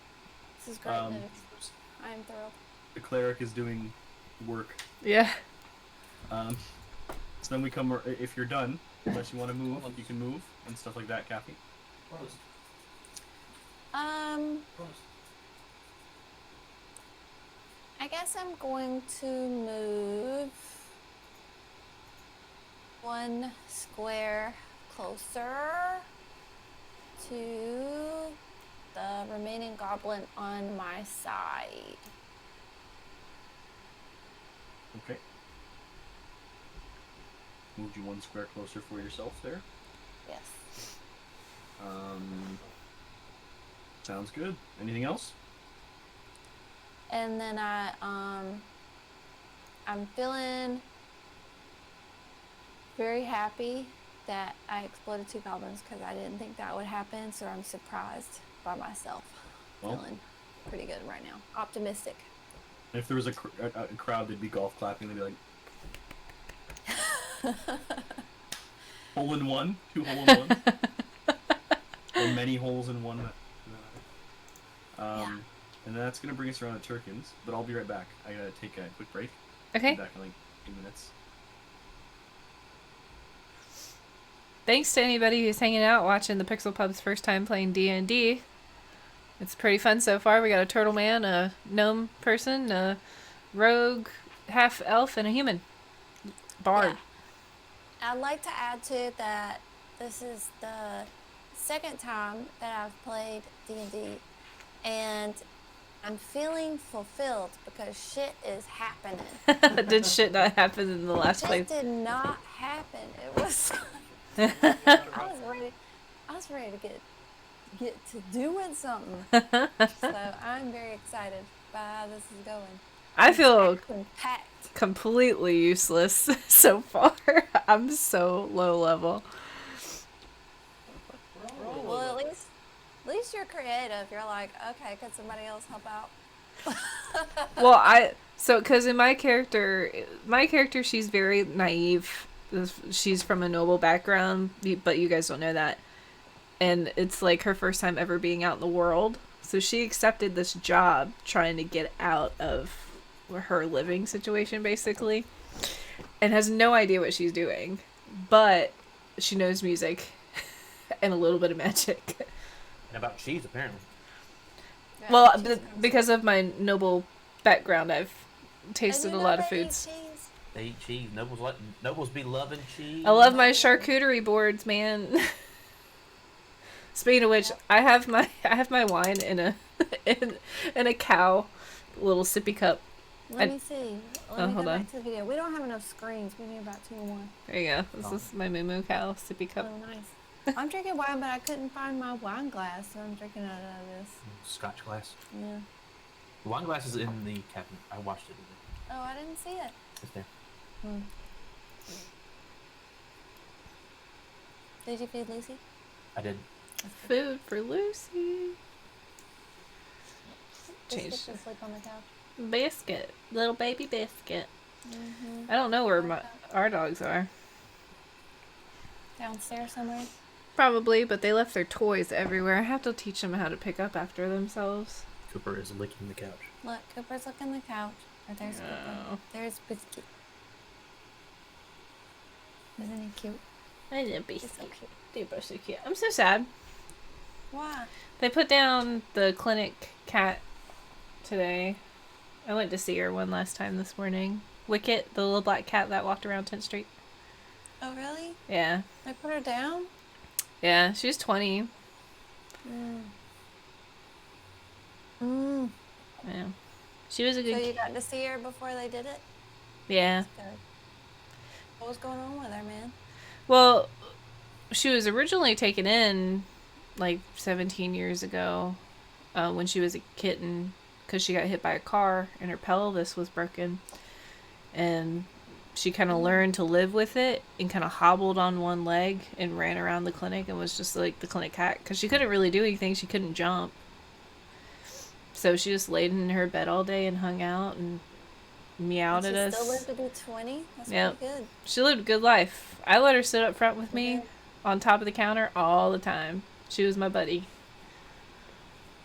This is great Um, news. I'm thrilled. The cleric is doing work. Yeah. So then we come. If you're done, unless you want to move, you can move and stuff like that, Kathy. I guess I'm going to move 1 square closer to the remaining goblin on my side. Okay. Moved you 1 square closer for yourself there. Yes. Sounds good. Anything else? and then I'm feeling very happy that I exploded 2 goblins because I didn't think that would happen. So I'm surprised by myself. Well, Feeling pretty good right now. Optimistic. if there was a crowd, they'd be golf clapping. They'd be like, hole in one, 2 hole in ones, or many holes in one. And that's gonna bring us around to Turkins. But I'll be right back. I gotta take a quick break. Okay. I'll be back in like 2 minutes. Thanks to anybody who's hanging out watching the Pixel Pub's first time playing D&D. It's pretty fun so far. We got a turtle man, a gnome person, a rogue, half elf, and a human. Bard. Yeah. I'd like to add to it that this is the second time that I've played D&D, and I'm feeling fulfilled because shit is happening. Did shit not happen in the last place? It did not happen. It was... I was ready to get to doing something. So I'm very excited by how this is going. I feel packed. completely useless so far. I'm so low level. Well, at least you're creative. You're like, okay, could somebody else help out? Well, because in my character, she's very naive. She's from a noble background, but you guys don't know that. And it's like her first time ever being out in the world. So she accepted this job trying to get out of her living situation, basically. And has no idea what she's doing. But she knows music and a little bit of magic. And about cheese, apparently. Yeah, Well, because of my noble background, I've tasted a lot of foods. They eat cheese. Nobles be loving cheese. I love my charcuterie boards, man. Speaking of which, I have my wine in a in a cow little sippy cup. Let me see. Let me hold go on. back to the video. We don't have enough screens. We need about 2 more. There you go. This is my moo cow sippy cup. Oh, nice. I'm drinking wine, but I couldn't find my wine glass, so I'm drinking out of this. Scotch glass. Yeah. The wine glass is in the cabinet. I washed it. Oh, I didn't see it. It's there. Did you feed Lucy? I did. Food for Lucy. Just Change get to sleep on the couch. Biscuit, little baby biscuit. Mm-hmm. I don't know where our dogs are. Downstairs somewhere. Probably, but they left their toys everywhere. I have to teach them how to pick up after themselves. Cooper is licking the couch. Look, Cooper's licking the couch. Or there's Cooper. There's Biscuit. Isn't he cute? I love He's Biscuit. so cute. They're both so cute. I'm so sad. Why? They put down the clinic cat today. I went to see her one last time this morning. Wicket, the little black cat that walked around 10th Street. Oh, really? Yeah. They put her down? Yeah, she was 20. Yeah. She was a good So you got to see her before they did it? Yeah. Good. What was going on with her, man? Well, she was originally taken in like 17 years ago when she was a kitten because she got hit by a car and her pelvis was broken. And she kind of learned to live with it and kind of hobbled on one leg and ran around the clinic and was just like the clinic cat because she couldn't really do anything. She couldn't jump. So she just laid in her bed all day and hung out and meowed at us. She still lived to be 20? That's Yep. pretty good. She lived a good life. I let her sit up front with me on top of the counter all the time. She was my buddy.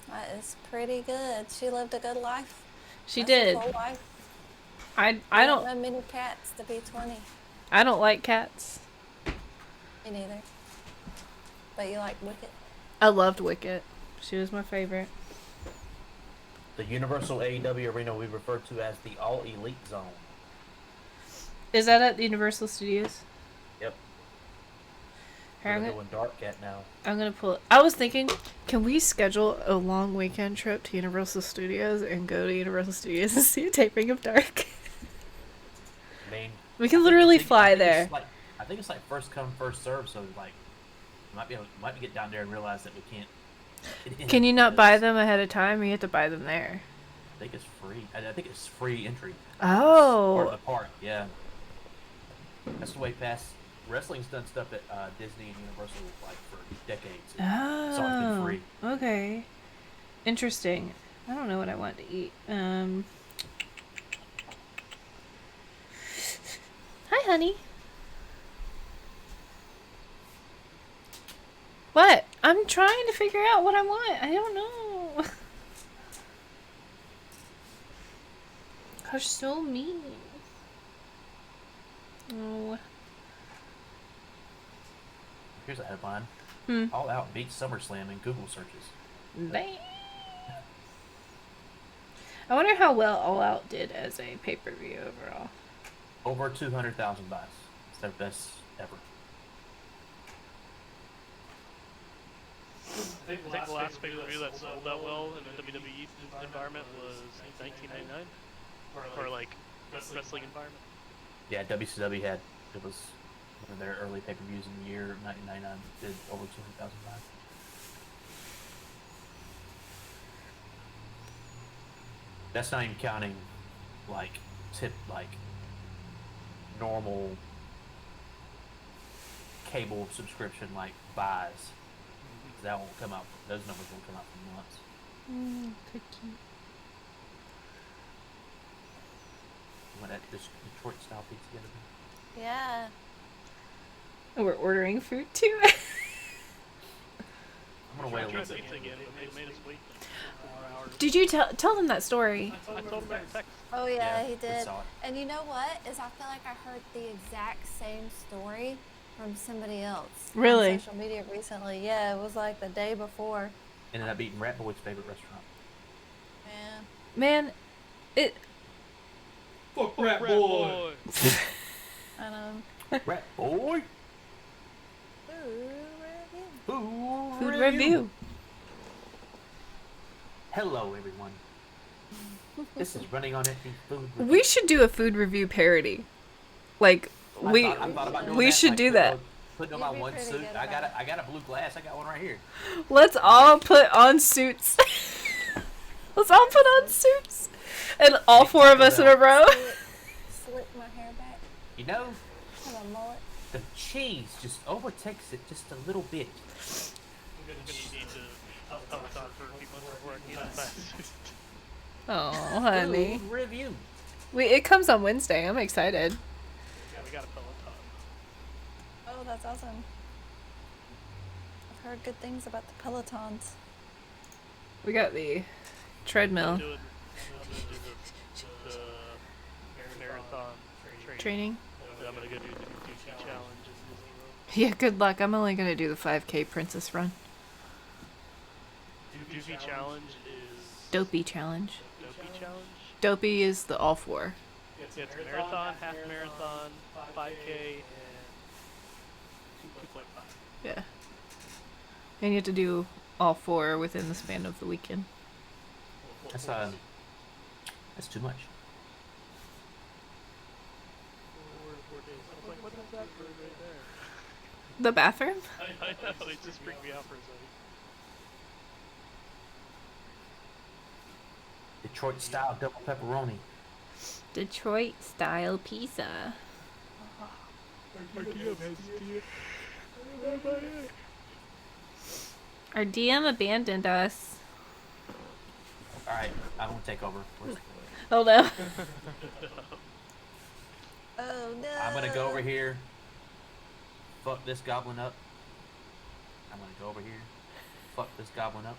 That is pretty good. She lived a good life. She That's a did. full life. I You don't know many cats to be 20. I don't like cats. Me neither. But you like Wicket? I loved Wicket. She was my favorite. The Universal AEW Arena we refer to as the All Elite Zone. Is that at the Universal Studios? Yep. Here, We're going dark cat now. I'm gonna pull it. I was thinking, can we schedule a long weekend trip to Universal Studios and go to Universal Studios and see a taping of Dark? I mean, We can literally I think fly it's there. I think it's like first come, first serve. So like, might get down there and realize that we can't. Get in. Can you not buy them ahead of time, or you have to buy them there? think it's free. I think it's free entry. Oh. Part of the park, yeah. That's the way past wrestling's done stuff at Disney and Universal like for decades. It's always been free. Okay. Interesting. I don't know what I want to eat. Hi, honey. What? I'm trying to figure out what I want. I don't know. You're so mean. Oh. Here's a headline. Hmm. All Out beats SummerSlam in Google searches. Dang. I wonder how well All Out did as a pay-per-view overall. Over 200,000 buys. It's their best ever. I think the last pay-per-view that sold that well in the WWE environment was 1999, or like wrestling environment. Yeah, WCW had, it was one of their early pay-per-views in the year 1999 did over 200,000 buys. That's not even counting like normal cable subscription like buys. That won't come out. Those numbers won't come out for months. Cookie. You want that Detroit style pizza together? Yeah. Oh, we're ordering food too. I'm gonna wait a little bit. Pizza again, but they made us wait 4 hours. Did you tell them that story? I told him that text. Oh yeah, he we did. saw it. And you know what? Is I feel like I heard the exact same story from somebody else. Really? On social media recently. Yeah, it was like the day before. Ended up eating Rat Boy's favorite restaurant. Yeah. Man, it. Fuck Rat Boy. I know. Rat Boy. Ooh, review. Food review. Hello, everyone. This is Running on Empty Food Review. We should do a food review parody. Like I thought about doing we that, should like, do that. Putting on You'd my be one pretty suit. good I about got a blue glass. I got one right here. Let's all put on suits. Let's all put on suits. And all four of us in a row. Slick my hair back. You know, Have a mullet. the cheese just overtakes it just a little bit. I'm gonna need to Peloton for a few months before I can get back. Oh, honey. Food review. It comes on Wednesday. I'm excited. Yeah, we got a Peloton. Oh, that's awesome. I've heard good things about the Pelotons. We got the treadmill I'm gonna do the marathon training. I'm gonna go do the Duty challenge in Disney World. Yeah, good luck. I'm only gonna do the 5K Princess Run. Duty challenge is Dopey challenge. Dopey challenge. Dopey is the all four. It's marathon, half marathon, 5K, and 2.5. Yeah. And you have to do all four within the span of the weekend. That's too much. 4 days. I was like, what is that for right there? The bathroom? I know, they just freaked me out for a second. Detroit style double pepperoni. Detroit style pizza. Our DM abandoned us. All right, I'm gonna take over. Oh no. Oh no. I'm gonna go over here. Fuck this goblin up. I'm gonna go over here. Fuck this goblin up.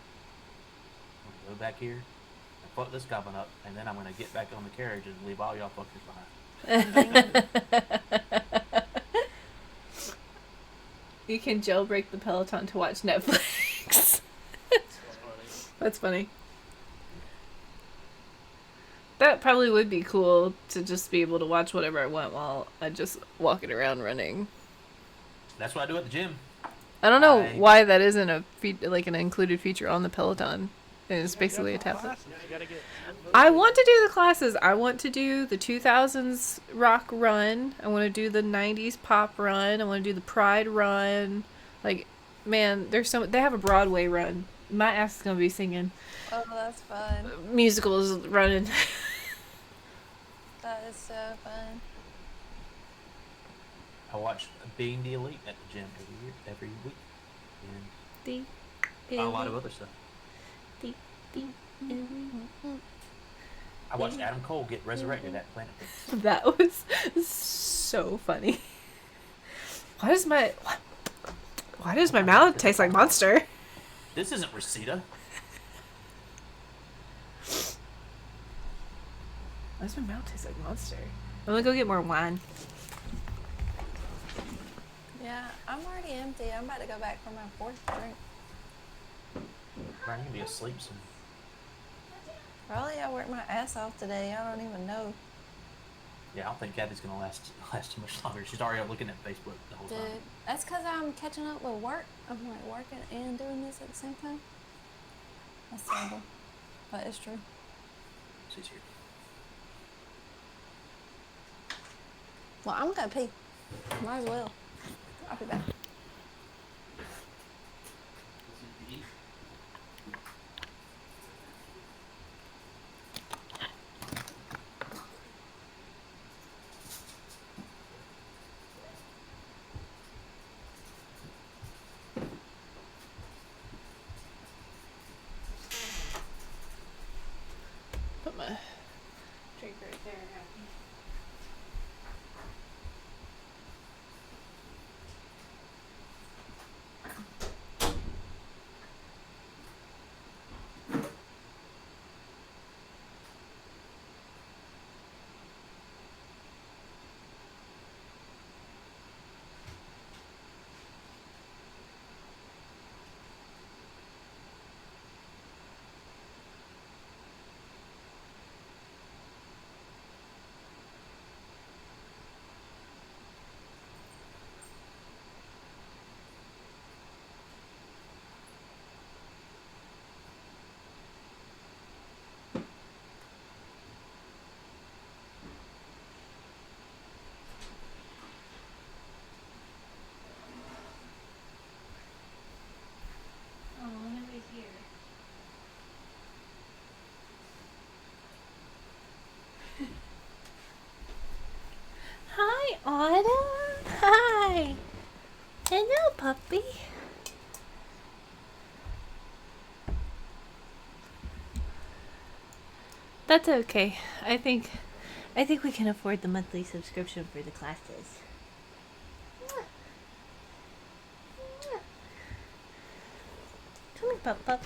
I'm gonna go back here. And fuck this goblin up. And then I'm gonna get back on the carriage and leave all y'all fuckers behind. You can jailbreak the Peloton to watch Netflix. That's funny. That probably would be cool to just be able to watch whatever I want while I just walking around running. That's what I do at the gym. I don't know why that isn't a like an included feature on the Peloton. And it's basically a tablet. I want to do the classes. I want to do the 2000s rock run. I want to do the 90s pop run. I want to do the Pride run. Like, man, they have a Broadway run my ass is gonna be singing. Oh, that's fun. Musicals running. That is so fun. I watch Being the Elite at the gym every week, and a lot of other stuff. I watched Adam Cole get resurrected at Planet Fitness. That was so funny. Why does my mouth taste like Monster? This isn't Reseda. Why does my mouth taste like Monster? I'm gonna go get more wine. Yeah, I'm already empty. I'm about to go back for my 4th drink. Brian, you can be asleep soon. Probably I worked my ass off today. I don't even know. Yeah, I don't think Kathy's gonna last too much longer. She's already looking at Facebook the whole Dude, time. that's because I'm catching up with work. I'm like working and doing this at the same time. That's terrible, but it's true. She's here. Well, I'm gonna pee. Might as well. I'll be back. Put my drink right there. Hi, Autumn. Hi. Hello, puppy. That's okay. I think we can afford the monthly subscription for the classes. Come here, pup.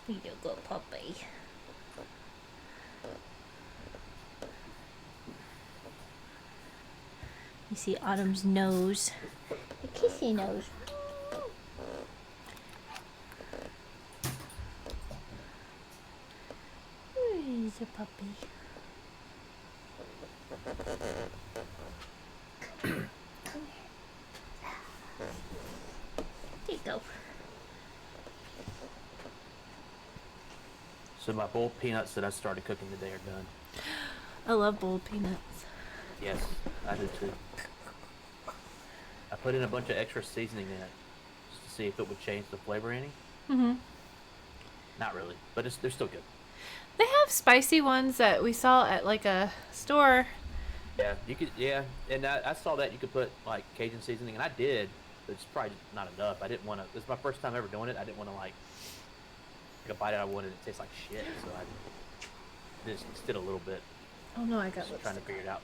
You go, puppy. You see Autumn's nose. A kissy nose. He's a puppy. Come here. There you go. So my boiled peanuts that I started cooking today are done. I love boiled peanuts. Yes, I do too. I put in a bunch of extra seasoning in it just to see if it would change the flavor any. Mm-hmm. Not really, but they're still good. They have spicy ones that we saw at like a store. Yeah, you could. Yeah, and I saw that you could put like Cajun seasoning, and I did. But it's probably not enough. I didn't want to. This is my first time ever doing it. I didn't want to like take a bite out of one and it tastes like shit. So I just did a little bit. Oh no, I got Just trying to figure it out.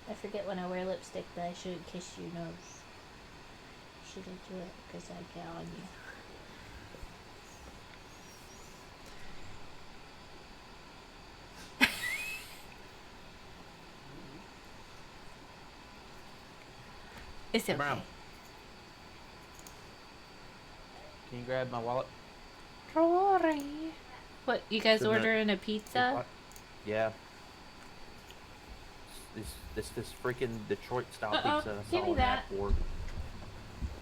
I forget when I wear lipstick that I shouldn't kiss your nose. Shouldn't do it because I get on you. It's okay. Brown. Can you grab my wallet? Rory. What, you guys Shouldn't it- ordering a pizza? Yeah. This freaking Detroit style pizza. I give saw me an that. ad for.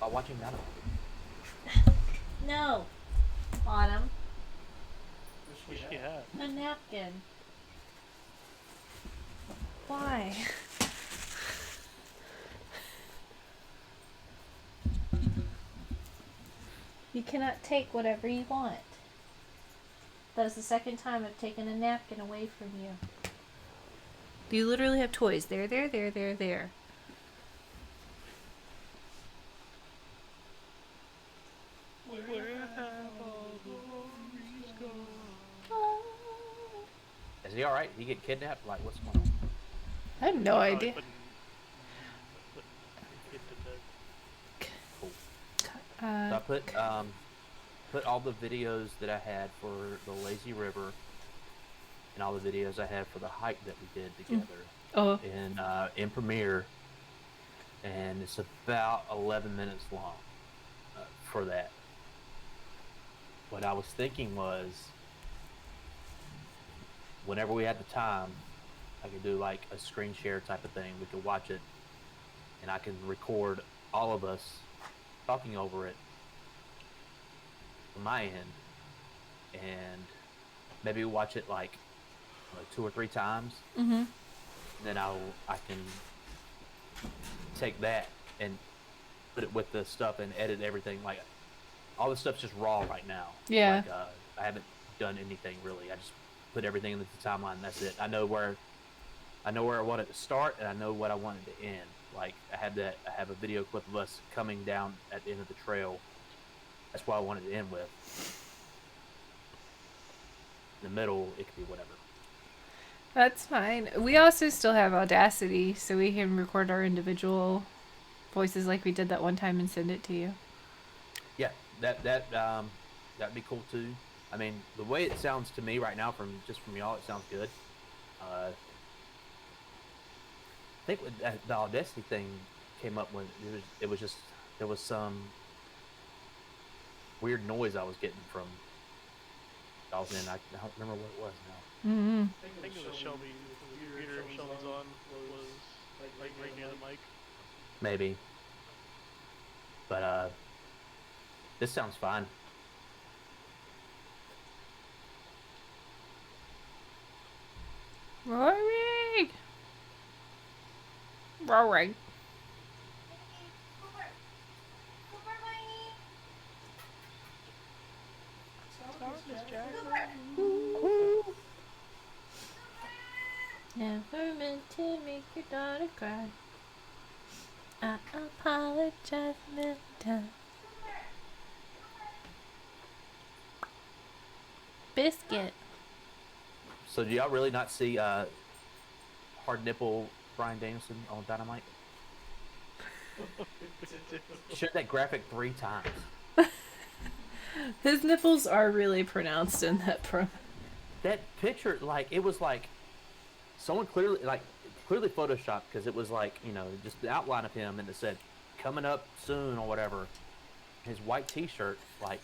I'll watch him now. No. Autumn. What you have? A napkin. Why? You cannot take whatever you want. That is the second time I've taken a napkin away from you. You literally have toys. There. Where have all the worries gone? Is he alright? He get kidnapped? Like, what's going on? I have no idea. Get to bed. Cool. So I put all the videos that I had for the lazy river and all the videos I had for the hike that we did together in Premiere, and it's about 11 minutes long for that. What I was thinking was, whenever we had the time, I could do like a screen share type of thing. We could watch it, and I can record all of us talking over it from my end, and maybe watch it like 2 or 3 times. Mm-hmm. Then I can take that and put it with the stuff and edit everything. Like, all the stuff's just raw right now. Yeah. Like, I haven't done anything really. I just put everything into the timeline. And that's it. I know where I want it to start, and I know what I want it to end. Like, I have a video clip of us coming down at the end of the trail. That's what I wanted to end with. In the middle, it could be whatever. That's fine. We also still have Audacity, so we can record our individual voices like we did that one time and send it to you. Yeah, that'd be cool too. I mean, the way it sounds to me right now, from y'all, it sounds good. I think the Audacity thing came up when it was just, there was some weird noise I was getting from y'all's end. I don't remember what it was now. Mm-hmm. I think it was Shelby. The computer Shelby's on was right near the mic. Maybe. But this sounds fine. Rory! Never meant to make your daughter cry. I apologize a million times. Biscuit. So do y'all really not see hard nipple Brian Danielson on Dynamite? Showed that graphic 3 times. His nipples are really pronounced in that promo. That picture, like, it was like someone clearly photoshopped, because it was like, just the outline of him, and it said coming up soon or whatever. His white t-shirt, like,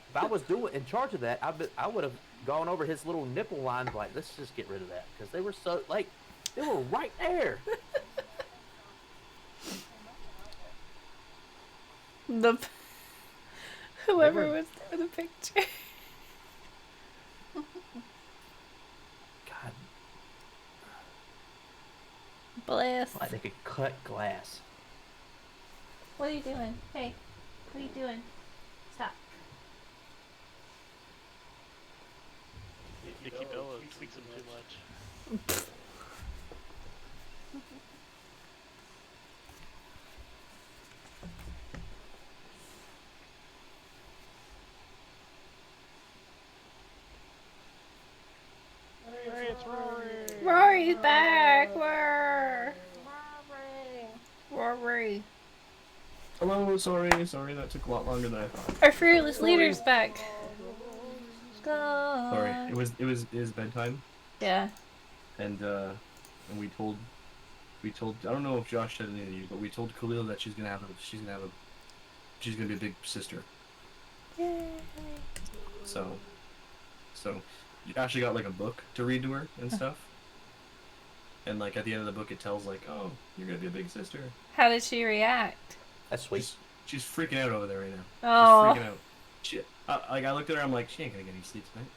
if I was in charge of that, I would have gone over his little nipple lines, like, let's just get rid of that, because they were so, like, they were right there. Whoever was there in the picture. God. Bless. Like they could cut glass. What are you doing? Hey, what are you doing? Stop. Nikki Bella tweaks him too much. Hey, it's Rory. Rory's back. Rory. Hello, sorry, that took a lot longer than I thought. Our fearless leader's back. Sorry, it was bedtime, Yeah. and we told I don't know if Josh said anything to you, but we told Khalil that she's gonna be a big sister. Yay. So you actually got like a book to read to her and stuff. And like at the end of the book, it tells like, "Oh, you're gonna be a big sister." How did she react? That's sweet. She's freaking out over there right now. Oh. She's freaking out. I looked at her. I'm like, she ain't gonna get any sleep tonight.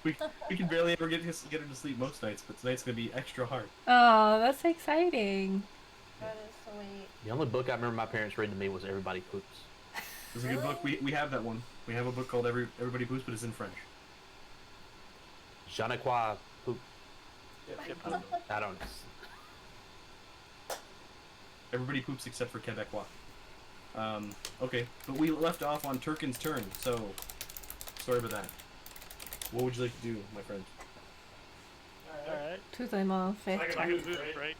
we can barely ever get her to sleep most nights, but tonight's gonna be extra hard. Oh, that's exciting. That is sweet. The only book I remember my parents reading to me was Everybody Poops. It's a good book. We have that one. We have a book called Everybody Poops, but it's in French. Je ne crois poop. I don't know. Everybody poops except for Quebecois. Okay, but we left off on Turkin's turn, so sorry about that. What would you like to do, my friend? Alright. Tout est mal fait. I can move, right?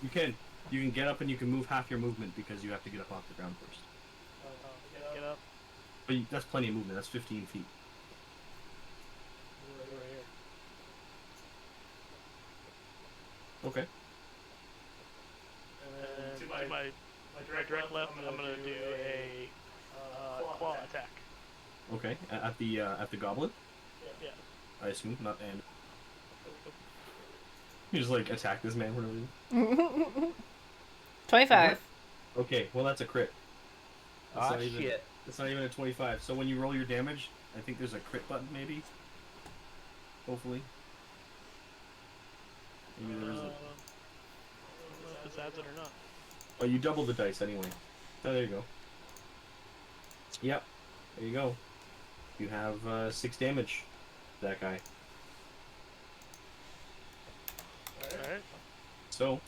You can. You can get up and you can move half your movement because you have to get up off the ground first. Get up. But that's plenty of movement. That's 15 feet. Right here. Okay. And to my direct left, I'm gonna do a claw attack. Okay. At the goblin, Yeah. I assume, not and. You just like attack this man for no reason. 25. Okay. Well, that's a crit. That's Ah, not even- shit. It's not even a 25. So when you roll your damage, I think there's a crit button, maybe. Hopefully. Maybe there isn't. I don't know if this adds it or not. Oh, you double the dice anyway. Oh, there you go. Yep. There you go. You have 6 damage. That guy. Alright. So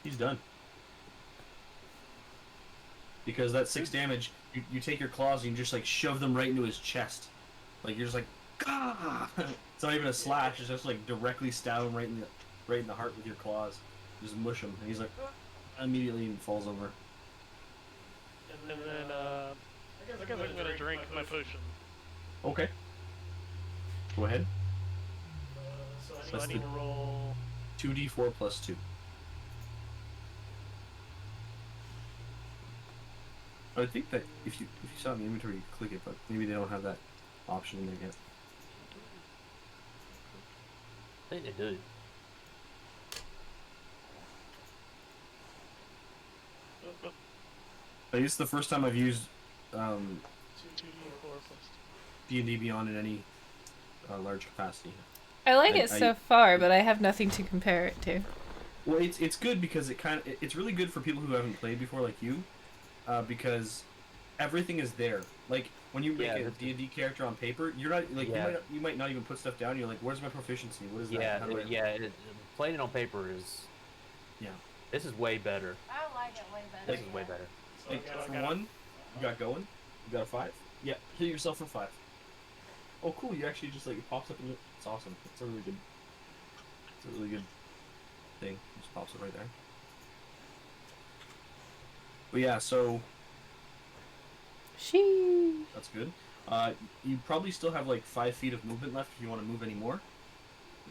he's done. Because that 6 damage, you take your claws and you just like shove them right into his chest. Like you're just like, ah! It's not even a slash. It's just like directly stab him right in the heart with your claws. Just mush him, and he's like, immediately falls over. And then, I guess I'm gonna drink my potion. Okay. Go ahead. So That's I need the- to roll. 2d4 plus 2. I think that if you saw it in the inventory, you click it, but maybe they don't have that option in there yet. I think they do. I think it's the first time I've used 2d4 plus D&D Beyond in any large capacity. I like I- it so far, but I have nothing to compare it to. Well, it's good because it's really good for people who haven't played before, like you, because everything is there. Like when you make Yeah, a that's- D&D character on paper, you're not like Yeah. you might not even put stuff down. You're like, where's my proficiency? What is that? Yeah, How do I-" playing it on paper is. Yeah. This is way better. I like it way better. This is way better. Like, So I for got- one, you got going. You got a 5. Yeah, hit yourself for 5. Oh, cool! You actually just like it pops up and it's awesome. It's a really good. It's a really good thing. It just pops it right there. But yeah, so She. that's good. You probably still have like 5 feet of movement left if you want to move any more.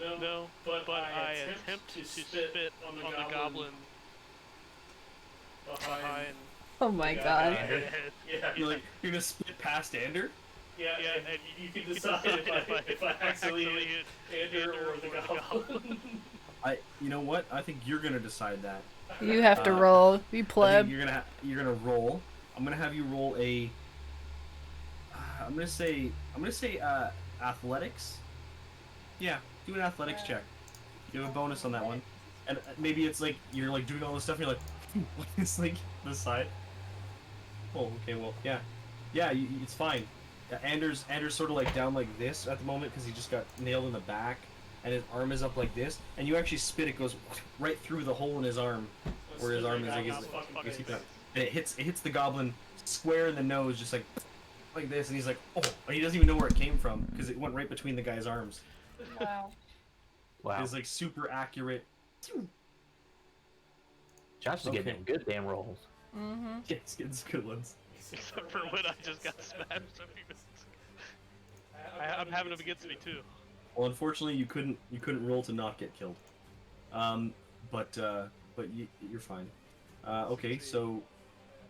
No, but I attempt to spit on the goblin behind. Oh my god. Yeah, You're gonna spit past Ander. yeah, and you can decide if I accidentally hit Ander or the goblin. You know what? I think you're gonna decide that. You have to roll. You I think pleb. you're gonna roll. I'm gonna have you roll a. I'm gonna say athletics. Yeah, do an athletics check. You have a bonus on that one, and maybe it's like you're like doing all this stuff. And you're like, it's like the side. Oh, okay. Well, yeah, it's fine. Anders sort of like down like this at the moment because he just got nailed in the back, and his arm is up like this, and you actually spit. It goes right through the hole in his arm, where his arm is. I guess and it hits the goblin square in the nose, just like this, and he's like, oh, and he doesn't even know where it came from because it went right between the guy's arms. Wow. Wow. It's like super accurate. Josh is Okay. getting good damn rolls. Mm-hmm. Yes, it's good ones. Except for when I just got smashed. I'm having them against me too. Well, unfortunately, you couldn't roll to not get killed. But you're fine. Okay, so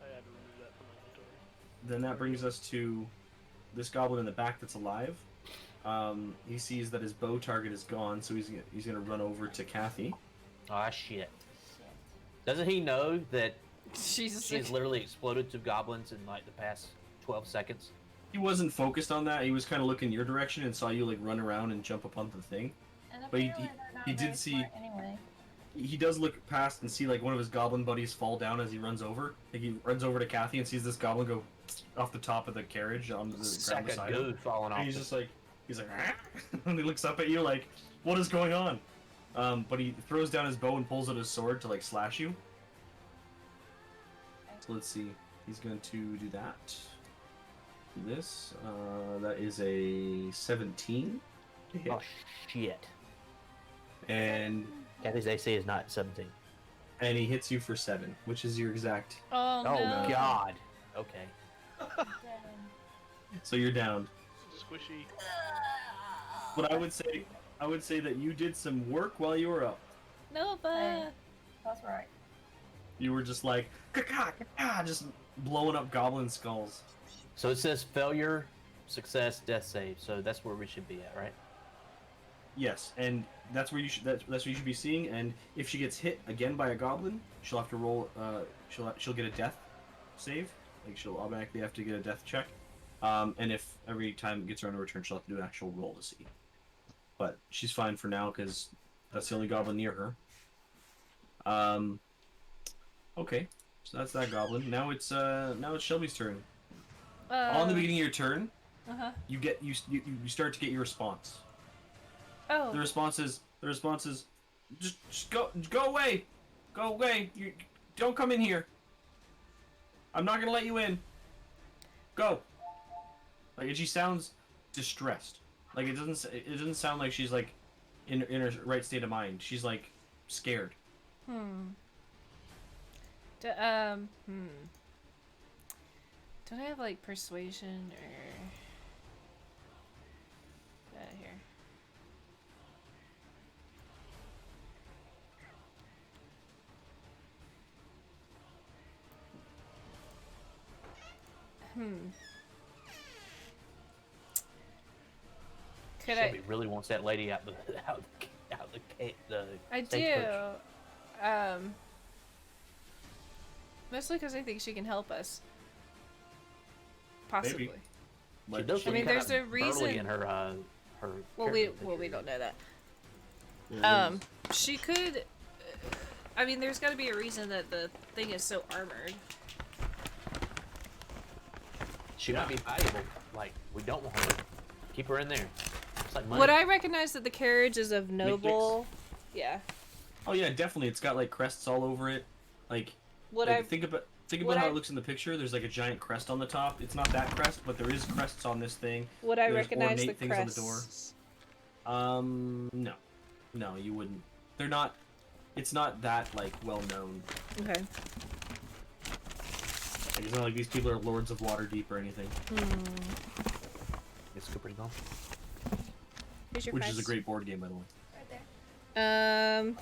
I had to remove that from my inventory. then that brings us to this goblin in the back that's alive. He sees that his bow target is gone, so he's gonna run over to Kathy. Ah, shit. Doesn't he know that She's she's literally exploded 2 goblins in like the past 12 seconds? He wasn't focused on that. He was kind of looking your direction and saw you like run around and jump up on the thing. And But he apparently they're not did very see- smart anyway. He does look past and see like one of his goblin buddies fall down as he runs over. Like he runs over to Kathy and sees this goblin go off the top of the carriage onto the ground Sack of beside him. goo falling off. And he's like, and he looks up at you like, what is going on? But he throws down his bow and pulls out his sword to like slash you. So let's see. He's going to do that. This. That is a 17 to hit. Oh shit! And Kathy's AC is not 17. and he hits you for 7, which is your exact. Oh, Oh no. god. Okay. So you're down. Squishy. But I would say that you did some work while you were up. Nova. That's right. You were just like, just blowing up goblin skulls. So it says failure, success, death save. So that's where we should be at, right? Yes, and that's where you should. That's what you should be seeing. And if she gets hit again by a goblin, she'll have to roll. She'll get a death save. Like she'll automatically have to get a death check. And if every time it gets around to her turn, she'll have to do an actual roll to see. But she's fine for now because that's the only goblin near her. Okay, so that's that goblin. Now it's Shelby's turn. On the beginning of your turn, you start to get your response. Oh. The response is just go away, go away. You don't come in here. I'm not gonna let you in. Go. Like, and she sounds distressed. Like it doesn't sound like she's like in her right state of mind. She's like scared. Don't I have like persuasion or here? Could Shelby really wants that lady out the I stagecoach. do. Mostly because I think she can help us. Possibly. Maybe. She does I mean, look there's kinda a reason- burly in her her. Well, we character don't know that. Yeah, She could. I mean, there's got to be a reason that the thing is so armored. She might be valuable. Like, we don't want her. Keep her in there. It's like money. Would I recognize that the carriage is of noble? Yeah. Oh yeah, definitely. It's got like crests all over it. Like, Would like, I? think about would how I- it looks in the picture. There's like a giant crest on the top. It's not that crest, but there is crests on this thing. Would I There's recognize the ornate things on the door. crests? No, you wouldn't. They're not. It's not that like well known. Okay. Like, it's not like these people are lords of Waterdeep or anything, Is Cooper's gone? Here's your which price. is a great board game, by the way. Right there.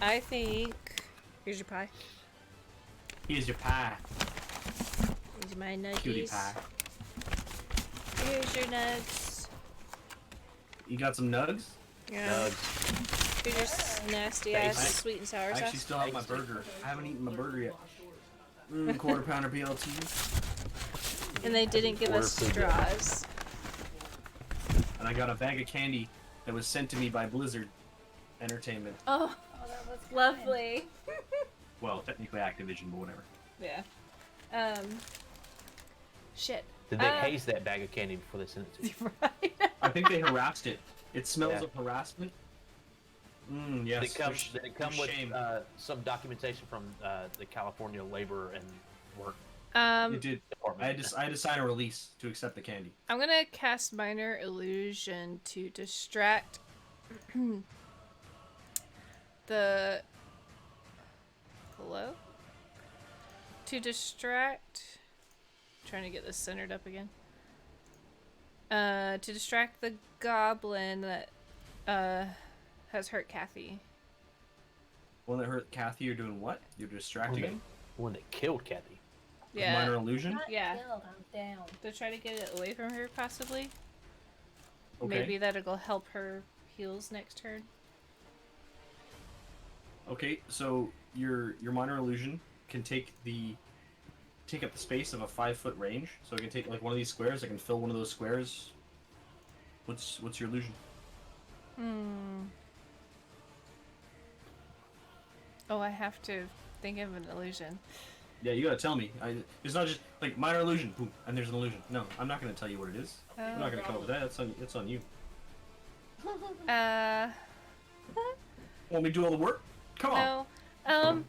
I think. Here's your pie. Here's your pie, Here's my nuggies. cutie pie. Here's your nugs. You got some nugs? Yeah. Here's your nasty ass Thanks. sweet and sour I actually sauce. still have my burger. I haven't eaten my burger yet. Quarter pounder BLT. And they didn't give us Order food. straws. And I got a bag of candy that was sent to me by Blizzard Entertainment. Oh, Oh, that was lovely. Well, technically Activision, but whatever. Yeah. Shit. Did they haze that bag of candy before they sent it to you? Right. I think they harassed it. It smells Yeah. of harassment. Yes. Did it come with shame. some documentation from the California Labor and Work It did. Department? I had to sign a release to accept the candy. I'm gonna cast Minor Illusion to distract the. Hello? To distract. Trying to get this centered up again. To distract the goblin that has hurt Kathy. One that hurt Kathy, you're doing what? You're distracting him? One that killed Kathy. With Yeah. Minor illusion? Not Yeah. killed, I'm down. To try to get it away from her, possibly. Okay. Maybe that'll help her heals next turn. Okay, so your minor illusion can take up the space of a 5-foot range. So it can take like one of these squares. I can fill one of those squares. What's your illusion? Oh, I have to think of an illusion. Yeah, you gotta tell me. It's not just like minor illusion, boom, and there's an illusion. No, I'm not gonna tell you what it is. I'm not gonna come up with that. It's on you. Want me to do all the work? Come on. No.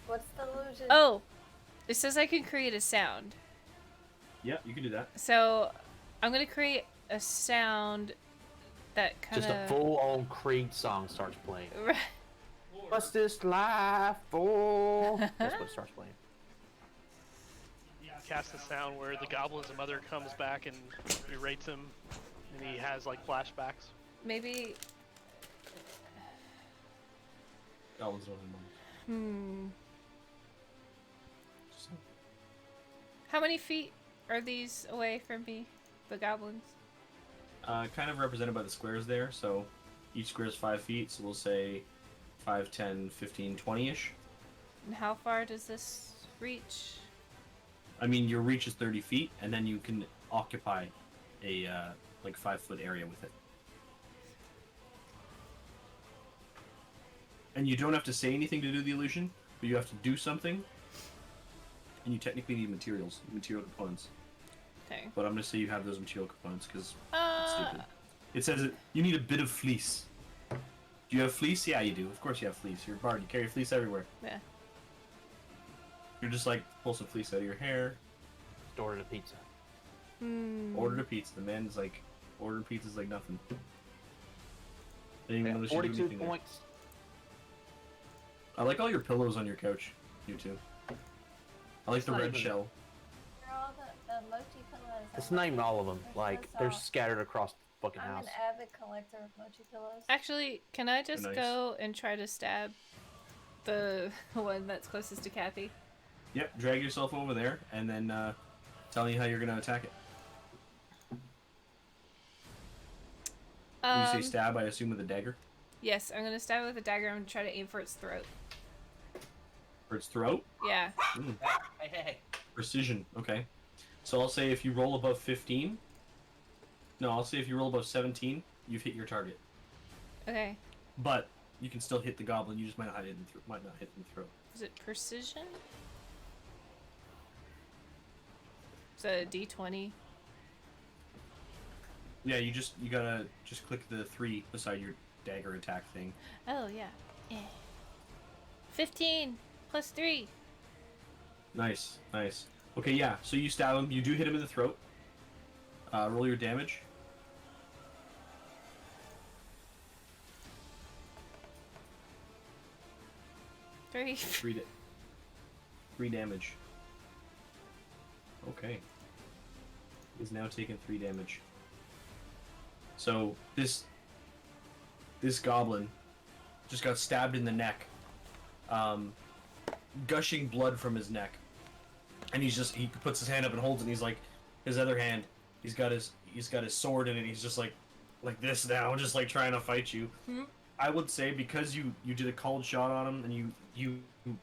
What's the illusion? Oh, it says I can create a sound. Yeah, you can do that. So, I'm gonna create a sound that kind of... Just a full-on Creed song starts playing. Right. What's this life for? That's what starts playing. You cast a sound where the goblin's mother comes back and berates him, and he has like flashbacks. Maybe... Goblins don't have money. How many feet are these away from me, the goblins? Kind of represented by the squares there. So each square is 5 feet. So we'll say 5, 10, 15, 20-ish. And how far does this reach? I mean, your reach is 30 feet, and then you can occupy a like 5-foot area with it. And you don't have to say anything to do the illusion, but you have to do something. And you technically need material components. Okay. But I'm gonna say you have those material components because it's stupid. It says you need a bit of fleece. Do you have fleece? Yeah, you do. Of course you have fleece. You're a bard. You carry fleece everywhere. Yeah. You're just like pull some fleece out of your hair. Ordered a pizza. Ordered a pizza. The man's like ordering pizzas like nothing. Didn't even Okay, notice you do 42 anything there. points. I like all your pillows on your couch. You too. I like the not red even- shell. They're all the mochi pillows. It's named all of them. They're Like, so they're soft. scattered across the fucking I'm house. an avid collector of mochi pillows. Actually, can I just Nice. go and try to stab the one that's closest to Kathy? Yep. Drag yourself over there and then tell me how you're gonna attack it. When you say stab, I assume with a dagger. Yes, I'm gonna stab it with a dagger and try to aim for its throat. For its throat. Yeah. Hey. Precision. Okay. So I'll say if you roll above 15. No, I'll say if you roll above 17, you've hit your target. Okay. But you can still hit the goblin. You just might not hit in the throat. Is it precision? Is that a D20? Yeah, you gotta click the 3 beside your dagger attack thing. Oh, yeah. 15 plus 3. Nice. Okay, yeah. So you stab him. You do hit him in the throat. Roll your damage. Three. 3 damage. Okay. He's now taken 3 damage. So this goblin just got stabbed in the neck, gushing blood from his neck, and he puts his hand up and holds it. And he's like, his other hand, he's got his sword in it. He's just like this now, just like trying to fight you. I would say because you did a cold shot on him and you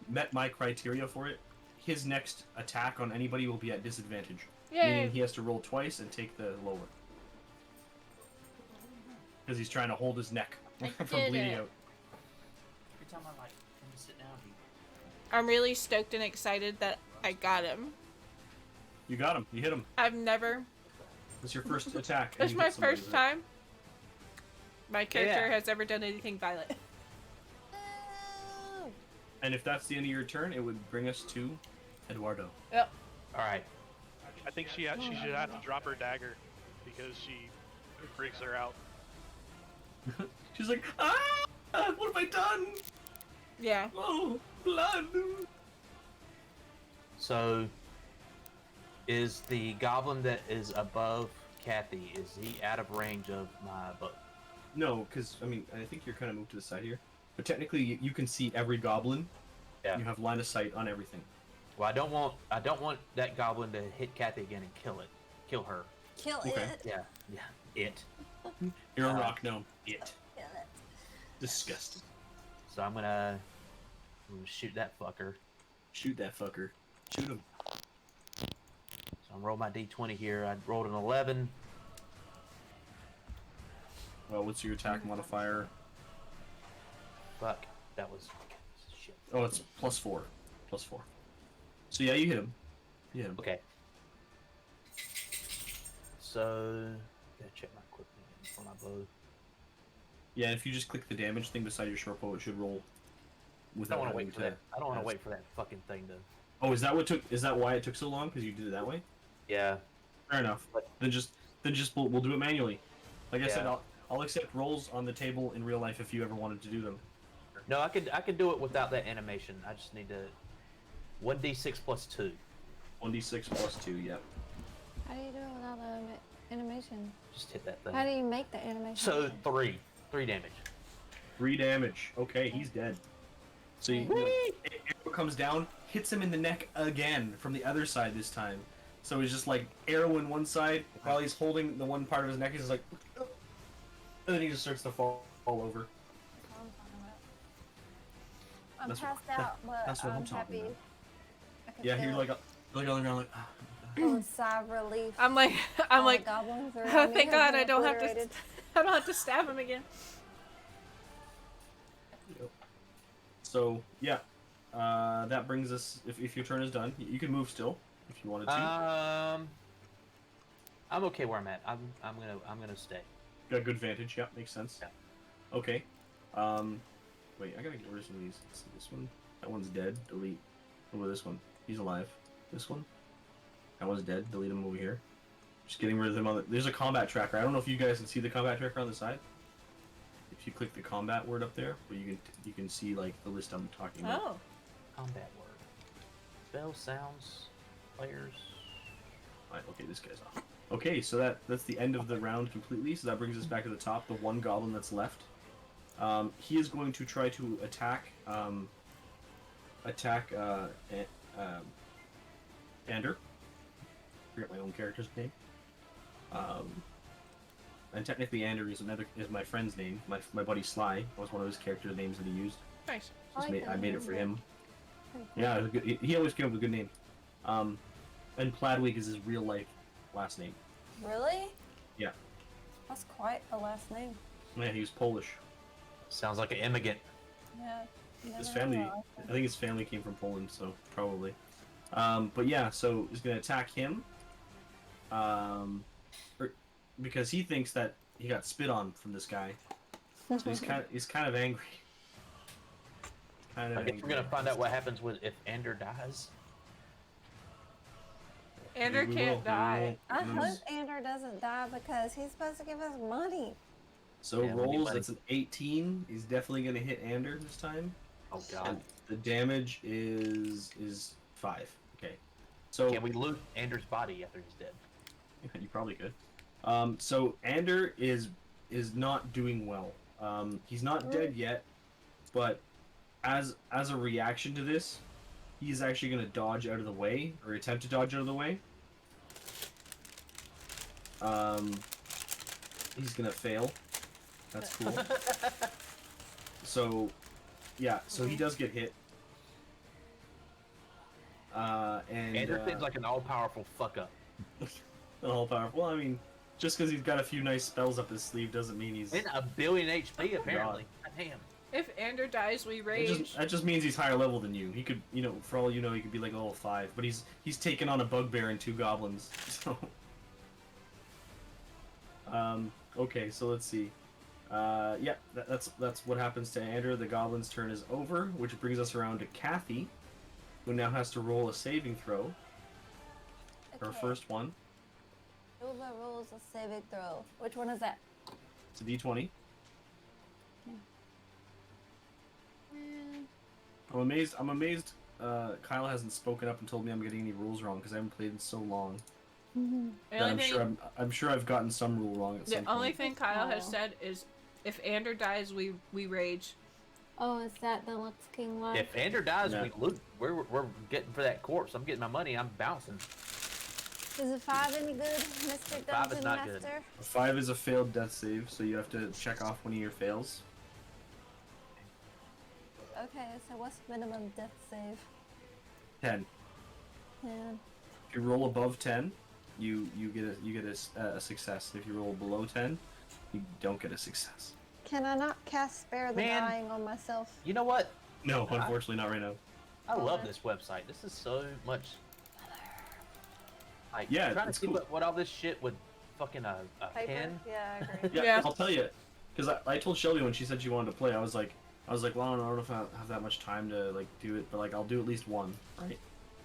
met my criteria for it, his next attack on anybody will be at disadvantage. Yay. Meaning he has to roll twice and take the lower. Because he's trying to hold his neck from did bleeding it. out. Every time I like him to sit down, he I'm really stoked and excited that I got him. You got him. You hit him. I've never... It's your first attack. and It's you my hit somebody first with it. time my character Yeah. has ever done anything violent. Oh, And if that's the end of your turn, it would bring us to Eduardo. Yep. Alright. I think she should have to drop her dagger because it freaks her out. She's like, what have I done? Yeah. Oh, blood. So, is the goblin that is above Kathy, is he out of range of my bow? No, because, I mean, I think you're kind of moved to the side here. But technically, you can see every goblin. Yeah. You have line of sight on everything. Well, I don't want that goblin to hit Kathy again and kill her. kill Okay. it. Yeah. It. You're a rock gnome. It. Kill it. Disgusting. So I'm gonna shoot that fucker. Shoot that fucker. Shoot him. So I'm roll my d20 here. I rolled an 11. Well, what's your attack modifier? Fuck. That was Oh, it's +4. +4. So yeah, you hit him. You hit him. Okay. So, gotta check my equipment for my bow. Yeah, if you just click the damage thing beside your short bow, it should roll. I don't want to wait for that. I don't want to wait for that fucking thing to. Oh, is that why it took so long? Because you did it that way? Yeah. Fair enough. But, Then just we'll do it manually. Like I Yeah. said, I'll accept rolls on the table in real life if you ever wanted to do them. no, I could do it without that animation. I just need to 1d6 plus 2. 1d6 plus 2. Yep. How do you do it without the animation? Just hit that thing. How do you make the animation? So 3 damage. 3 damage. Okay, he's dead. So arrow comes down, hits him in the neck again from the other side this time. So he's just like arrow in one side while he's holding the one part of his neck. He's just like, and then he just starts to fall over. I'm That's passed what- out, but that's what I'm I'm talking happy. about. I can Yeah, feel you're like on the ground like. a sigh of relief. I'm like, All the goblins oh, around me thank have God been I don't have to, obliterated. I don't have to stab him again. Yep. So yeah, that brings us. If your turn is done, you can move still if you wanted to. I'm okay where I'm at. I'm gonna stay. Got good vantage. Yeah, makes sense. Yeah. Okay. Wait, I gotta get rid of some of these. Let's see, this one. That one's dead. Delete. What about this one? He's alive. This one. That one's dead. Delete him over here. Just getting rid of them on the. There's a combat tracker. I don't know if you guys can see the combat tracker on the side. If you click the combat word up there, where you can see like the list I'm talking about. Oh. Combat word. Spell sounds. Players. Alright, okay, this guy's off. Okay, so that's the end of the round completely, so that brings us back to the top, the one goblin that's left. He is going to try to attack Ander. I forget my own character's name. And technically Ander is my friend's name. My buddy Sly was one of his character names that he used. Nice. I made it for him. Yeah, it was good. He always came up with a good name. And Pladwig is his real life last name. Really? Yeah. That's quite a last name. Man, he was Polish. Sounds like an immigrant. Yeah. His family, I think his family came from Poland, so probably. But yeah, so he's gonna attack him. Because he thinks that he got spit on from this guy. So he's kind of angry. I guess we're gonna find out what happens if Ander dies. Ander can't die. I hope Ander doesn't die because he's supposed to give us money. So Yeah, rolls, that's an 18. He's definitely gonna hit Ander this time. Oh god. And the damage is 5. Okay. So Can we loot Ander's body after he's dead? you probably could. So Ander is not doing well. He's not dead yet, but as a reaction to this, he's actually going to dodge out of the way, or attempt to dodge out of the way. He's going to fail. That's cool. So, yeah, so he does get hit. And Ander seems like an all-powerful fuck-up. all powerful. Well, I mean, just because he's got a few nice spells up his sleeve doesn't mean he's... And a billion HP, apparently. God damn. If Ander dies, we rage. That just means he's higher level than you. He could, for all you know, he could be like level 5. But he's taken on a bugbear and 2 goblins. So, okay, so let's see. Yeah, that's what happens to Ander. The goblin's turn is over, which brings us around to Kathy, who now has to roll a saving throw. Her first one. Uva rolls a saving throw. Which one is that? It's a D20. I'm amazed. Kyle hasn't spoken up and told me I'm getting any rules wrong because I haven't played in so long. I'm sure I've gotten some rule wrong at some point. The only thing Kyle has said is, if Ander dies, we rage. Oh, is that the Lux King one? If Ander dies, we loot. We're getting for that corpse. I'm getting my money. I'm bouncing. Is a 5 any good, Mr. 5 is Dungeon not good. Master? A 5 is a failed death save, so you have to check off one of your fails. Okay, so what's minimum death save? 10. 10. If you roll above 10, you get a success. If you roll below 10, you don't get a success. Can I not cast Spare the Man. Dying on myself? You know what? No, unfortunately not right now. I love this website. This is so much. Like, Yeah, trying it's to keep cool. up with all this shit with fucking a Paper? pen. Yeah, I agree. Yeah, Yeah. I'll tell you, because I told Shelby when she said she wanted to play, I was like, well, I don't know if I have that much time to like do it, but like I'll do at least one, right?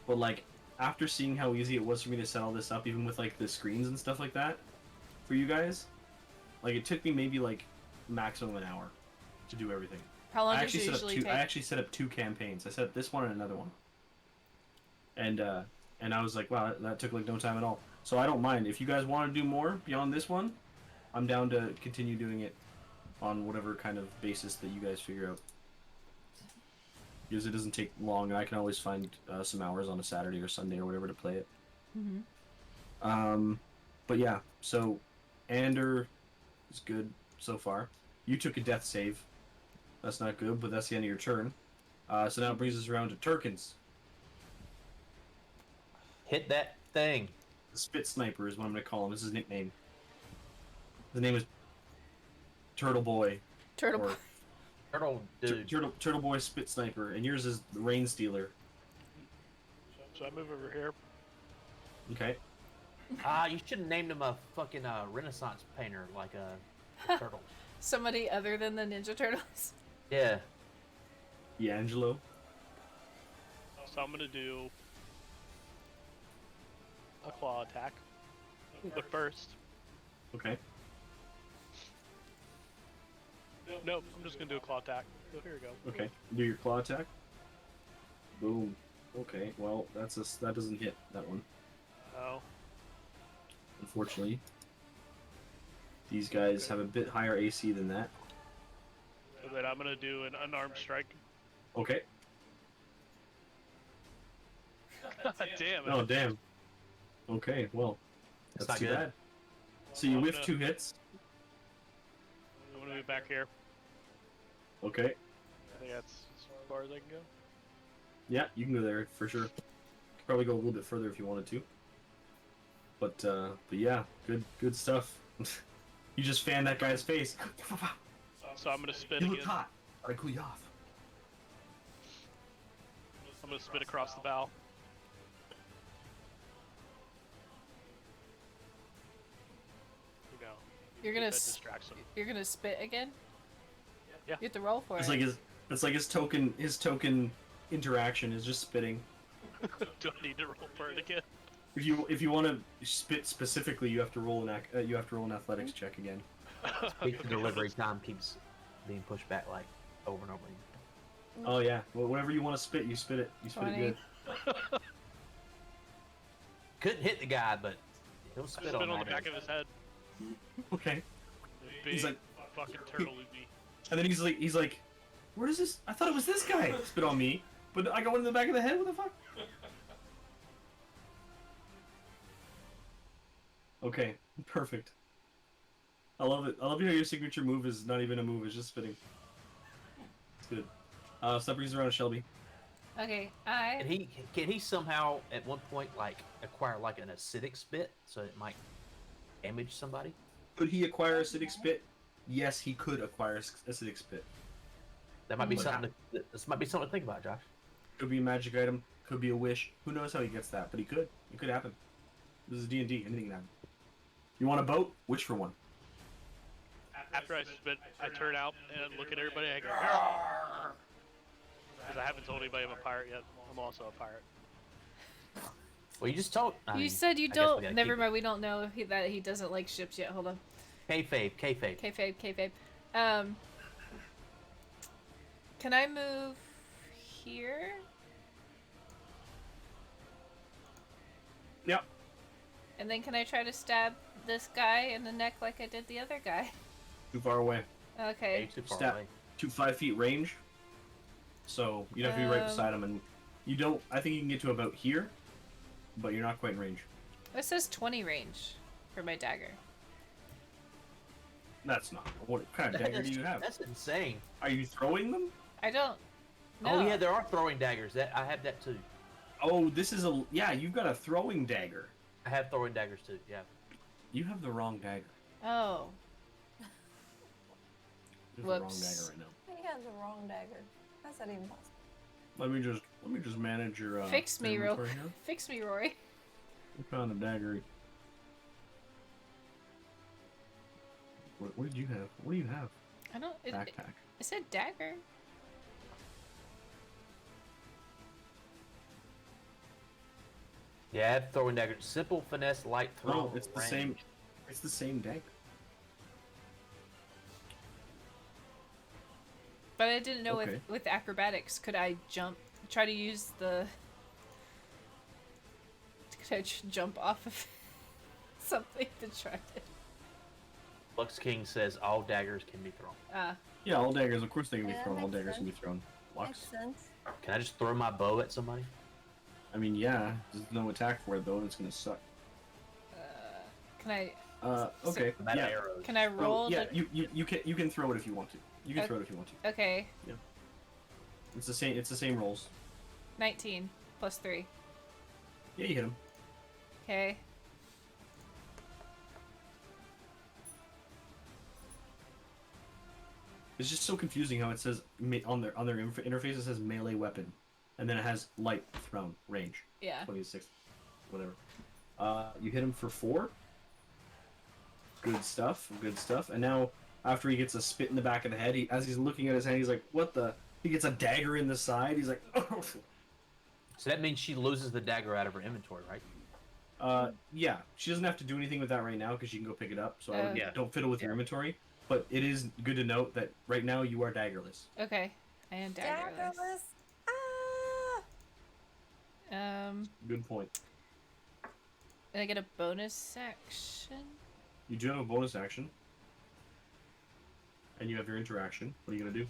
But like after seeing how easy it was for me to set all this up, even with like the screens and stuff like that, for you guys, like it took me maybe like maximum an hour to do everything. How long I does it actually set up usually take? I actually set up 2 campaigns. I set up this one and another one. And I was like, wow, that took like no time at all. So I don't mind if you guys want to do more beyond this one. I'm down to continue doing it on whatever kind of basis that you guys figure out. Because it doesn't take long, and I can always find some hours on a Saturday or Sunday or whatever to play it. Mm-hmm. But yeah, so Ander is good so far. You took a death save. That's not good, but that's the end of your turn. So now it brings us around to Turkins. Hit that thing. The Spit Sniper is what I'm going to call him. This is his nickname. His name is Turtle Boy. Turtle. Or Turtle dude. Turtle Boy Spit Sniper, and yours is the Rain Stealer. So I move over here. Okay. You should have named him a fucking Renaissance painter, like a turtle. Somebody other than the Ninja Turtles. Yeah. D'Angelo. So I'm gonna do a claw attack. But first, Okay. nope, I'm just gonna do a claw attack. So here we go. Okay. Do your claw attack. Boom. Okay. Well, that doesn't hit that one. Oh, Unfortunately. These guys have a bit higher AC than that. so then I'm gonna do an unarmed strike. Okay. God damn it. Oh, damn. Okay, well, That's that's not too good. bad. So you I'm whiff gonna- 2 hits. I'm gonna move back here. Okay. I think that's as far as I can go. Yeah, you can go there for sure. Could probably go a little bit further if you wanted to. But yeah, good stuff. You just fanned that guy's face. So I'm gonna spin You look again. hot. I cool you off. I'm gonna spin across the bow. You know, You're gonna that s- distracts him. You're gonna spit again? Yeah. You have to roll for It's it. like his token interaction is just spitting. Do I need to roll for it again? If you want to spit specifically, you have to roll an athletics check again. The delivery time keeps being pushed back like over and over again. Oh yeah. Well, whenever you want to spit, you spit it. You spit 20. it good. Couldn't hit the guy, but he'll I spit spin on on the that. back of his head. Okay. Big He's like- fucking turtle loopy. And then he's like, where is this? I thought it was this guy. Spit on me, but I got one in the back of the head. What the fuck? Okay, perfect. I love it. I love how your signature move is not even a move; it's just spitting. It's good. So that brings us around to Shelby. Okay, Can he somehow at one point like acquire like an acidic spit so it might damage somebody? Could he acquire acidic spit? Yes, he could acquire acidic spit. That might be But- something. This might be something to think about, Josh. Could be a magic item. Could be a wish. Who knows how he gets that? But he could. It could happen. This is D&D. Anything can happen. You want a boat? Wish for one. After I spit, I turn out and look at everybody. I go, because I haven't told anybody I'm a pirate yet. I'm also a pirate. Well, you just told. I you mean, said you I guess we don't. gotta Never keep mind. We don't know if that he doesn't like ships yet. Hold on. it. Kayfabe. Kayfabe. Can I move here? Yep. And then can I try to stab this guy in the neck like I did the other guy? Too far away. Okay. Too far Step. away. 5 feet range. So you'd have to be right beside him, and you don't. I think you can get to about here, but you're not quite in range. It says 20 range for my dagger. That's not. What kind of dagger do you have? That's insane. Are you throwing them? I don't. No. Oh yeah, there are throwing daggers. That I have that too. Oh, this is a. Yeah, you've got a throwing dagger. I have throwing daggers too. Yeah. You have the wrong dagger. Oh. You have the wrong Whoops. dagger right now. He has the wrong dagger. How's that even possible? Let me just manage your Fix me, inventory here. Fix me, Rory. What kind of dagger? What did you have? What do you have? I don't. Backpack. It said dagger. Yeah, throwing dagger. Simple finesse, light throw. No, it's the range. same. It's the same dagger. But I didn't know Okay. with acrobatics, could I try to use the... Could I jump off of something to try to... Lux King says all daggers can be thrown. Yeah, all daggers. Of course they can be Yeah, thrown. All makes daggers can be sense. thrown. Makes Lux. sense. Can I just throw my bow at somebody? I mean, yeah. There's no attack for it though, and it's gonna suck. Can I... Okay. I'm out of Yeah. arrows. Can I roll? Oh, yeah. to- You can throw it if you want to. You can throw it if you want to. Okay. It's the same rolls. 19 plus 3. Yeah, you hit him. Okay. It's just so confusing how it says on their interface it says melee weapon, and then it has light thrown range. Yeah. 26, whatever. You hit him for 4. Good stuff. Good stuff. And now after he gets a spit in the back of the head, as he's looking at his hand, he's like, "What the?" He gets a dagger in the side. He's like, "Oh." So that means she loses the dagger out of her inventory, right? Yeah. She doesn't have to do anything with that right now because she can go pick it up. So I would, Yeah. don't fiddle with your inventory. But it is good to note that right now you are daggerless. Okay. I am daggerless. Ah! Good point. And I get a bonus action? You do have a bonus action. And you have your interaction. What are you gonna do?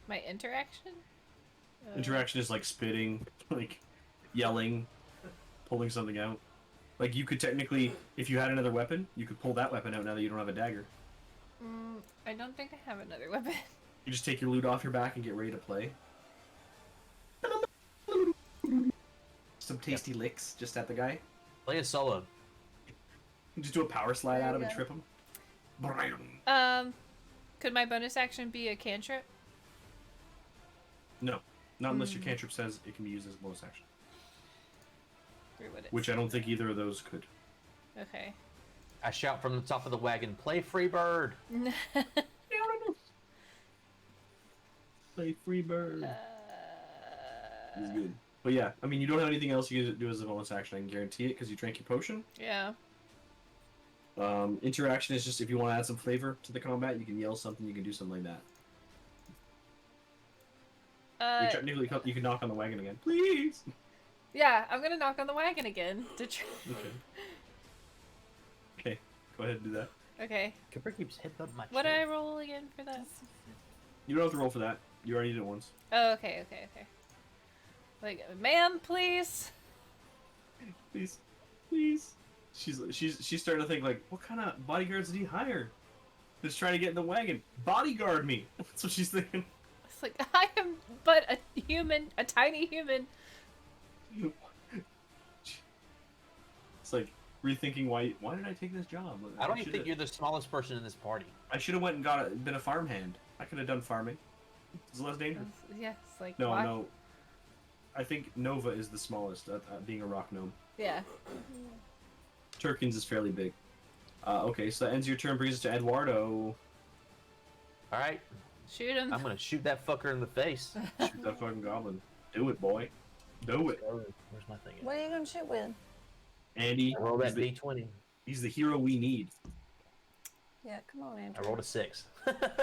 My interaction? Interaction is like spitting, like yelling, pulling something out. Like you could technically, if you had another weapon, you could pull that weapon out now that you don't have a dagger. I don't think I have another weapon. You just take your loot off your back and get ready to play. Some tasty licks just at the guy. Play a solo. You just do a power slide There at you him and go. trip him. Could my bonus action be a cantrip? No, not unless your cantrip says it can be used as a bonus action. Or would it Which I say don't think that? either of those could. Okay. I shout from the top of the wagon, play free bird. Play free bird. He's good. But yeah, I mean, you don't have anything else you can do as a bonus action. I can guarantee it because you drank your potion. Yeah. Interaction is just if you want to add some flavor to the combat, you can yell something, you can do something like that. You technically you can knock on the wagon again. Please. Yeah, I'm gonna knock on the wagon again to try. Okay. Okay, go ahead and do that. Okay. Kipper keeps hitting up my What did I chair. roll again for that? You don't have to roll for that. You already did it once. Oh, okay. Like, ma'am, please. Please, please. She's starting to think like, what kind of bodyguards did he hire? Just trying to get in the wagon. Bodyguard me. That's what she's thinking. It's like, I am but a human, a tiny human. It's like rethinking why did I take this job? I don't even think you're the smallest person in this party. I should have went and been a farmhand. I could have done farming. It's less dangerous. Yes, like, No, why? no. I think Nova is the smallest at being a rock gnome. Yeah. Turkins is fairly big. Okay, so that ends your turn. Brings us to Eduardo. All right, Shoot him. I'm gonna shoot that fucker in the face. Shoot that fucking goblin. Do it, boy. Do it. Where's my thing? What are you gonna shoot with? Andy, I rolled that he's D20. the hero we need. Yeah, come on, I Andrew. rolled a 6.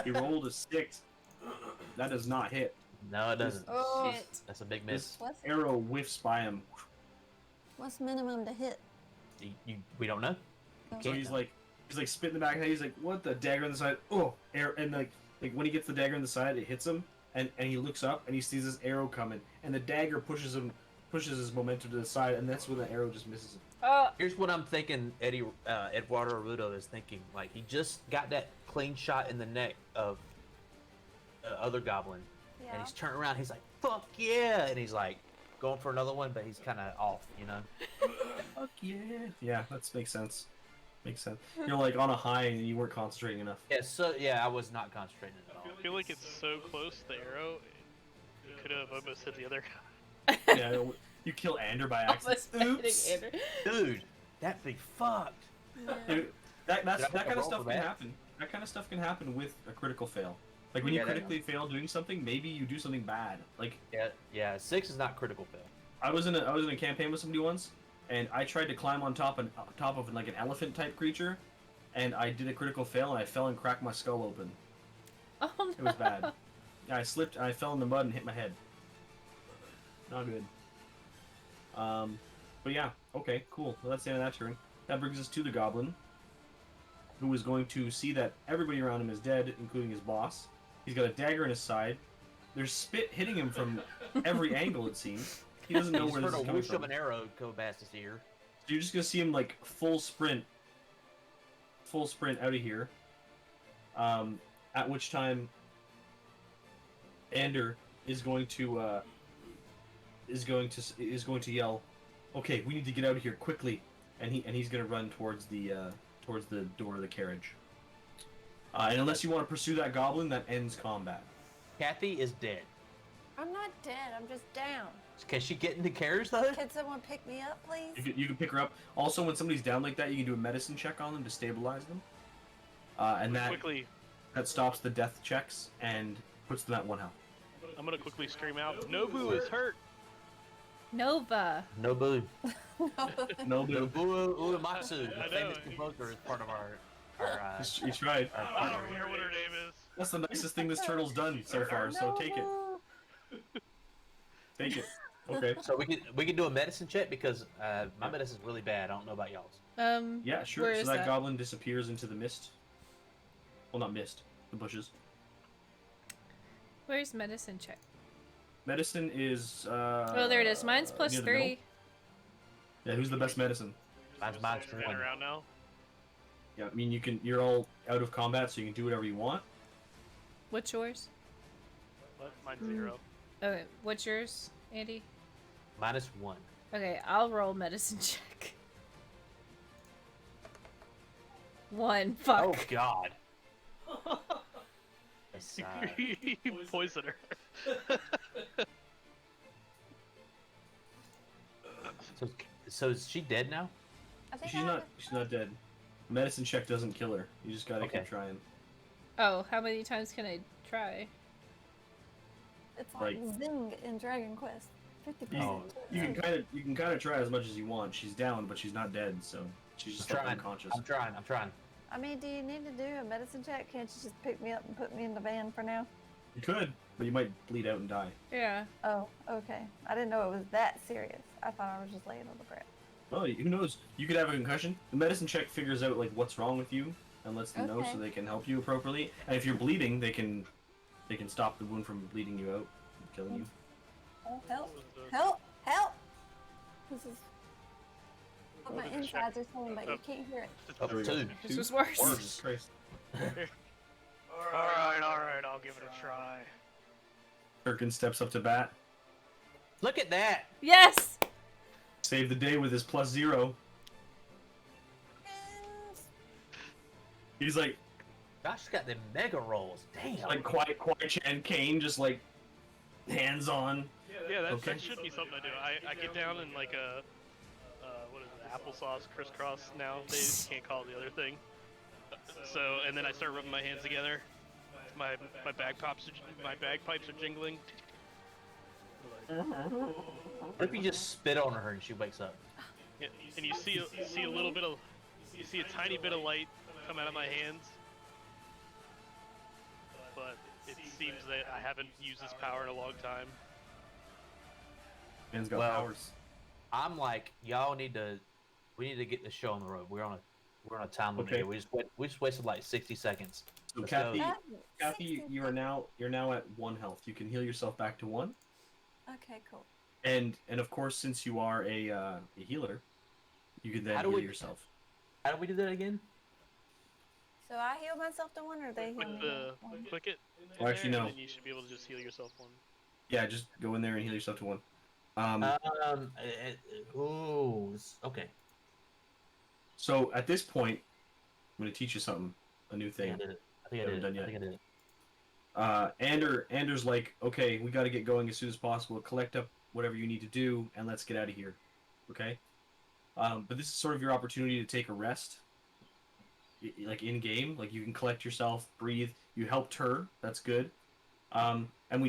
He rolled a 6. That does not hit. No, it doesn't. Oh, Shit. That's a big miss. what's Arrow whiffs by him. minimum to hit? We don't know. So he's like spitting the back of the head. He's like, what the dagger on the side? Oh, arrow, and like when he gets the dagger on the side, it hits him, and he looks up and he sees this arrow coming, and the dagger pushes his momentum to the side, and that's when the arrow just misses him. Here's what I'm thinking. Eduardo Rudo is thinking. Like he just got that clean shot in the neck of the other goblin, and Yeah. he's turning around. He's like, "Fuck yeah!" And he's like going for another one, but he's kind of off, you know. Fuck yeah. Yeah, that makes sense. Makes sense. You're like on a high and you weren't concentrating enough. Yeah. So yeah, I was not concentrating at all. I feel like it's so close to the arrow. Could have almost hit the other guy. Yeah, you kill Ander by accident. Almost Oops. hitting Dude, that'd be fucked. Dude, that Did I kind make a of roll stuff for can that? happen. That kind of stuff can happen with a critical fail. Like when you Yeah, that- critically fail doing something, maybe you do something bad. Like Yeah, 6 is not critical fail. I was in a campaign with somebody once, and I tried to climb on top of like an elephant type creature, and I did a critical fail, and I fell and cracked my skull open. Oh no. It was bad. I slipped, and I fell in the mud and hit my head. Not good. But yeah, okay, cool. Well, that's the end of that turn. That brings us to the goblin, who is going to see that everybody around him is dead, including his boss. He's got a dagger in his side. There's spit hitting him from every angle, it seems. He doesn't know You where just this heard is a coming whoosh of from. an arrow go past his ear. So you're just gonna see him like full sprint out of here. At which time, Ander is going to yell, "Okay, we need to get out of here quickly!" And he's gonna run towards the door of the carriage. And unless you want to pursue that goblin, that ends combat. Kathy is dead. I'm not dead. I'm just down. Can she get in the carriage though? Can someone pick me up, please? You can pick her up. Also, when somebody's down like that, you can do a medicine check on them to stabilize them. And Quickly, that stops the death checks and puts them at 1 health. I'm gonna quickly scream out, Nobu is hurt! Nova. Nobu. No, dude. Nobu Uematsu, I the know. famous composer, is part of our He tried. I don't care what her name is. That's the nicest thing this turtle's done so far. So take it. Take it. Okay. So we can do a medicine check because my medicine's really bad. I don't know about y'all's. Yeah, sure. Where So is that that? goblin disappears into the mist. Well, not mist. The bushes. Where's medicine check? Medicine is. Oh, there it is. Mine's plus near the middle. 3. Yeah, who's the best medicine? Mine's Ran 1. around now. Yeah, I mean you're all out of combat, so you can do whatever you want. What's yours? What? Mine's 0. Okay, what's yours, Andy? -1. Okay, I'll roll medicine check. 1. Fuck. Oh God. That's, You poison her. so is she dead now? I think She's not dead. Medicine check doesn't kill her. You just gotta Okay. keep trying. Oh, how many times can I try? It's like Like- Zing in Dragon Quest. 50%. Oh, You can kind of try as much as you want. She's down, but she's not dead, so she's just like, unconscious. I'm trying. I mean, do you need to do a medicine check? Can't you just pick me up and put me in the van for now? You could, but you might bleed out and die. Yeah. Oh, okay. I didn't know it was that serious. I thought I was just laying on the ground. Well, who knows? You could have a concussion. The medicine check figures out like what's wrong with you and lets them know Okay. so they can help you appropriately. And if you're bleeding, they can stop the wound from bleeding you out, and killing you. Oh, help! Help! Help! This is what my insides are saying, but you can't hear it. Up There we go. 2. This was worse. Jesus Christ. Alright, I'll give it a try. Kirkin steps up to bat, Look at that. Yes! save the day with his +0. He's like Gosh, got them mega rolls. Damn. Kwai Chan Kane, just like hands on. Yeah, Okay. that should be something I do. I get down in like a, what is it, applesauce crisscross nowadays. Can't call it the other thing. So, and then I start rubbing my hands together. My bagpipes are jingling. What if you just spit on her and she wakes up? Yeah, and you see a little bit of, you see a tiny bit of light come out of my hands. But it seems that I haven't used this power in a long time. Man's got Well, powers. I'm like, we need to get the show on the road. We're on a time limit Okay. here. We just wasted like 60 seconds. So let's Kathy, go. Kathy, you're now at 1 health. You can heal yourself back to 1. Okay, cool. And of course, since you are a healer, you can then How do heal we- yourself. How do we do that again? So I heal myself to 1, or they heal me? Click it. in Well, actually, there, no. And then you should be able to just heal yourself 1. Yeah, just go in there and heal yourself to 1. Okay. So at this point, I'm going to teach you something, a new I think I thing. did it. I think I Haven't did it. done yet. I think I did it. Anders like, okay, we got to get going as soon as possible. Collect up whatever you need to do, and let's get out of here. Okay. But this is sort of your opportunity to take a rest, like in game. Like you can collect yourself, breathe. You helped her. That's good. And I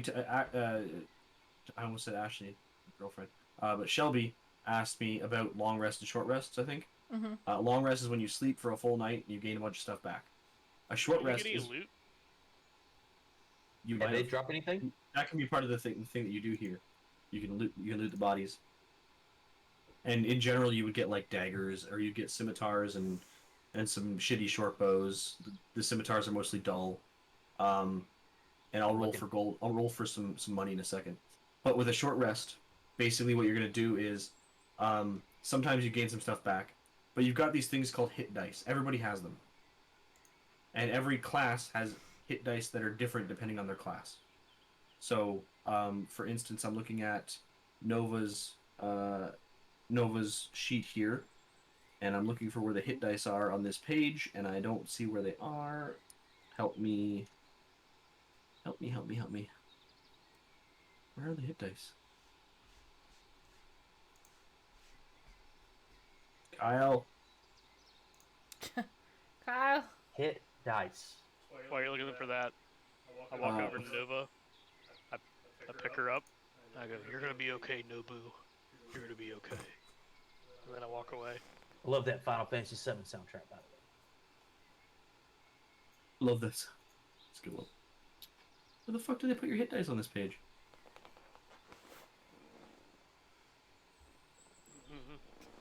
almost said Ashley, girlfriend. But Shelby asked me about long rest and short rests. I think. Mm-hmm. Long rest is when you sleep for a full night and you gain a bunch of stuff back. A short rest Getting is loot. you Did might they have, drop anything? that can be part of the thing that you do here. You can loot the bodies, and in general you would get like daggers or you'd get scimitars and some shitty short bows. The scimitars are mostly dull. And I'll roll for gold. I'll roll for some money in a second. But with a short rest, basically what you're gonna do is, sometimes you gain some stuff back, but you've got these things called hit dice. Everybody has them, and every class has hit dice that are different depending on their class. So, for instance, I'm looking at Nova's Nova's sheet here, and I'm looking for where the hit dice are on this page, and I don't see where they are. Help me. Help me, help me, help me. Where are the hit dice? Kyle. Kyle. Hit dice. While you're looking for that, I walk over to Nova. I pick her up. I go, "You're gonna be okay, Nobu. You're gonna be okay." And then I walk away. I love that Final Fantasy VII soundtrack, by the way. Love this. It's a good one. Where the fuck did they put your hit dice on this page?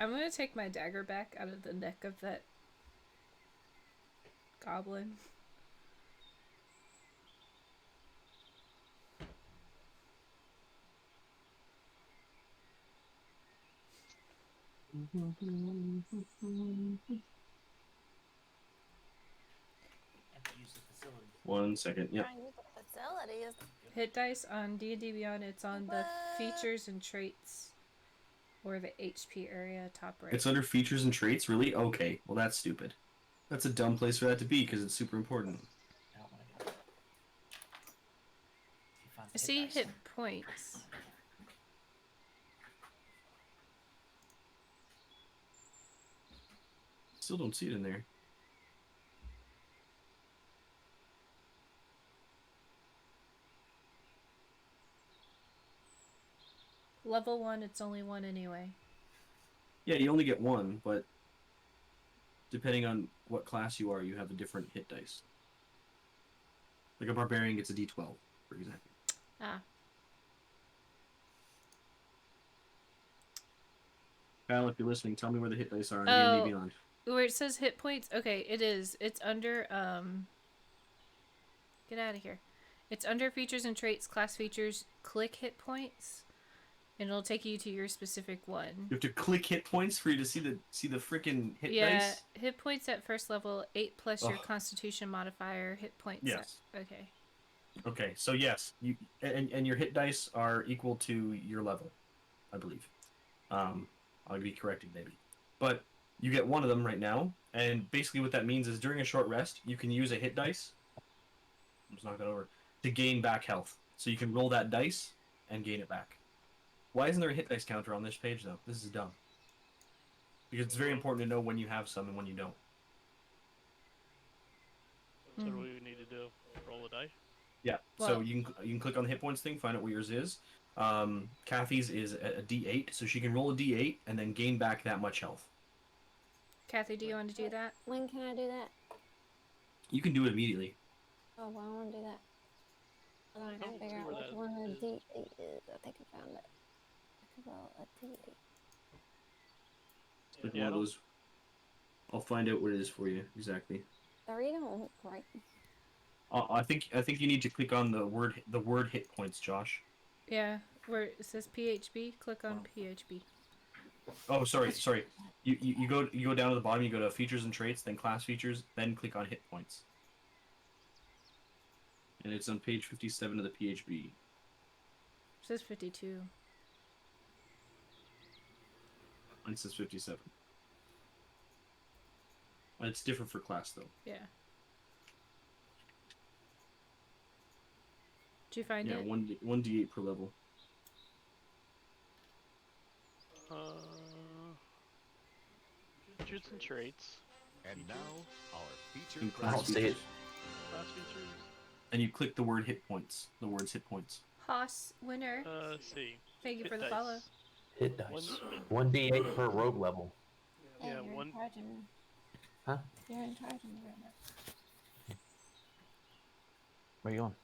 I'm gonna take my dagger back out of the neck of that goblin. One second. Yep. Trying to use the facilities. Hit dice on D&D Beyond. It's on the features and traits, or the HP area, top right. It's under features and traits, really? Okay. Well, that's stupid. That's a dumb place for that to be because it's super important. I see hit points. Still don't see it in there. Level 1, it's only 1 anyway. Yeah, you only get one, but depending on what class you are, you have a different hit dice. Like a barbarian gets a D12, for example. Ah. Kyle, if you're listening, tell me where the hit dice are on D&D Beyond. Where it says hit points? Okay, it is. It's under, get out of here. It's under features and traits, class features, click hit points, and it'll take you to your specific one. You have to click hit points for you to see the freaking hit dice? Yeah, hit points at first level, 8 plus your constitution modifier, hit points. Yes. Okay. Okay, so yes, you and your hit dice are equal to your level, I believe. I'll be corrected maybe. But you get one of them right now, and basically what that means is during a short rest, you can use a hit dice. Let's knock that over. To gain back health. So you can roll that dice and gain it back. Why isn't there a hit dice counter on this page though? This is dumb. Because it's very important to know when you have some and when you don't. So what do we need to do? Roll the dice? Yeah. Well, so you can click on the hit points thing, find out what yours is. Kathy's is a D8, so she can roll a D8 and then gain back that much health. Kathy, do you want to do that? When can I do that? You can do it immediately. Oh, well, I want to do that. And then I gotta figure out which one the D8 is. I think I found it. I can roll a D8. Like one of those. I'll find out what it is for you exactly. 3 don't look right. I think you need to click on the word hit points, Josh. Yeah, where it says PHB, click on PHB. Oh, sorry. You go down to the bottom. You go to features and traits, then class features, then click on hit points. And it's on page 57 of the PHB. It says 52. Mine says 57. It's different for class though. Yeah. you find Yeah, it? 1d8 per level. Features and traits. And now, our featured In I class don't see it. features. Class features. And you click the word hit points. The words hit points. Haas, winner. Let's see. Thank you Hit for the dice. follow. Hit dice. 1d8 per rogue level. Hey, Yeah, you're one- in charge of me. Huh? You're in charge of me right now. Where you going?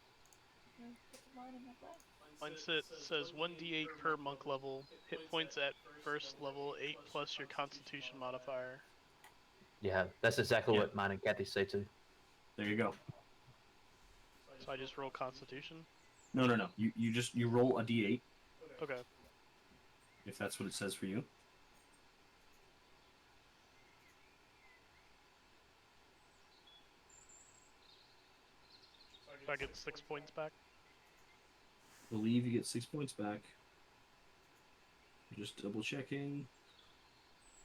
Put the line in my glass. Mine says 1d8 per monk level. Hit points at first level 8 plus your Constitution modifier. Yeah, that's exactly Yeah. what mine and Kathy say too. There you go. So I just roll Constitution. No. You roll a d8 Okay. if that's what it says for you. So I get 6 points back. Believe you get 6 points back. Just double checking.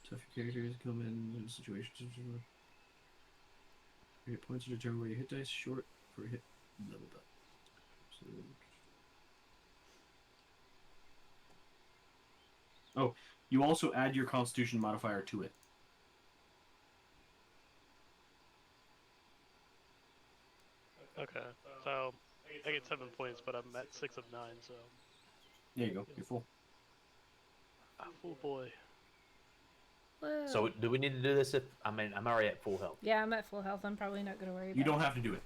Tough characters come in situations. Your hit points are determined by your hit dice. Short for hit level up. So. Oh, you also add your Constitution modifier to it. Okay. So I get 7 points, but I'm at 6 of 9, so. There you go. You're full. Oh boy. Whoa. So do we need to do this if I'm already at full health? Yeah, I'm at full health. I'm probably not gonna worry about You it. don't have to do it.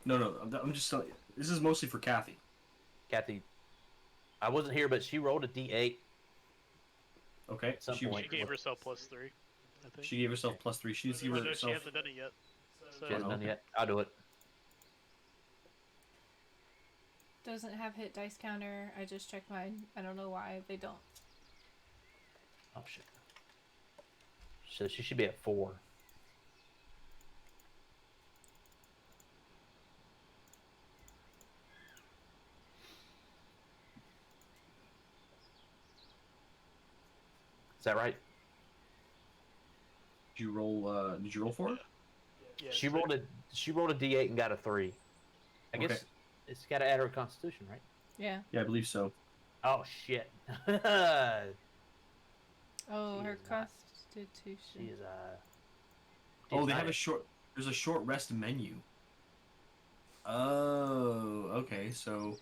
No. I'm just telling you. This is mostly for Kathy. Kathy, I wasn't here, but she rolled a d8. Okay. Some She, point. She gave herself +3, I think. she gave herself +3. She needs to give Oh, no, she herself. hasn't done it yet. So, She hasn't no. done it yet. I'll do it. Doesn't have hit dice counter. I just checked mine. I don't know why they don't. Oh shit. So she should be at 4. Is that right? Did you roll for her? yeah, She so- rolled a d8 and got a 3. I Okay. guess it's got to add her Constitution, right? Yeah. Yeah, I believe so. Oh shit. Oh, She her is not. constitution. She is Oh, they have a short. There's a short rest menu. Oh, okay. So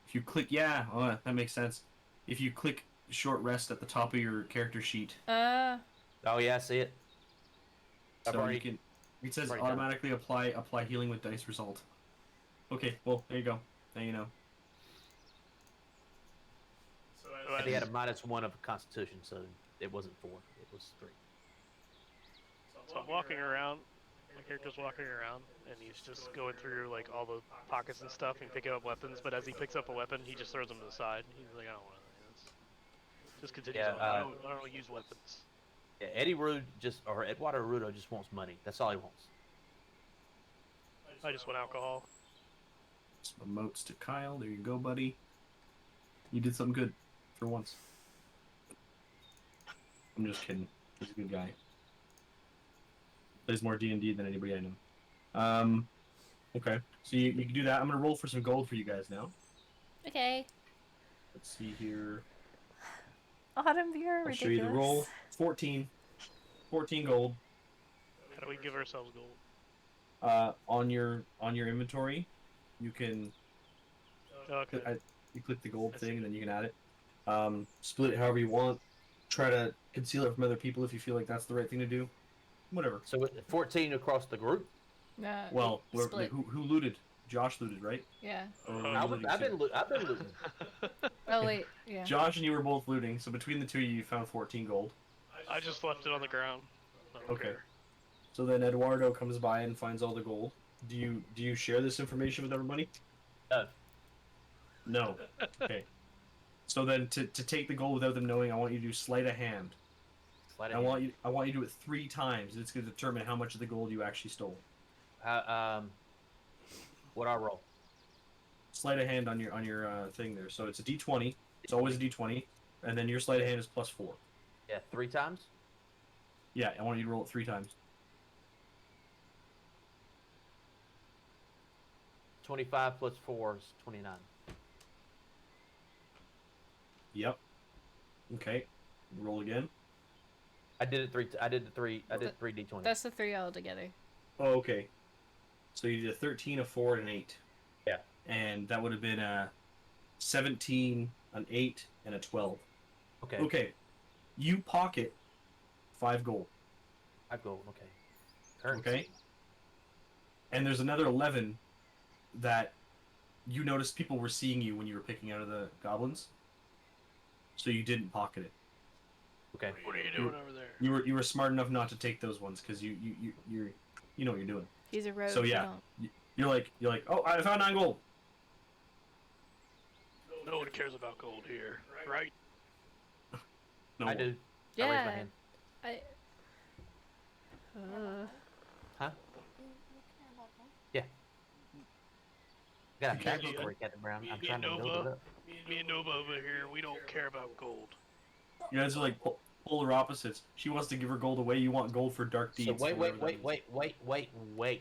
if you click, yeah, oh, that makes sense. If you click short rest at the top of your character sheet, Oh yeah, I see it. I've so already- you can. It says already done it. automatically apply healing with dice result. Okay, well there you go. Now you know. And they had a -1 of Constitution, so it wasn't 4. It was 3. So I'm walking around. My character's walking around, and he's just going through like all the pockets and stuff and picking up weapons. But as he picks up a weapon, he just throws them to the side. He's like, I don't want this. Just continues Yeah, on. I don't use weapons. Yeah, Eddie Rude or Eduardo Rudo just wants money. That's all he wants. I just want alcohol. Some emotes to Kyle. There you go, buddy. You did something good for once. I'm just kidding. He's a good guy. Plays more D&D than anybody I know. Okay. So you can do that. I'm gonna roll for some gold for you guys now. Okay. Let's see here. Autumn, you're I'll ridiculous. show you the roll. 14 gold. How do we give ourselves gold? On your inventory, you can Okay. you click the gold I thing see. and then you can add it. Split it however you want. Try to conceal it from other people if you feel like that's the right thing to do. Whatever. So 14 across the group. Well, split. who looted? Josh looted, right? Yeah. Or were you I've looting been too? I've been looting. Oh wait. Yeah. Josh and you were both looting, so between the two of you, you found 14 gold. I just left it on the ground. I don't Okay. care. So then Eduardo comes by and finds all the gold. Do you share this information with everybody? No. Okay. So then to take the gold without them knowing, I want you to do sleight of hand. Slide it I in. want you to do it 3 times. And it's going to determine how much of the gold you actually stole. What I roll? Sleight of hand on your thing there. So it's a D20. It's always a D20, and then your sleight of hand is +4. Yeah, 3 times. Yeah, I want you to roll it 3 times. 25 plus 4 is 29. Yep. Okay. Roll again. I did the 3 d20. That's the 3 altogether. Oh, okay. So you did a 13, a 4, and an 8. Yeah. And that would have been a 17, an 8, and a 12. Okay. Okay. You pocket 5 gold. 5 gold. Okay. Currency. Okay. And there's another 11 that you noticed people were seeing you when you were picking out of the goblins. So you didn't pocket it. Okay. What are you doing over there? You were smart enough not to take those ones because you know what you're doing. He's a rogue. So yeah, you're like, oh, I found 9 gold. No one cares about gold here, right? No, I do. I raise my Yeah. hand. I. Huh? You care about that? Yeah. Got a Okay, background for Captain Brown. I'm trying to build it up. Me and Nova over here, we don't care about gold. you guys are like polar opposites. She wants to give her gold away. You want gold for dark So deeds. wait. or whatever that means.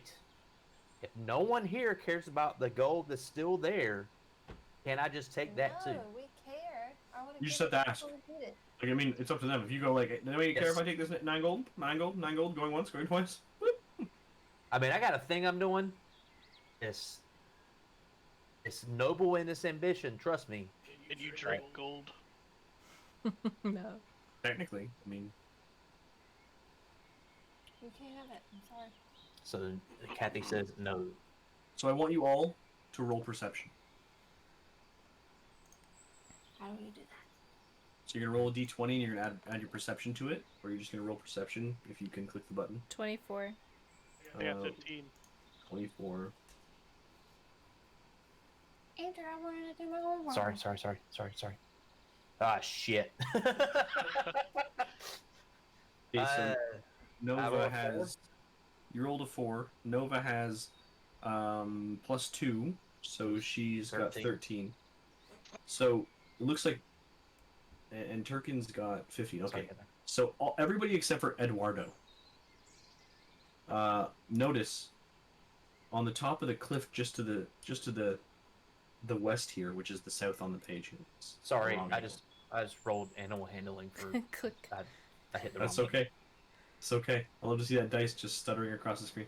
If no one here cares about the gold that's still there, can I just take that too? No, we care. I would You just have to ask. Like, I mean, it's up to them. If you go like, does anybody care if I take this 9 gold? 9 gold? 9 gold? Going once? Going twice? I mean, I got a thing I'm doing. It's noble in its ambition. Trust me. And you drink gold. No. Technically, I mean, You can't have it. I'm sorry. So Kathy says no. so I want you all to roll perception. How do you do that? So you're gonna roll a d20 and you're gonna add your perception to it, or you're just gonna roll perception if you can click the button. 24. I got 15. 24. Andrew, I wanted to do my homework. Sorry. Ah, shit. Okay, so I rolled Nova a has. You rolled a 4. Nova has plus 2, so she's got 13. 13. So it looks like. And Turkin's got 15. Okay. Sorry. So everybody except for Eduardo. Notice on the top of the cliff, just to the west here, which is the south on the page. Sorry, Wrong. I just rolled animal handling for. Click. I hit the That's wrong okay. It's okay. I love to see that dice just stuttering across the screen.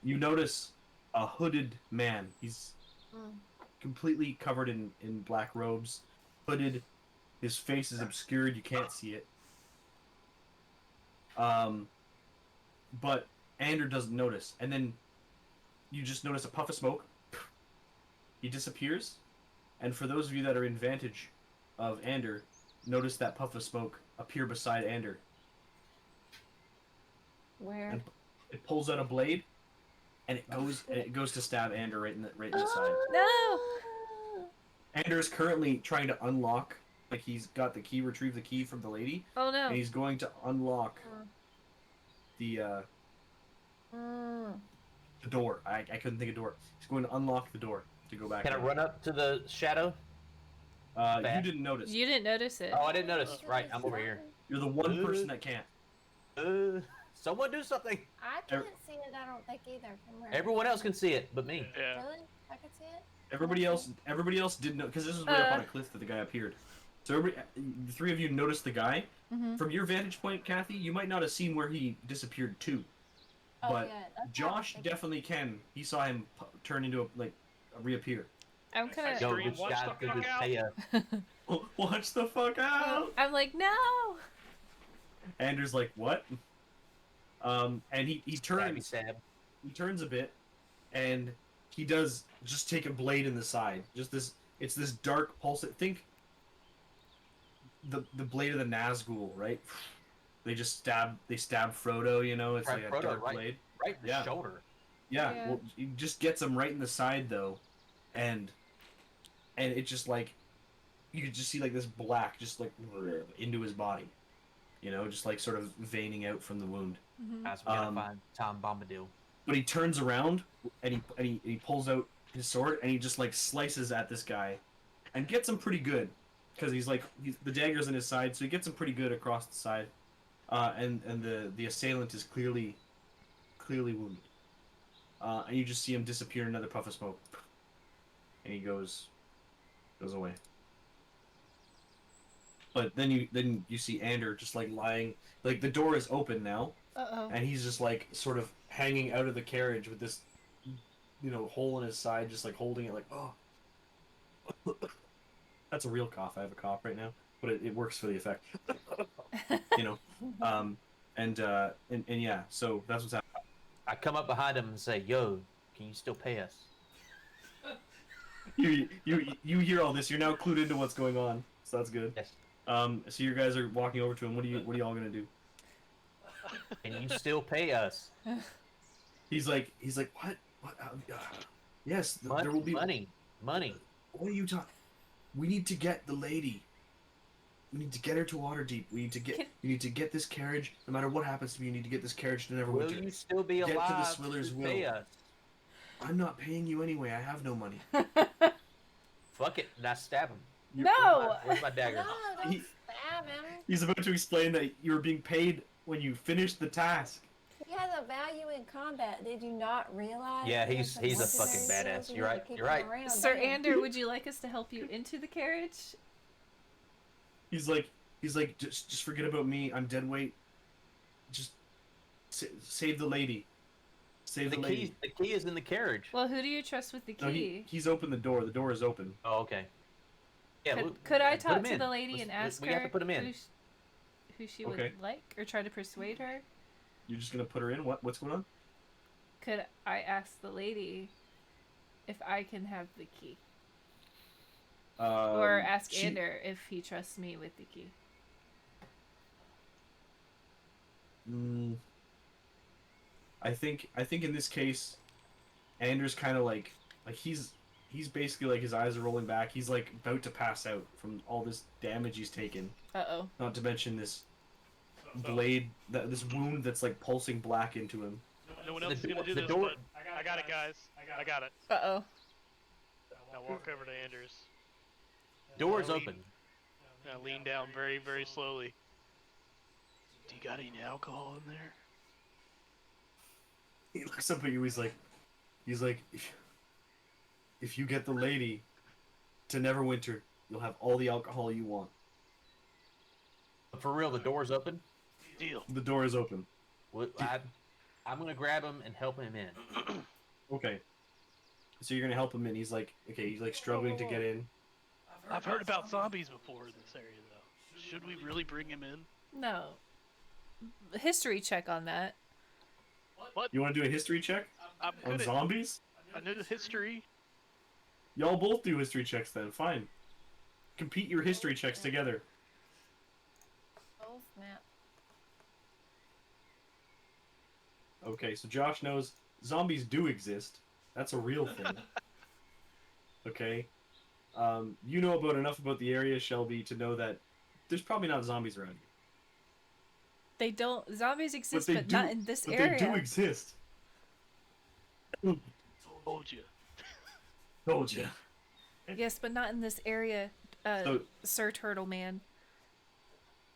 You notice a hooded man. He's completely covered in black robes, hooded. His face is obscured. You can't see it. But Ander doesn't notice. And then you just notice a puff of smoke. He disappears. And for those of you that are in vantage of Ander, notice that puff of smoke appear beside Ander. Where? And it pulls out a blade, and it goes to stab Ander right in the side. No! Ander is currently trying to unlock, like he's got the key, retrieve the key from the lady, Oh no. and he's going to unlock the door. I couldn't think of door. He's going to unlock the door to go back. Can I in. run up to the shadow? You didn't notice. You didn't notice it. Oh, I didn't notice. Right, I'm over here. You're the one person that can't. Someone do something. I can't see it, I don't think either. From where Everyone else can see it, but me. Yeah. Really? I can see it? Everybody else didn't know, because this was way up on a cliff that the guy appeared. So the 3 of you noticed the guy. Mm-hmm. From your vantage point, Kathy, you might not have seen where he disappeared to. Oh, But yeah. That's Josh not- definitely can. He saw him turn into a reappear. I'm kind Yo, of. Yo, this Watch guy the could fuck just out. pay a. Watch the fuck out! I'm like, no! Anders like, what? And he Stabby turns stab. he turns a bit, and he does just take a blade in the side. Just this, it's this dark pulse. Think the blade of the Nazgul, right? They stab Frodo, you know. It's Right, like Frodo, a dark right. blade. Right in the Yeah. shoulder. Yeah, Yeah. well, he just gets him right in the side though, and it just like you could just see like this black just like into his body, you know, just like sort of veining out from the wound. Mm-hmm. That's we gotta find Tom Bombadil. But he turns around and he pulls out his sword and he just like slices at this guy, and gets him pretty good, because the dagger's in his side, so he gets him pretty good across the side, and the assailant is clearly wounded. and you just see him disappear in another puff of smoke, and he goes away. But then you see Ander just like lying, like the door is open now, Uh-oh. and he's just like sort of hanging out of the carriage with this, hole in his side, just like holding it, like, oh. That's a real cough. I have a cough right now, but it works for the effect. And yeah, so that's what's happening. I come up behind him and say, "Yo, can you still pay us?" You hear all this. You're now clued into what's going on, so that's good. Yes. So you guys are walking over to him. What are you all gonna do? Can you still pay us? He's like, what? Yes, there will be money. What are you talking? We need to get the lady. We need to get her to Waterdeep. You need to get this carriage. No matter what happens to me, you need to get this carriage to Neverwinter. Will you still be alive? Get to the Swiller's will. Pay us. I'm not paying you anyway. I have no money. Fuck it, and I stab him. No! Where's my dagger? No, don't stab him. He's about to explain that you were being paid when you finished the task. He has a value in combat. Did you not realize? Yeah, that he's it's a fucking mercenary badass. skills? You're right. Keep You're him right. around. Sir Damn. Ander, would you like us to help you into the carriage? He's like, just forget about me. I'm dead weight. Just save the lady. Save the lady. The key is in the carriage. Well, who do you trust with the key? No, he's opened the door. The door is open. Oh, okay. Yeah. Could I put talk him to in. the lady and ask we her have to put him in. who she Okay. would like, or try to persuade her? You're just gonna put her in? What's going on? Could I ask the lady if I can have the key? Or ask Ander if he trusts me with the key? I think in this case, Anders kind of like he's basically like his eyes are rolling back. He's like about to pass out from all this damage he's taken. Uh-oh. Not to mention this blade, this wound that's like pulsing black into him. No one else is gonna do this, but I got it, guys. I got it. Uh-oh. Now walk over to Anders. Door's open. Now lean down very, very slowly. Do you got any alcohol in there? He looks up at you. He's like, if you get the lady to Neverwinter, you'll have all the alcohol you want. But for real, the door's open. Deal. The door is open. I'm gonna grab him and help him in. Okay. So you're gonna help him in. He's like, okay, he's like struggling to get in. I've heard about zombies before in this area, though. Should we really bring him in? No. History check on that. What? You want to do a history check I'm on good at, zombies? I know the history. Y'all both do history checks then. Fine. Compete your history checks together. Oh, snap. Okay, so Josh knows zombies do exist. That's a real thing. Okay. You know enough about the area, Shelby, to know that there's probably not zombies around here. They don't. Zombies exist, they but do, not in this but area. they do exist. Told you. Told you. Yes, but not in this area, Sir Turtle Man.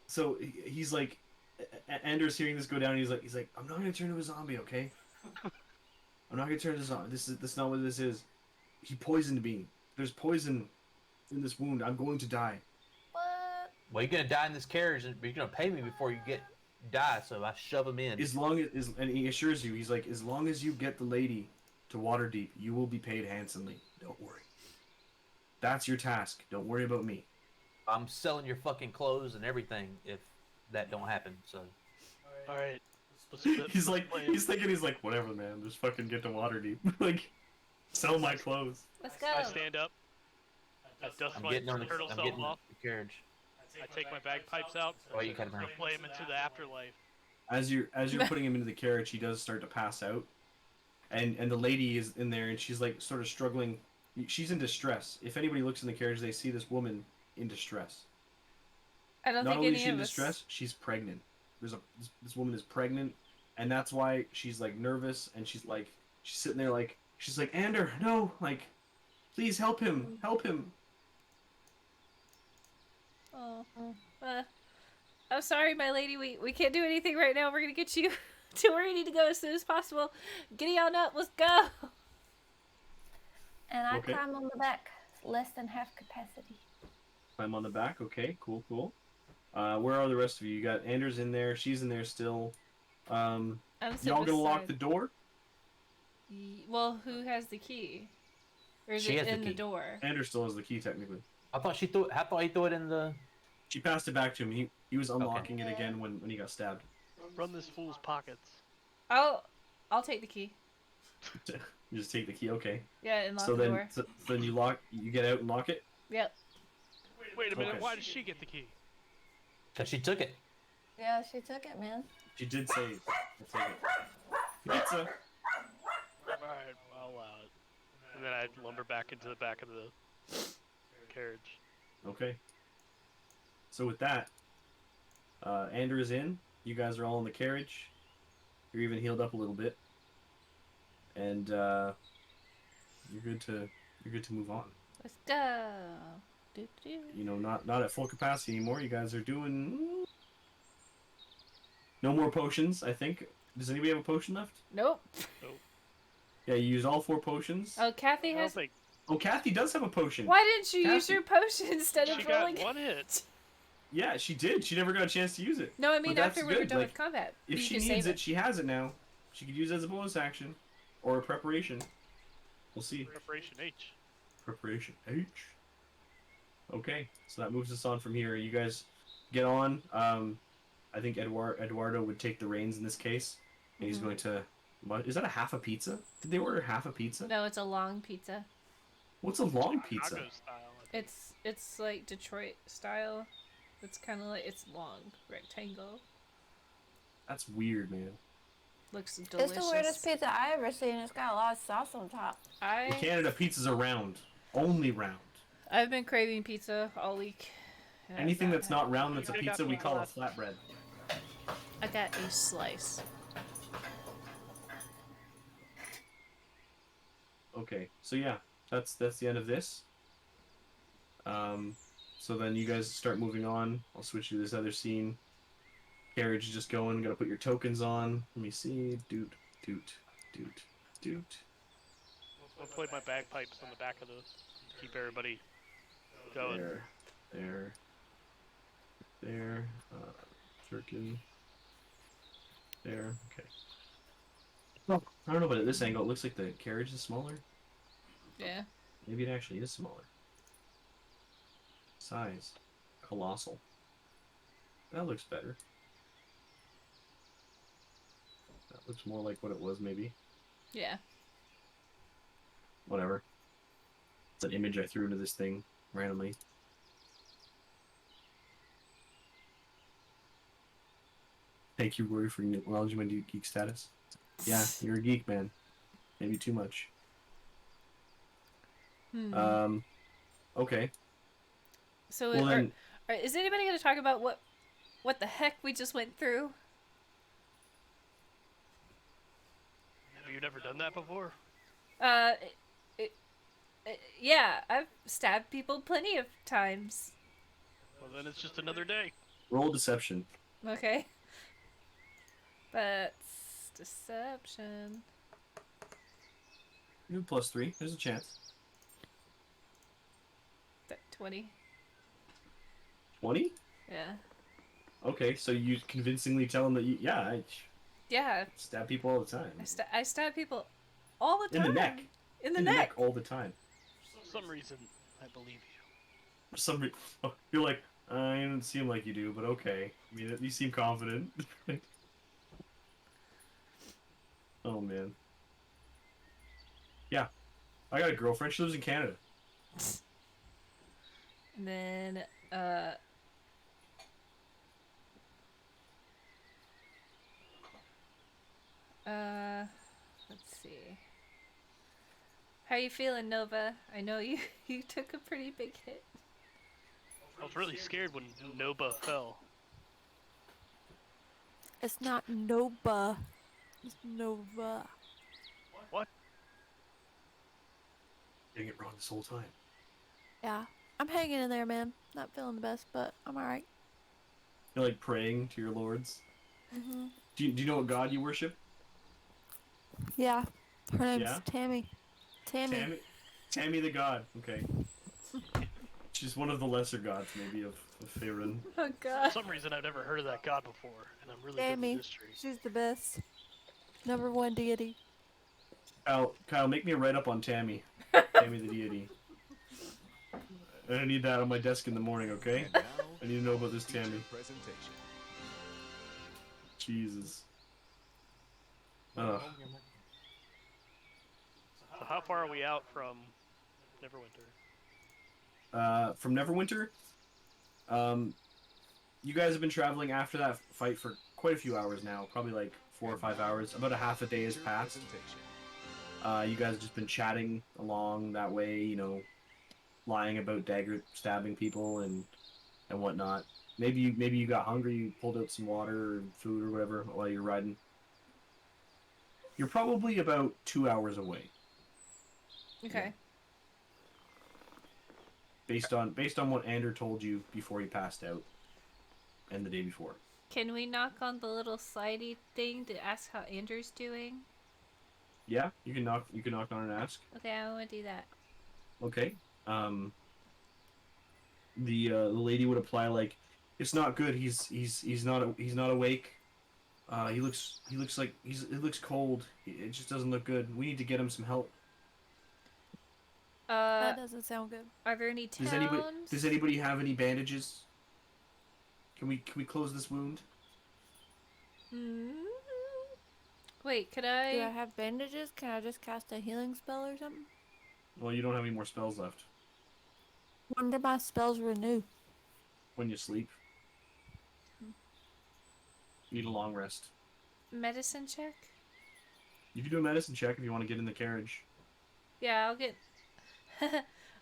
So he's like, Anders hearing this go down, he's like, I'm not gonna turn into a zombie, okay? I'm not gonna turn into a zombie. This is not what this is. He poisoned me. There's poison in this wound. I'm going to die. What? Well, you're gonna die in this carriage, but you're gonna pay me before you die. So I shove him in. As long as, and he assures you, he's like, as long as you get the lady to Waterdeep, you will be paid handsomely. Don't worry. That's your task. Don't worry about me. I'm selling your fucking clothes and everything if that don't happen. So. All right. He's like, whatever, man. Just fucking get to Waterdeep. Like, sell my clothes. Let's go. I stand up. I dust my turtle self off. The carriage. I take my bagpipes out. Oh, you kind of I play him into the afterlife. As you're putting him into the carriage, he does start to pass out, and the lady is in there, and she's like sort of struggling. She's in distress. If anybody looks in the carriage, they see this woman in distress. I don't Not think only any is she in of us. distress, she's pregnant. This woman is pregnant, and that's why she's like nervous, and she's sitting there like she's like, Ander, no, like, please help him. Oh. I'm sorry, my lady. We can't do anything right now. We're gonna get you to where we need to go as soon as possible. Giddy on up, let's go. And I Okay. climb on the back, less than half capacity. I'm on the back. Okay, cool. Where are the rest of you? You got Anders in there. She's in there still. I'm sitting Y'all gonna lock beside- the door? Well, who has the key? Or is She it has the in the key. door? Anders still has the key, technically. I thought he threw it in the. She passed it back to him. He was unlocking it again when he got stabbed. Run this fool's pockets. I'll take the key. You just take the key. Okay. Yeah, and lock So the then, door. so then you get out and lock it. Yep. Wait a minute, Okay. why did she get the key? Cause she took it. Yeah, she took it, man. She did say, "I'll take it." Pizza. Alright, I'll allow it. And then I lumber back into the back of the carriage. Okay. So with that, Ander is in. You guys are all in the carriage. You're even healed up a little bit, and you're good to move on. Let's go. Do. You know, not at full capacity anymore. You guys are doing no more potions. I think. Does anybody have a potion left? Nope. Yeah, you used all 4 potions. Oh, Kathy I don't has. think Oh, Kathy does have a potion. Why didn't you use Kathy- your potion instead of she got rolling? one hit. Yeah, she did. She never got a chance to use it. No, I mean But that's after we were good, done like, with combat. If you she can needs save it, she has it now. She could use it as a bonus action or a preparation. We'll see. Preparation H. Preparation H. Okay, so that moves us on from here. You guys get on. I think Eduardo would take the reins in this case, and he's going to. What is that? A half a pizza? Did they order half a pizza? No, it's a long pizza. What's a long pizza? Chicago style, I think. It's like Detroit style. It's kind of like it's long, rectangle. That's weird, man. Looks delicious. It's the weirdest pizza I ever seen. It's got a lot of sauce on top. In Canada, pizza's are round, only round. I've been craving pizza all week. and I've Anything that's not round that's a You got pizza, we pizza call a left. flatbread. I got a slice. Okay, so yeah, that's the end of this. So then you guys start moving on. I'll switch to this other scene. Carriage is just going. Gotta put your tokens on. Let me see. Doot. I'll play my bagpipes on the back of the keep everybody going. There. Jerkin. There. Okay. Well, I don't know, but at this angle, it looks like the carriage is smaller. Yeah. Maybe it actually is smaller. Size. Colossal. That looks better. That looks more like what it was, maybe. Yeah. Whatever. It's an image I threw into this thing randomly. Thank you, Rory, for acknowledging my geek status. Yeah, you're a geek, man. Maybe too much. Okay. So Well, then, is anybody going to talk about what the heck we just went through? Have you never done that before? Yeah, I've stabbed people plenty of times. Well, then it's just another day. roll deception. Okay. That's deception. You have +3. There's a chance. That 20. 20? Yeah. Okay, so you convincingly tell him that I Yeah. stab people all the time. I stab people all the In time. the neck. In the neck. all the time. For some reason, I believe you. For some reason, you're like, I don't seem like you do, but okay. I mean, you seem confident. Oh, man. Yeah. I got a girlfriend. She lives in Canada. And then, let's see. How you feeling, Nova? I know you took a pretty big hit. I was really scared when Noba fell. It's not Nova. It's Nova. What? Getting it wrong this whole time. Yeah. I'm hanging in there, man. Not feeling the best, but I'm alright. You're like praying to your lords. Mm-hmm. Do you know what god you worship? Yeah. Her name's Yeah? Tammy. Tammy. Tammy the god. Okay. She's one of the lesser gods, maybe, of Faerun. Oh For god. some reason, I've never heard of that god before, and I'm really good Tammy. with history. She's the best. #1 deity. Kyle, make me a write-up on Tammy. Tammy the deity. I need that on my desk in the morning, okay? And now, I need to know about this feature Tammy. presentation. Jesus. Ugh. So how far are we out from Neverwinter? From Neverwinter, you guys have been traveling after that fight for quite a few hours now, probably like 4 or 5 hours. About a half a day has Feature passed. presentation. You guys have just been chatting along that way, you know, lying about dagger stabbing people and whatnot. Maybe you got hungry, you pulled out some water or food or whatever while you're riding. You're probably about 2 hours away, Okay. based on what Ander told you before he passed out, and the day before. Can we knock on the little slidey thing to ask how Andrew's doing? Yeah, you can knock on and ask. Okay, I want to do that. Okay. The lady would apply like, it's not good. He's not awake. He looks like he looks cold. It just doesn't look good. We need to get him some help. That doesn't sound good. Are there any towns? Does anybody have any bandages? Can we close this wound? Wait, could Do I I? have bandages? Can I just cast a healing spell or something? Well, you don't have any more spells left. When do my spells renew? When you sleep. You need a long rest. Medicine check? You can do a medicine check if you want to get in the carriage. Yeah, I'll get.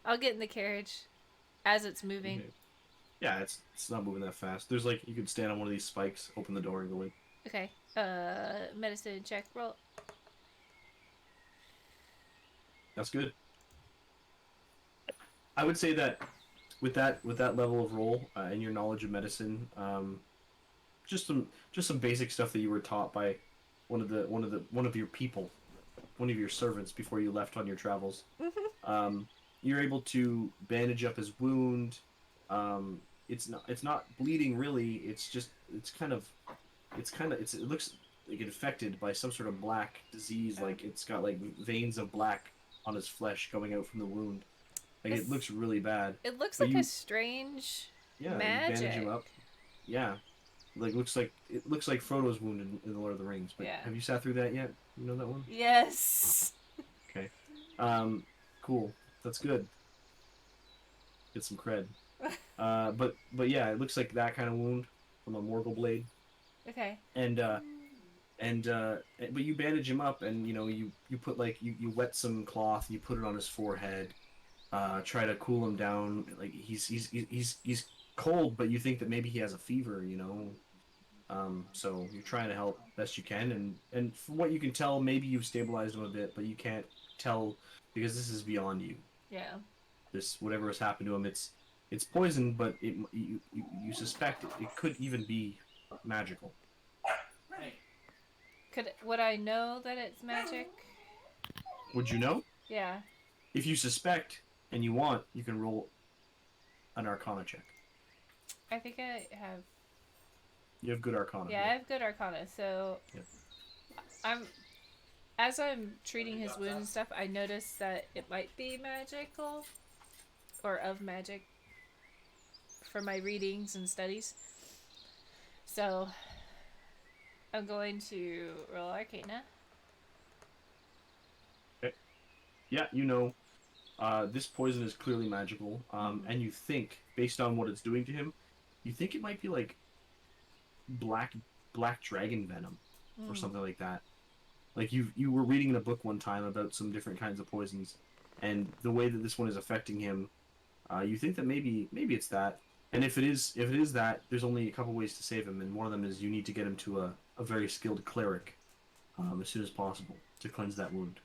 I'll get in the carriage as it's moving. Okay. Yeah, it's not moving that fast. There's like, you could stand on one of these spikes, open the door, and go in. Okay. Medicine check roll. That's good. I would say that with that level of roll and your knowledge of medicine, just some basic stuff that you were taught by one of your people, one of your servants before you left on your travels. You're able to bandage up his wound. It's not bleeding really. It looks like infected by some sort of black disease. Like it's got like veins of black on his flesh going out from the wound. Like it looks really bad. It looks But like you- a strange Yeah, you magic. bandage him up. Yeah, it looks like Frodo's wound in the Lord of the Rings. But Yeah. have you sat through that yet? You know that one? Yes. Okay. Cool. That's good. Get some cred. But yeah, it looks like that kind of wound from a Morgul blade. Okay. But you bandage him up, and you know you put like you wet some cloth, you put it on his forehead, try to cool him down. Like he's cold, but you think that maybe he has a fever, you know. So you're trying to help best you can, and from what you can tell, maybe you've stabilized him a bit, but you can't tell because this is beyond you. Yeah. This whatever has happened to him, it's poison, but you suspect it could even be magical. Would I know that it's magic? Would you know? Yeah. If you suspect and you want, you can roll an Arcana check. I think I have. You have good Arcana. Yeah, I have good Arcana, so Yep. As I'm treating his wound and stuff, I notice that it might be magical, or of magic, from my readings and studies. So, I'm going to roll Arcana. Okay. Yeah, you know, this poison is clearly magical, and you think, based on what it's doing to him, you think it might be like black dragon venom or something like that. Like you were reading in a book one time about some different kinds of poisons, and the way that this one is affecting him, you think that maybe it's that. And if it is that, there's only a couple ways to save him, and one of them is you need to get him to a very skilled cleric as soon as possible to cleanse that wound.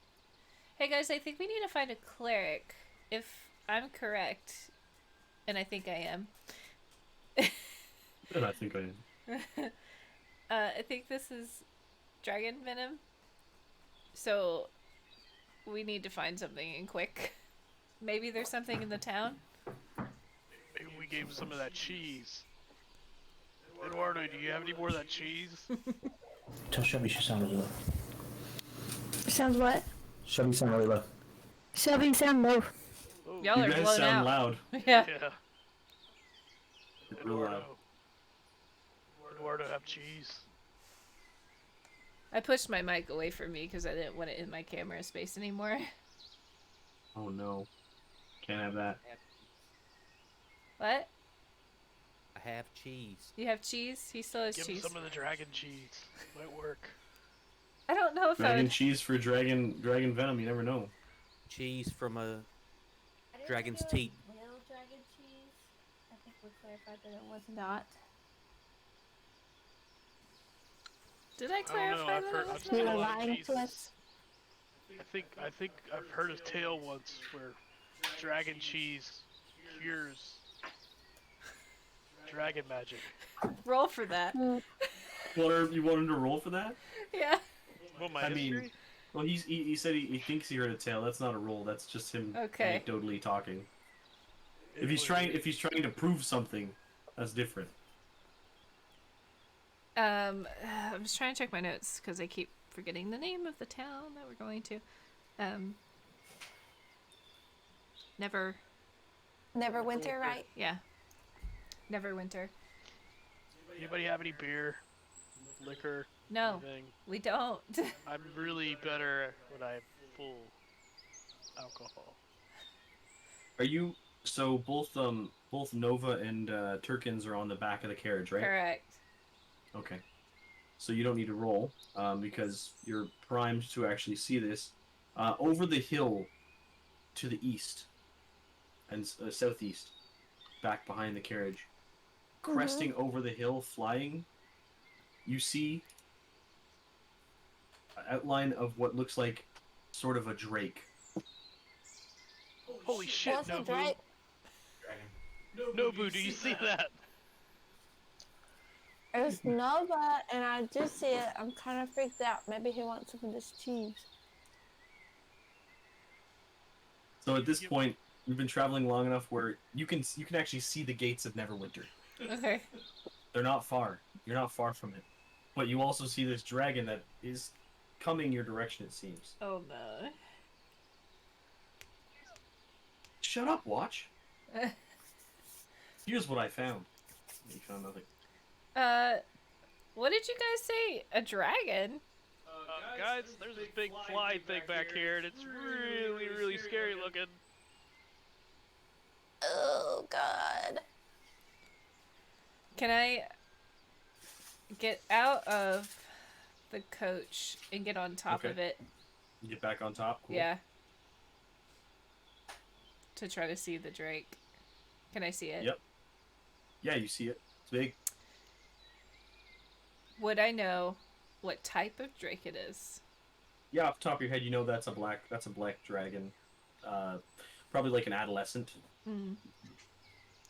Hey guys, I think we need to find a cleric. If I'm correct, and I think I am. And I think I am. I think this is dragon venom. So we need to find something and quick. Maybe there's something in the town. Maybe we gave him some of that cheese. Eduardo, do you have any more of that cheese? Tell Shelby she sounds really low. Sounds what? Shelby sound really low. Shelby, sound low. Oh, Y'all You are guys blown sound out. loud. Yeah. yeah. Real loud. Eduardo, have cheese. I pushed my mic away from me because I didn't want it in my camera space anymore. Oh no. Can't have that. What? I have cheese. You have cheese? He still has Give him cheese. some of the dragon cheese. Might work. I don't know if I Dragon would... cheese for dragon venom, you never know. Cheese from a I didn't Dragon's think it was teeth. real dragon cheese. I think we clarified that it was not. Did I I don't know, clarify I've that? heard- it I've was seen You a were lot of lying to cheeses. us. I think I've heard a tale once where dragon cheese cures dragon magic. Roll for that. You want him to roll for that? Yeah. Well, my I mean, history? Well, he said he thinks he heard a tale. That's not a roll. That's just him Okay. anecdotally talking. If he's trying to prove something, that's different. I'm just trying to check my notes because I keep forgetting the name of the town that we're going to. Never. Neverwinter, right? Yeah. Neverwinter. Anybody have any beer, liquor, No, anything? we don't. I'm really better when I have full alcohol. Are you so both Nova and Turkins are on the back of the carriage, right? Correct. Okay. So you don't need to roll because you're primed to actually see this. Over the hill to the east and southeast, back behind the carriage, cresting over the hill, flying, you see an outline of what looks like sort of a drake. Holy shit, What's the Nobu! drake? Nobu, do you see that? It's Nova, and I do see it. I'm kind of freaked out. Maybe he wants some of this cheese. So at this point, you've been traveling long enough where you can actually see the gates of Neverwinter. Okay. They're not far. You're not far from it. But you also see this dragon that is coming your direction, it seems. Oh no. Shut up, Watch. Here's what I found. You found nothing. What did you guys say? A dragon? Guys, there's this big fly thing back here, and it's really, really scary looking. Oh, God. Can I get out of the coach and get on top Okay. of it? You get back on top. Cool. Yeah. To try to see the drake. Can I see it? Yep. Yeah, you see it. It's big. Would I know what type of drake it is? Yeah, off the top of your head, you know that's a black dragon. Probably like an adolescent.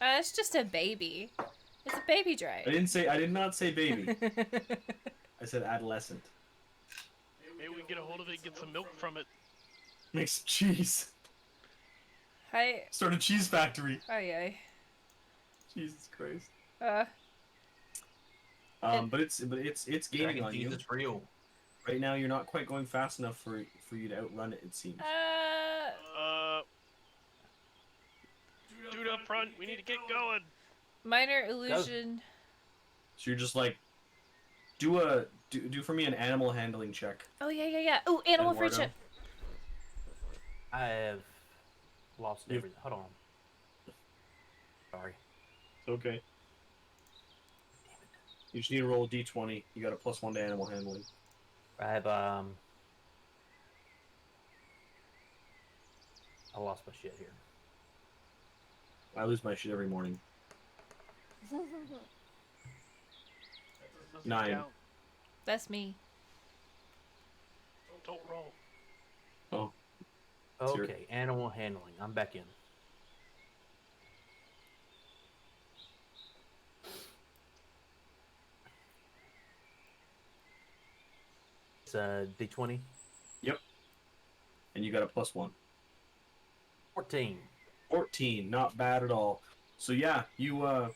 It's just a baby. It's a baby drake. I did not say baby. I said adolescent. Maybe we can get a hold of it and get some milk from it. Make some cheese. Hi. Start a cheese factory. Aye. Jesus Christ. But it's gaining Dragon on cheese you. is real. Right now, you're not quite going fast enough for you to outrun it. It seems. Dude up front, we need to get going. Minor illusion. So you're just like, do for me an animal handling check. Oh yeah. Oh, animal Eduardo. friendship. I have lost everything. Hold on. Sorry. It's okay. You just need to roll a d20. You got a +1 to animal handling. I have I lost my shit here. I lose my shit every morning. Doesn't 9. count. That's me. Don't roll. Oh. It's your- Okay, animal handling. I'm back in. It's a D20. Yep. And you got a +1. 14. 14, not bad at all. So yeah, you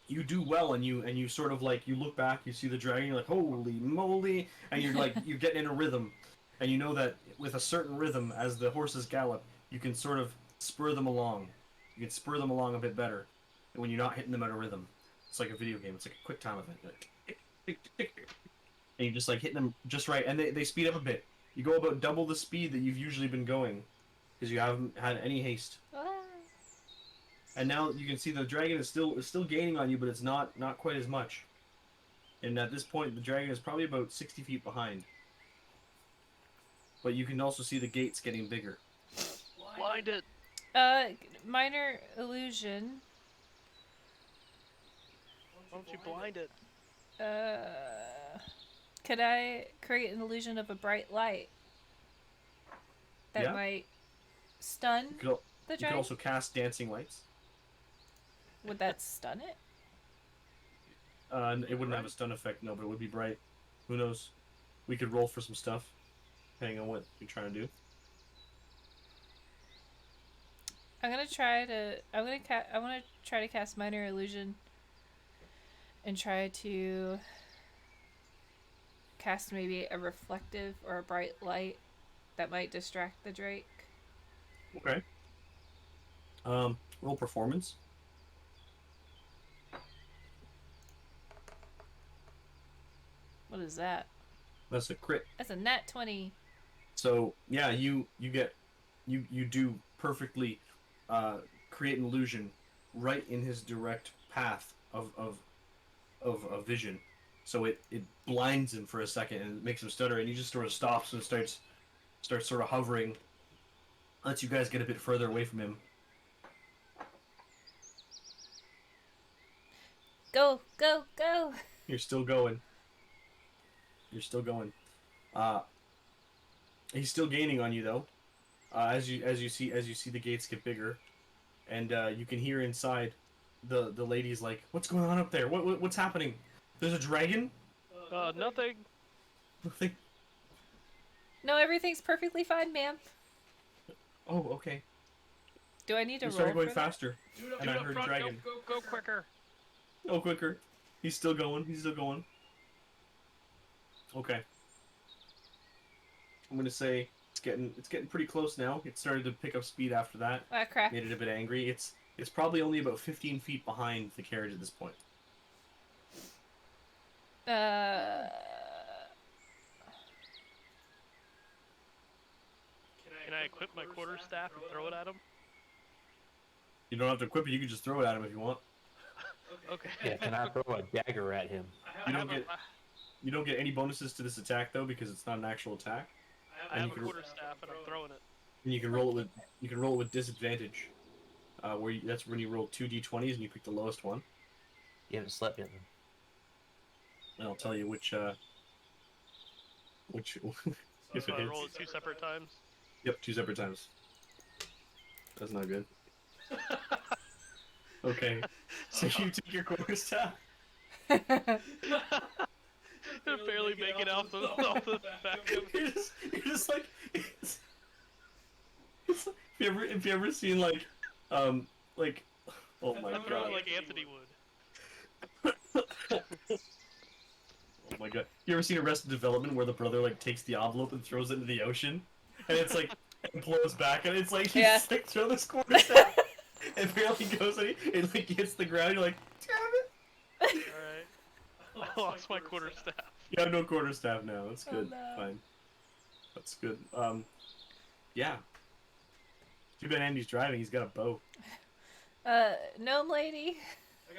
do well, and you sort of like, you look back, you see the dragon, you're like, holy moly, and you're like, you're getting in a rhythm, and you know that with a certain rhythm, as the horses gallop, you can sort of spur them along. You can spur them along a bit better when you're not hitting them at a rhythm. It's like a video game. It's like a quick time event. Like, and you're just like hitting them just right, and they speed up a bit. You go about double the speed that you've usually been going, because you haven't had any haste. And now you can see the dragon is still gaining on you, but it's not quite as much. And at this point, the dragon is probably about 60 feet behind. But you can also see the gates getting bigger. Blind it. Minor illusion. Why don't you blind it? Could I create an illusion of a bright light that might stun the dragon? You could also cast dancing lights. Would that stun it? It wouldn't have a stun effect, no, but it would be bright. Who knows? We could roll for some stuff, depending on what you're trying to do. I'm gonna try to cast minor illusion and try to cast maybe a reflective or a bright light that might distract the drake. Okay. Roll performance. What is that? That's a crit. That's a nat 20. So yeah, you do perfectly create an illusion right in his direct path of vision. So it blinds him for a second and it makes him stutter, and he just sort of stops and starts sort of hovering. Lets you guys get a bit further away from him. Go, go, go! You're still going. You're still going. He's still gaining on you though. As you see the gates get bigger, and you can hear inside the lady's like, "What's going on up there? What's happening? There's a dragon?" Nothing. Nothing. No, everything's perfectly fine, ma'am. Oh, okay. Do I need to You roll started going for that? faster, and I heard dragon. Go quicker. Oh, quicker. He's still going. He's still going. Okay. I'm gonna say it's getting pretty close now. It started to pick up speed after that. Ah, crap. Made it a bit angry. It's probably only about 15 feet behind the carriage at this point. Can I equip my quarterstaff and throw it at him? You don't have to equip it. You can just throw it at him if you want. Okay. Yeah, can I throw a dagger at him? You don't get any bonuses to this attack though, because it's not an actual attack. I have a quarterstaff and I'm throwing it. And you can roll it with disadvantage. That's when you roll 2 d20s and you pick the lowest one. You haven't slept yet, then. And I'll tell you which if it I hits. roll it 2 separate times. Yep, 2 separate times. That's not good. Okay, so you take your quarterstaff. Barely make it off the back of You're just like, it's like, if you ever seen like oh my I'm throwing god. it like Anthony would. Oh my god. You ever seen Arrested Development where the brother like takes the envelope and throws it into the ocean? And it's like, it blows back and it's like, he's like, throw this quarterstaff. It barely goes and it like hits the ground, you're like, damn it! Alright. I lost my quarterstaff. You have no quarterstaff now, that's good. Oh, no. Fine. That's good. Yeah. Too bad Andy's driving, he's got a bow. Gnome lady.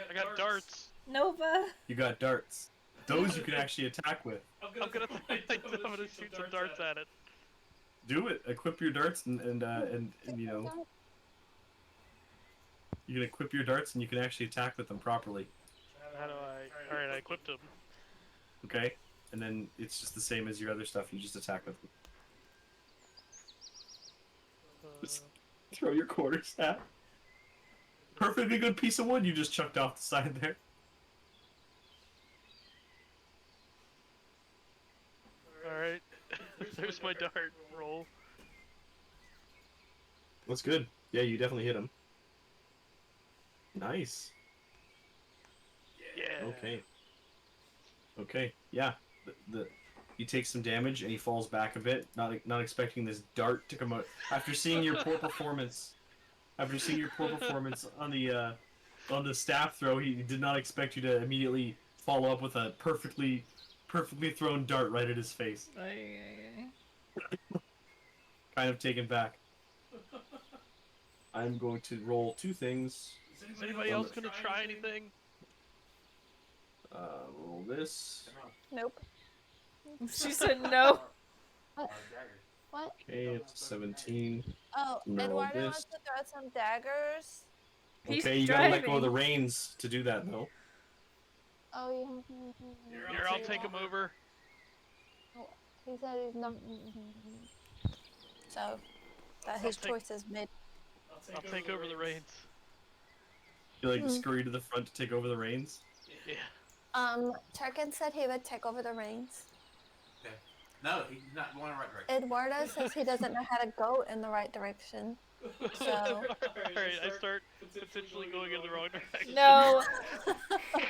I got darts. Nova. You got darts. Those you can actually attack with. I'm gonna shoot some darts at it. Do it. Equip your darts and you know, you can equip your darts and you can actually attack with them properly. How do I? Alright, I equipped them. Okay? And then it's just the same as your other stuff, you just attack with them. Just throw your quarterstaff. Perfectly good piece of wood you just chucked off the side there. There's my dart roll. That's good. Yeah, you definitely hit him. Nice. Yeah. Okay. Okay. Yeah. He takes some damage and he falls back a bit, not expecting this dart to come out after seeing your poor performance. After seeing your poor performance on the staff throw, he did not expect you to immediately follow up with a perfectly thrown dart right at his face. Kind of taken back. I'm going to roll two things. Is anybody else gonna try anything? Roll this. Nope. She said no. What? Okay, it's 17. Oh, Roll Eduardo this. wants to throw some daggers. He's Okay, you gotta let go of the driving. reins to do that, though. Oh, yeah. Here, I'll take him over. He said he's not. So, that his choice is made. I'll take over the reins. You like scurry to the front to take over the reins. Yeah. Turkin said he would take over the reins. Okay. No, he's not going in the right direction. Eduardo says he doesn't know how to go in the right direction. So. Alright, I start potentially going in the wrong direction. No.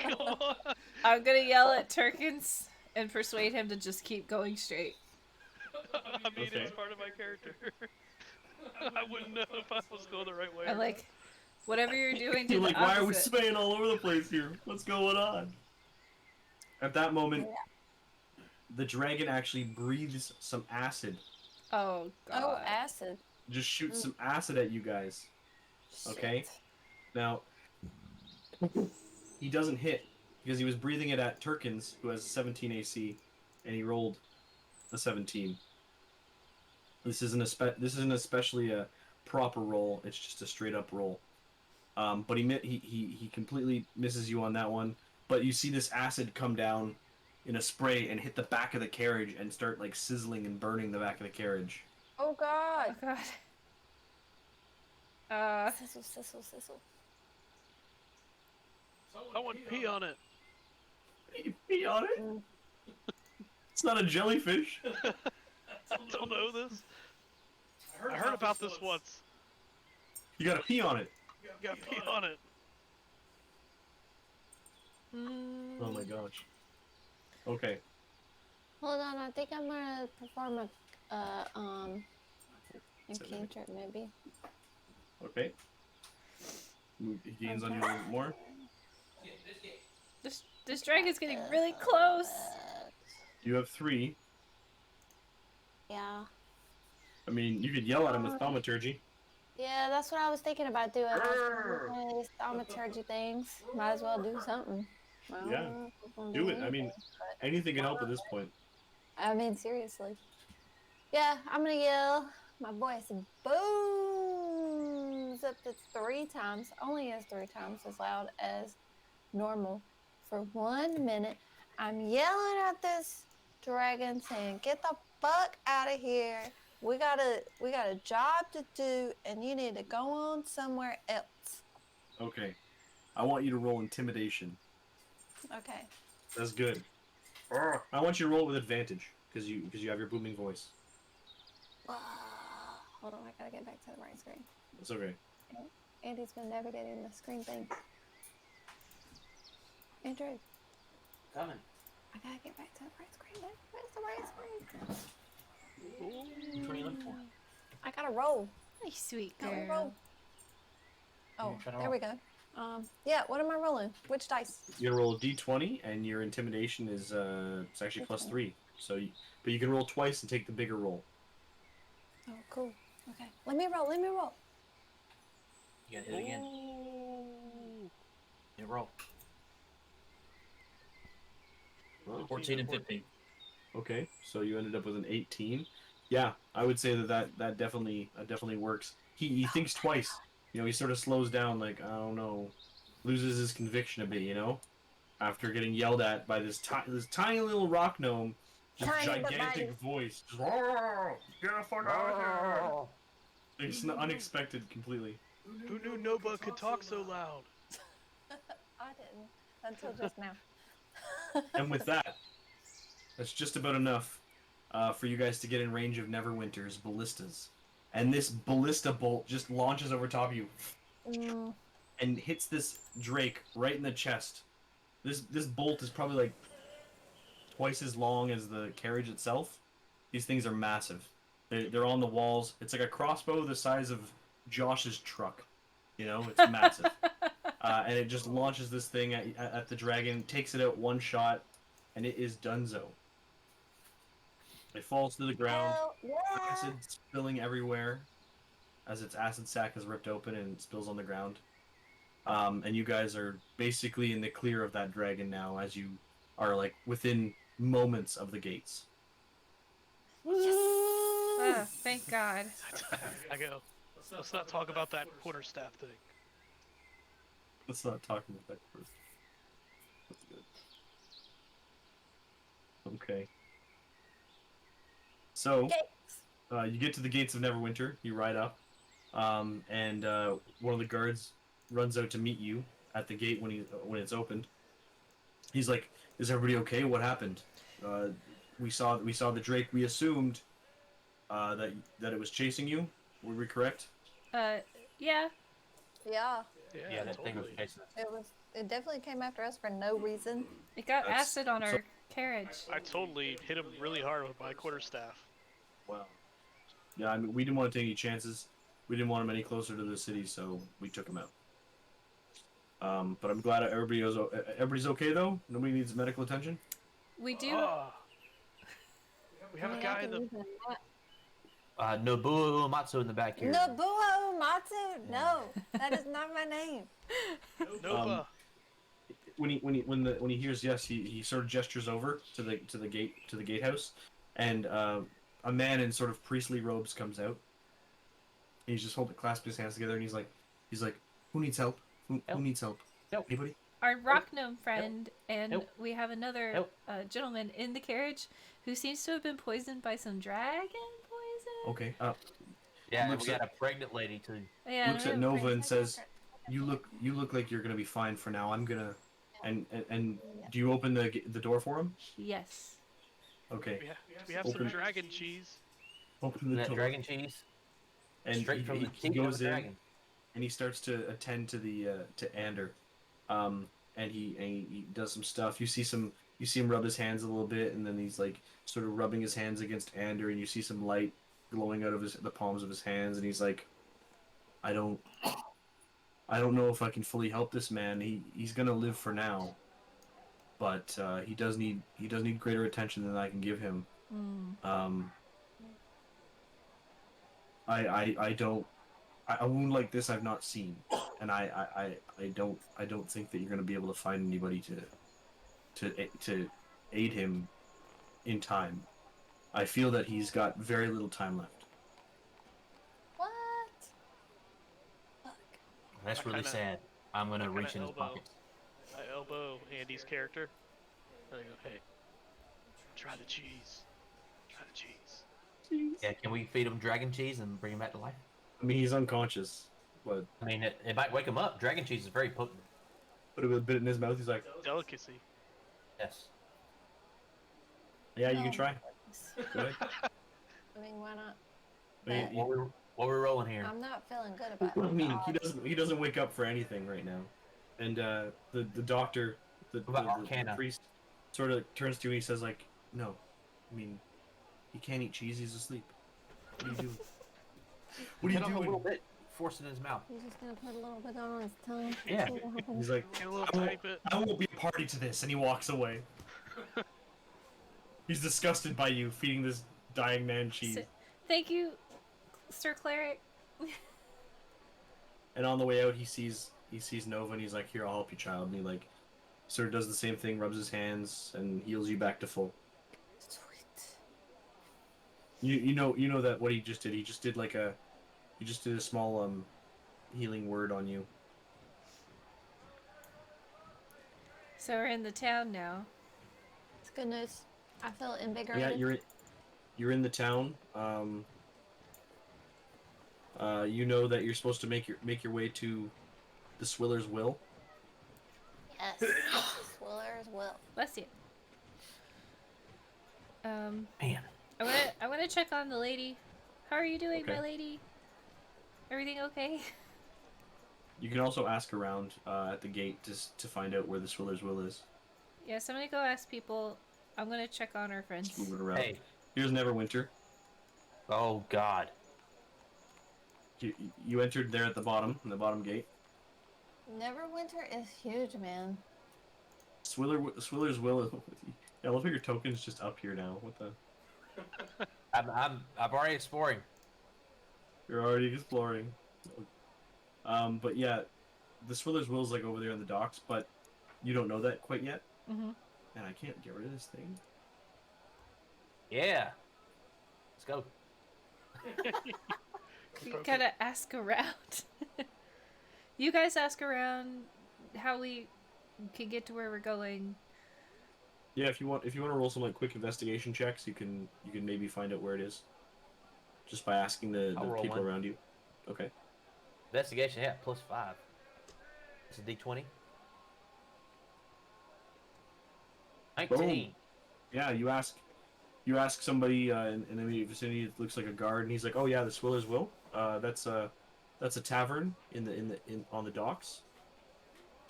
Come on. I'm gonna yell at Turkins and persuade him to just keep going straight. I mean, Okay. it's part of my character. I wouldn't know if I was going the right way. I'm like, whatever you're doing, do You're the like, why are we opposite. swaying all over the place here? What's going on? At that moment, the dragon actually breathes some acid. Oh god. Oh, acid. Just shoots some acid at you guys. Okay? Shit. Now, he doesn't hit because he was breathing it at Turkins, who has 17 AC, and he rolled a 17. This isn't especially a proper roll. It's just a straight up roll. But he completely misses you on that one. But you see this acid come down in a spray and hit the back of the carriage and start like sizzling and burning the back of the carriage. Oh, God. Oh god. Sizzle. Someone pee on it. You pee on it? It's not a jellyfish. I don't know this. I heard about this once. You gotta pee on it. You gotta pee on it. Oh my gosh. Okay. Hold on, I think I'm gonna perform a cantrip maybe. Okay. He gains on you a little bit more. This dragon's getting really close. You have 3. Yeah. I mean, you could yell at him with thaumaturgy. Yeah, that's what I was thinking about doing. I was gonna do one of these thaumaturgy things. Might as well do something. Well, Yeah. Do it. I mean, anything can help at this point. I mean, seriously. Yeah, I'm gonna yell. My voice booms up to 3 times. Only is 3 times as loud as normal. For 1 minute, I'm yelling at this dragon saying, "Get the fuck out of here. We got a job to do, and you need to go on somewhere else." Okay. I want you to roll intimidation. Okay. That's good. I want you to roll it with advantage because you have your booming voice. Hold on, I gotta get back to the right screen. It's okay. Andy's been navigating the screen thing. Andrew, Coming. I gotta get back to the right screen. Where's the right screen? Which one are you looking for? I gotta roll. You sweet Help me girl. roll. Oh, You're trying to there roll. we go. Yeah, what am I rolling? Which dice? You're gonna roll a d20, and your intimidation is it's actually +3. So, but you can roll twice and take the bigger roll. Oh, cool. Okay, let me roll. You gotta hit it again. Yeah, roll. 14 and 15. Okay, so you ended up with an 18. Yeah, I would say that definitely works. He thinks twice. You know, he sort of slows down, like, I don't know, loses his conviction a bit, you know, after getting yelled at by this tiny little rock gnome, just Tiny but gigantic mighty. voice. Just, "Roar! Get the fuck out of here!" It's unexpected completely. Who knew Noba could talk so loud? I didn't until just now. And with that, that's just about enough for you guys to get in range of Neverwinter's ballistas. And this ballista bolt just launches over top of you and hits this Drake right in the chest. This bolt is probably like twice as long as the carriage itself. These things are massive. They're on the walls. It's like a crossbow the size of Josh's truck. You know, it's massive. And it just launches this thing at the dragon, takes it out one shot, and it is donezo. It falls to the ground, acid spilling everywhere as its acid sac is ripped open and spills on the ground. And you guys are basically in the clear of that dragon now, as you are like within moments of the gates. Oh, thank God. I go. Let's not talk about that quarterstaff thing. Let's not talk about that first. That's good. Okay. So, you get to the gates of Neverwinter. You ride up, and one of the guards runs out to meet you at the gate when it's opened. He's like, "Is everybody okay? What happened? We saw the Drake. We assumed that it was chasing you. Were we correct?" Yeah. Yeah. Yeah, that thing was totally. chasing us. It definitely came after us for no reason. It got That's- acid on our carriage. I totally hit him really hard with my quarterstaff. Wow. Yeah, I mean, we didn't want to take any chances. We didn't want him any closer to the city, so we took him out. But I'm glad everybody's okay though. Nobody needs medical attention. We do. We have a guy in the. Nobuo Uematsu in the back here. Nobuo Uematsu? No, that is not my name. Nova. When he hears yes, he sort of gestures over to the gatehouse, and a man in sort of priestly robes comes out. And he's just clasping his hands together, and he's like, "Who needs help? Who needs help? Help. Anybody?" Our rock gnome friend, and Help. we have another Help. gentleman in the carriage who seems to have been poisoned by some dragon poison. Okay. Yeah, and Looks we got at- a pregnant lady too. Yeah, Looks at Nova and says, "You look like you're gonna be fine for now. I'm gonna." And do you open the door for him? Yes. Okay. We have some dragon cheese. Open the That door. dragon cheese, And straight from the he teeth of goes the in dragon. and he starts to attend to to Ander, and he does some stuff. You see him rub his hands a little bit, and then he's like sort of rubbing his hands against Ander, and you see some light glowing out of the palms of his hands, and he's like, I don't know if I can fully help this man. He's gonna live for now, but he does need greater attention than I can give him. A wound like this I've not seen, and I don't think that you're gonna be able to find anybody to aid him in time. I feel that he's got very little time left. What? Fuck. That's I really kinda- sad. I'm gonna I reach in kinda his elbow. pockets. I elbow Andy's character. And I go, hey, try the cheese. Try the cheese. Yeah, can we feed him dragon cheese and bring him back to life? I mean, he's unconscious, but I mean, it might wake him up. Dragon cheese is very potent. put a bit in his mouth. He's like, Delicacy. Yes. yeah, you can Oh. try. Go ahead. I mean, why not? I mean, But What we're rolling here? I'm not feeling good about it. I mean, he doesn't wake up for anything right now, and the doctor, the What about Arcana? priest, sort of turns to you and he says like, no, I mean, he can't eat cheese. He's asleep. What are you doing? What are you Hit him a doing? little bit. Force it in his mouth. He's just gonna put a little bit on his tongue. Yeah. See what happens. He's like, Get a little tiny bit. I won't be a party to this, and he walks away. He's disgusted by you feeding this dying man cheese. Thank you, Sir Cleric. And on the way out, he sees Nova, and he's like, "Here, I'll help you, child." And he like sort of does the same thing, rubs his hands, and heals you back to full. Sweet. You know that what he just did. He just did a small healing word on you. So we're in the town now. It's good news. I feel invigorated. Yeah, you're in the town. You know that you're supposed to make your way to the Swiller's Will. Yes. Swiller's will. Bless you. Man, I'm gonna check on the lady. How are you doing, Okay. my lady? Everything okay? You can also ask around at the gate just to find out where the Swiller's Will is. Yes, I'm gonna go ask people. I'm gonna check on our friends. Just move it around. Hey. Here's Neverwinter. Oh God. You entered there at the bottom, in the bottom gate. Neverwinter is huge, man. Swiller's Will is... Yeah, I love how your token's just up here now. What the... I'm already exploring. You're already exploring. But yeah, the Swiller's Will is like over there in the docks, but you don't know that quite yet. Mm-hmm. And I can't get rid of this thing. Yeah. Let's go. You gotta ask around. You guys ask around how we can get to where we're going. Yeah, if you want to roll some like quick investigation checks, you can maybe find out where it is. Just by asking the people around you. Okay. Investigation, yeah, +5. It's a D20. 19. Boom. Yeah, you ask somebody in the immediate vicinity. It looks like a guard, and he's like, "Oh yeah, the Swiller's Will. That's a tavern on the docks,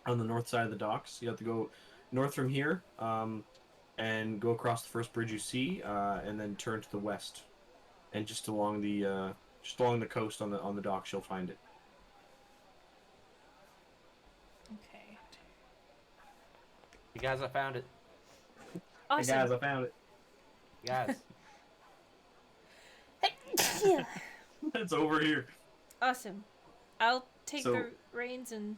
on the north side of the docks. You have to go north from here, and go across the first bridge you see, and then turn to the west, and just along the coast on the docks, you'll find it." Okay. You guys, I found it. Awesome. Hey guys, I found it. Guys. It's over here. Awesome. I'll take So- the reins and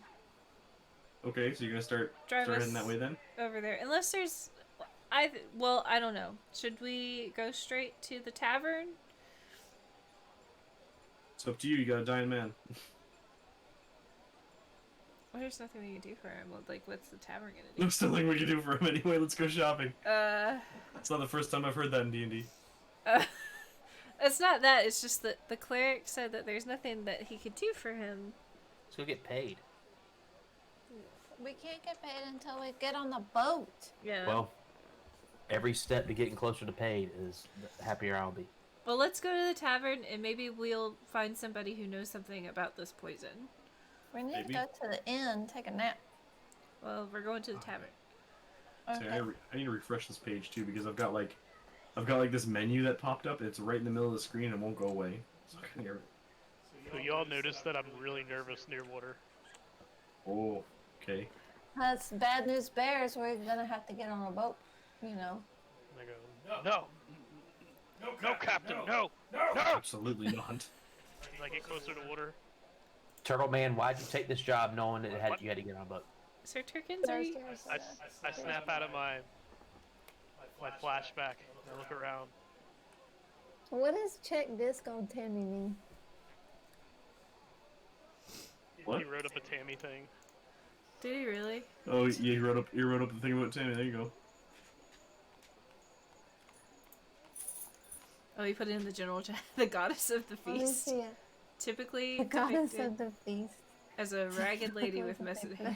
Okay, so you're gonna start drive us heading that way then. over there. Unless there's... I don't know. Should we go straight to the tavern? It's up to you. You got a dying man. Well, there's nothing we can do for him. Like, what's the tavern gonna do? There's nothing we can do for him anyway. Let's go shopping. Uh... It's not the first time I've heard that in D&D. It's not that. It's just that the cleric said that there's nothing that he could do for him. Let's go get paid. We can't get paid until we get on the boat. Yeah. Well, every step to getting closer to paid is the happier I'll be. Well, let's go to the tavern and maybe we'll find somebody who knows something about this poison. We need Maybe. to go to the inn, take a nap. Well, we're going to the tavern. See, I need to refresh this page too because I've got like this menu that popped up. It's right in the middle of the screen and it won't go away. So I can't So y'all notice that I'm really nervous near water. Oh, okay. That's bad news bears. We're gonna have to get on a boat, you know. And I go, no, no, Captain, no. Absolutely not. And I get closer to water. Turtle Man, why'd you take this job knowing that you had to get on a boat? Sir Turkins, are you... I snap out of my flashback and I look around. What does check disc on Tammy mean? What? He wrote up a Tammy thing. Did he really? Oh yeah, you wrote up the thing about Tammy. There you go. Oh, he put it in the general chat. The goddess of the Let me feast. see it. Typically The goddess depicted of the feast. as a ragged lady with messy hair.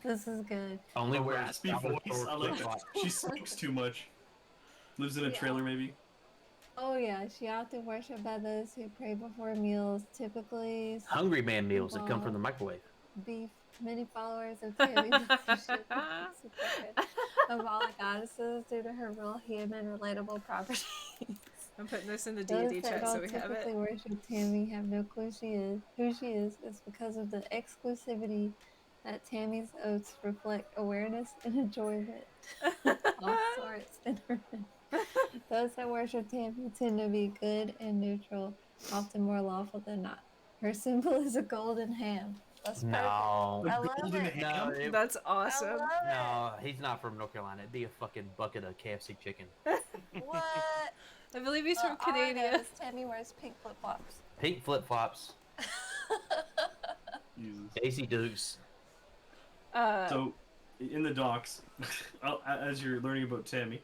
This is good. Only where Raspy voice. I like that. She smokes too much. Lives in a trailer maybe. Oh yeah, she often worshipped by those who pray before meals, typically Hungry Man meals that come from the microwave. beef. Many followers of Tammy worship of all the goddesses due to her real human relatable properties. I'm putting this in the Those D&D that chat so don't we have typically it. worship Tammy have no clue who she is. It's because of the exclusivity that Tammy's oaths reflect awareness and enjoyment of all sorts in her life. Those that worship Tammy tend to be good and neutral, often more lawful than not. Her symbol is a golden ham. That's perfect. No. I love Golden it. ham? No, That's I awesome. love no, he's not from North Carolina. It'd be a fucking bucket of KFC chicken. it. What? I believe he's from All I know Canada. is Tammy wears pink flip flops. Pink flip-flops. Jesus. Daisy Dukes. So, in the docks, as you're learning about Tammy,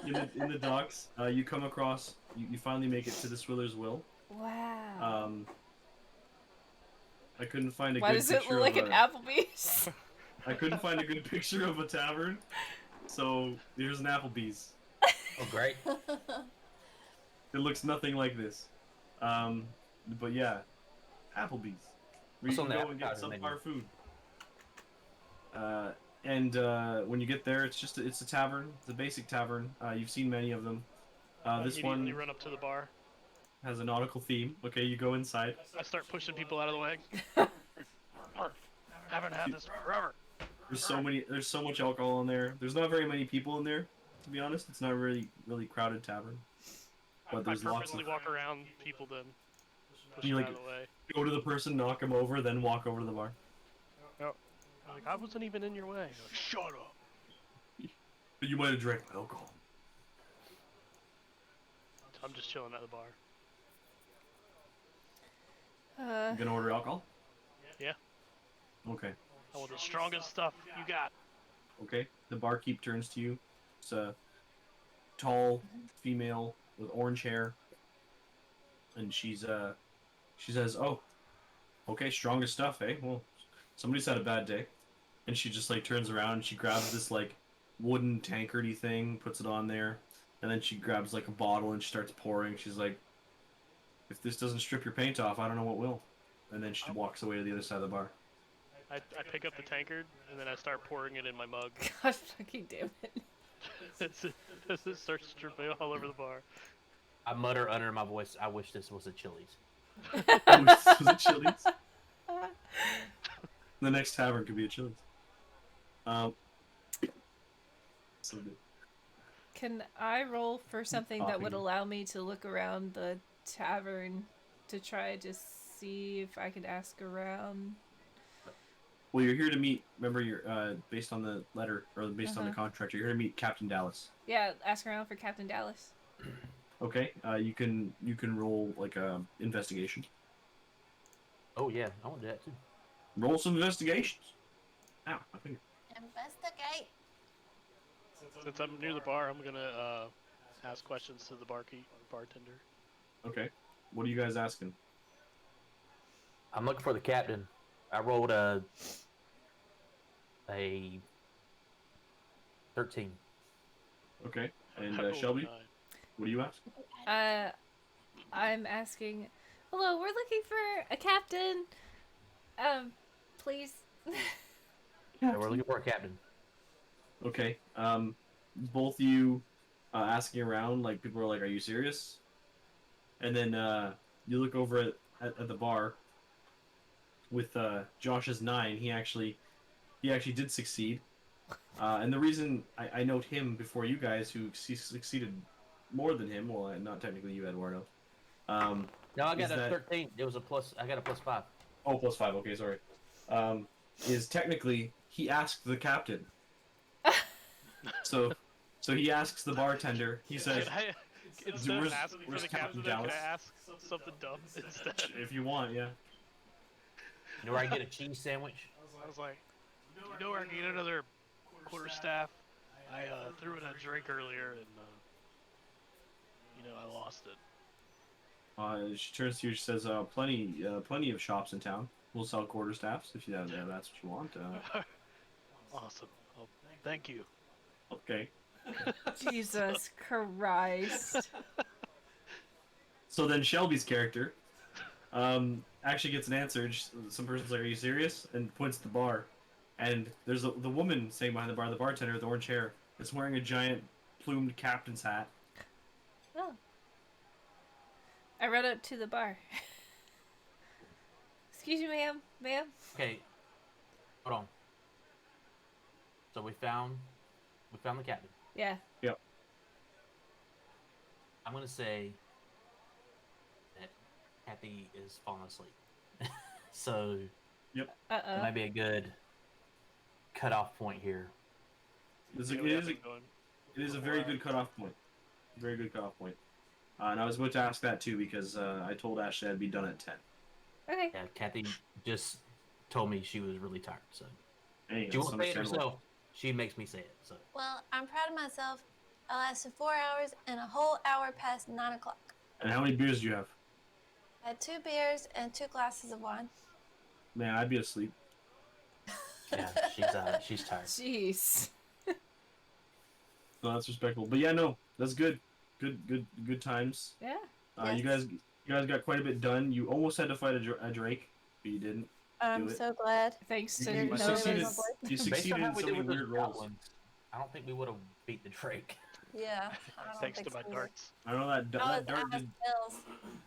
in the docks, you come across, you finally make it to the Swiller's Will. Wow. I couldn't find a Why good does it picture look like of an Applebee's? I couldn't find a good picture of a tavern, so here's an Applebee's. Oh, great. It looks nothing like this. But yeah, Applebee's, where What's you on can the go and get appetizer menu? subpar food. And when you get there, it's a tavern. It's a basic tavern. You've seen many of them. This Immediately one run up to the bar. has a nautical theme. Okay, you go inside. I start pushing people out of the way. Haven't had this forever. There's so much alcohol in there. There's not very many people in there, to be honest. It's not a really crowded tavern. But I there's lots purposely of. walk around people, then push You them like out of the way. go to the person, knock them over, then walk over to the bar. Like, I wasn't even in your way. Like, shut up. But you might have drank alcohol. I'm just chilling at the bar. You gonna order alcohol? Yeah. Okay. I want the strongest stuff you got. Okay. The barkeep turns to you. It's a tall female with orange hair, and she says, "Oh, okay, strongest stuff, eh? Well, somebody's had a bad day." And she just like turns around and she grabs this like wooden tankardy thing, puts it on there, and then she grabs like a bottle and she starts pouring. She's like, "If this doesn't strip your paint off, I don't know what will." And then she walks away to the other side of the bar. I pick up the tankard, and then I start pouring it in my mug. God fucking damn it. As it starts dripping all over the bar. I mutter under my voice, I wish this was a Chili's. Was it Chili's? The next tavern could be a Chili's. So good. Can I roll for something that would Coffee. allow me to look around the tavern to try to see if I could ask around? Well, you're here to meet. Remember, you're based on the letter or based on the contract. You're here to meet Captain Dallas. Yeah, ask around for Captain Dallas. Okay. You can roll like a investigation. Oh yeah, I want to do that too. Roll some investigations. Ow, my finger. Investigate. Since I'm near the bar, I'm gonna ask questions to the bartender. Okay. What are you guys asking? I'm looking for the captain. I rolled a 13. Okay. And I rolled a Shelby, 9. what do you ask? I'm asking, hello, we're looking for a captain. Please. Yeah, we're looking for a captain. Okay. Both of you asking around, like people are like, "Are you serious?" And then you look over at the bar with Josh's 9. He actually did succeed. And the reason I note him before you guys, who succeeded more than him, well, not technically you, Eduardo. No, I got a 13. It was a plus. I got a +5. Oh, +5. Okay, sorry. Is technically he asked the captain. So he asks the bartender. He says, Instead of "Where's- asking for where's the Captain captain, can Dallas?" I ask something dumb instead? "If you want, yeah." You know where I get a cheese sandwich? I was like, you know where I can get another quarterstaff? I threw in a drink earlier and, I lost it. She turns to you. She says, "Plenty of shops in town. We'll sell quarterstaffs if that's what you want." Awesome. Oh, thank you. Okay. Jesus Christ. So then Shelby's character actually gets an answer. Some person's like, "Are you serious?" and points at the bar. And there's the woman sitting behind the bar, the bartender with the orange hair, is wearing a giant plumed captain's hat. Oh. I run up to the bar. Excuse me, ma'am. Okay. Hold on. So we found the captain. Yeah. Yep. I'm gonna say that Kathy is falling asleep. So Yep. that might be a good cutoff point here. It is a very good cutoff point. Very good cutoff point. And I was about to ask that too because I told Ashley I'd be done at 10. Okay. Yeah, Kathy just told me she was really tired, so Anyway, she that's won't say it understandable. herself. She makes me say it. So Well, I'm proud of myself. I lasted 4 hours and a whole hour past 9 o'clock. And how many beers do you have? I had 2 beers and 2 glasses of wine. Man, I'd be asleep. yeah, she's tired. Jeez. No, that's respectable. But yeah, no, that's good. Good times. Yeah. You guys got quite a bit done. You almost had to fight a Drake, but you didn't. I'm Do it. so glad. Thanks You, to you Totally succeeded. was on board. You Based on succeeded how in we so did many with those weird rolls. goblins, I don't think we would have beat the Drake. Yeah, I don't Thanks think to my so either. darts. I know I was out of spells.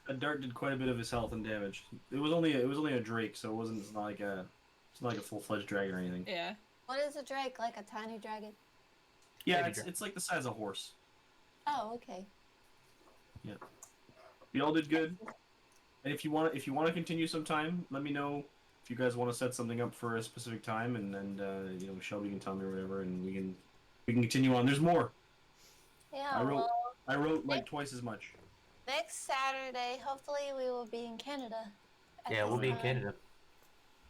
that dart did quite a bit of his health and damage. It was only a Drake, so it's not like a full-fledged dragon or anything. Yeah. What is a drake? Like a tiny dragon? Yeah, Baby it's like the size of a horse. Oh, okay. You all did good. And if you want to continue sometime, let me know if you guys want to set something up for a specific time, and then Shelby can tell me or whatever, and we can continue on. There's more. Yeah, I wrote like twice as much. next Saturday, hopefully we will be in Canada. at Yeah, this we'll be in time. Canada.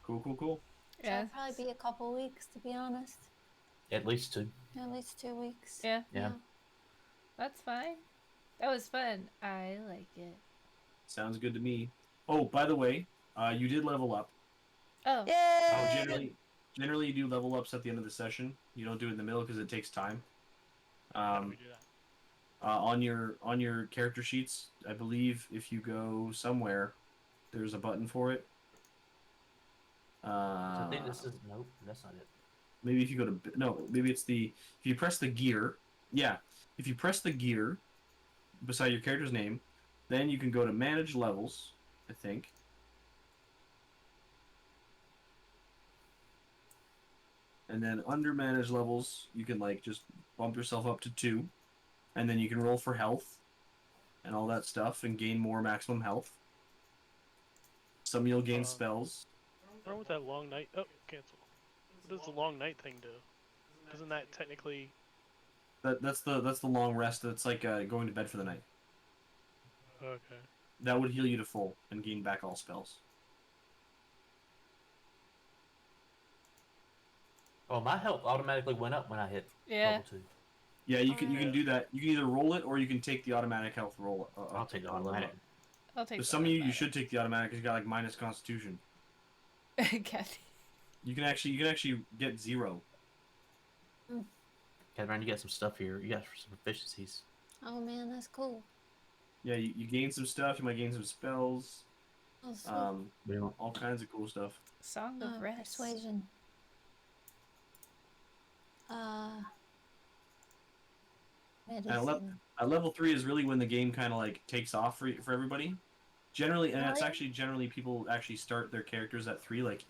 Cool. So Yeah. it'll probably be a couple weeks, to be honest. At least 2. At least 2 weeks. Yeah. Yeah. That's fine. That was fun. I like it. Sounds good to me. Oh, by the way, you did level up. Oh. Yay! Generally, you do level ups at the end of the session. You don't do it in the middle because it takes time. How do we do that? On your character sheets, I believe if you go somewhere, there's a button for it. I think this is nope. That's not it. Maybe if you go to maybe it's if you press the gear. Yeah, if you press the gear beside your character's name, then you can go to manage levels, I think. And then under manage levels, you can like just bump yourself up to 2, and then you can roll for health and all that stuff and gain more maximum health. Some you'll gain spells. What's with that long night? Oh, cancel. What does the long night thing do? Isn't that technically? That's the long rest. That's like going to bed for the night. Okay. That would heal you to full and gain back all spells. Oh, my health automatically went up when I hit level 2. Yeah, you can do that. You can either roll it or you can take the automatic health roll. I'll take the automatic. I'll take. For some of you should take the automatic because you got like minus Constitution. Kathy. You can actually get 0. Catherine, you got some stuff here. You got some efficiencies. Oh man, that's cool. Yeah, you gain some stuff. You might gain some spells. Oh, sweet. All kinds of cool stuff. Song of Rest. Persuasion. Medicine. At level 3 is really when the game kind of like takes off for everybody. Generally, and it's actually generally people actually start their characters at 3. Like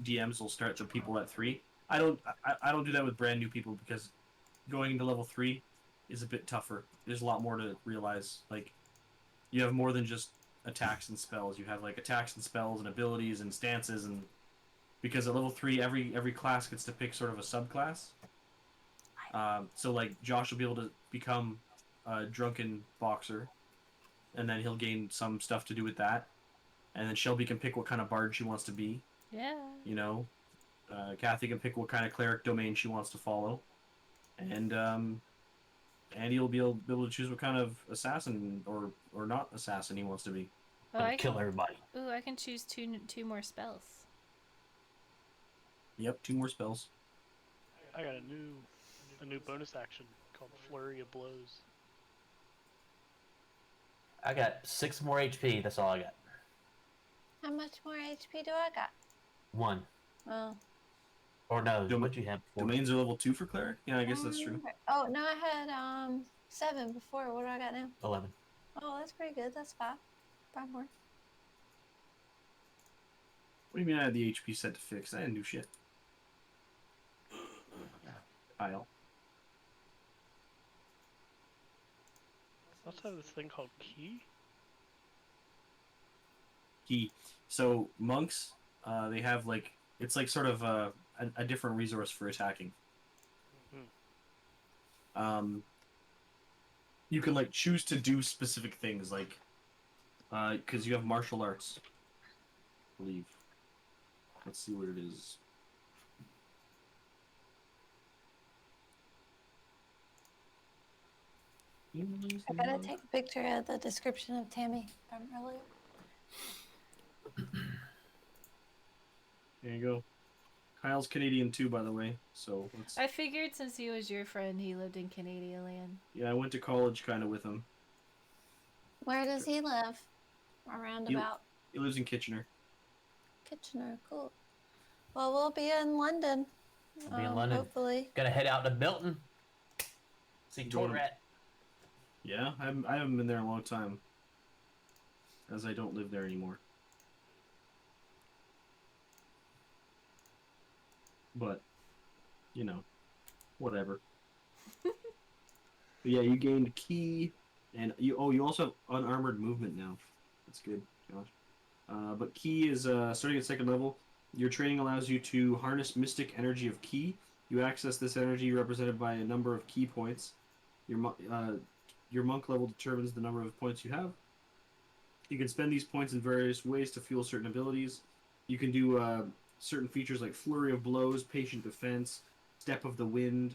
DMs will start the people at 3. I don't do that with brand new people because going into level 3 is a bit tougher. There's a lot more to realize. Like you have more than just attacks and spells. You have like attacks and spells and abilities and stances, and because at level 3 every class gets to pick sort of a subclass. So like Josh will be able to become a drunken boxer, and then he'll gain some stuff to do with that. And then Shelby can pick what kind of bard she wants to be. Yeah. You know, Kathy can pick what kind of cleric domain she wants to follow, and Andy will be able to choose what kind of assassin or not assassin he wants to be. Oh, I Kill can, everybody. ooh, I can choose two more spells. Yep, 2 more spells. I got a new bonus action called Flurry of Blows. I got 6 more HP. That's all I got. How much more HP do I got? 1. Oh. Or no, what you have before? Domains are level 2 for cleric. Yeah, I guess that's true. Oh no, I had 7 before. What do I got now? 11. Oh, that's pretty good. That's 5. 5 more. What do you mean I had the HP set to fix? I didn't do shit. Kyle. Let's have this thing called Key. Key. So monks, they have like it's like sort of a different resource for attacking. You can like choose to do specific things, like because you have martial arts. I believe. Let's see what it is. I gotta take a picture of the description of Tammy from earlier. There you go. Kyle's Canadian too, by the way. So let's. I figured since he was your friend, he lived in Canadian land. Yeah, I went to college kind of with him. Where does he live? Around He- about He lives in Kitchener. Kitchener. Cool. Well, we'll be in London. We'll be in London. Hopefully. Gonna head out to Milton. See Join him. Rat. Yeah, I haven't been there in a long time, as I don't live there anymore. But, you know, whatever. But yeah, you gained key, and you also have unarmored movement now. That's good, Josh. But key is starting at 2nd level. Your training allows you to harness mystic energy of key. You access this energy represented by a number of key points. Your monk level determines the number of points you have. You can spend these points in various ways to fuel certain abilities. You can do certain features like Flurry of Blows, Patient Defense, Step of the Wind,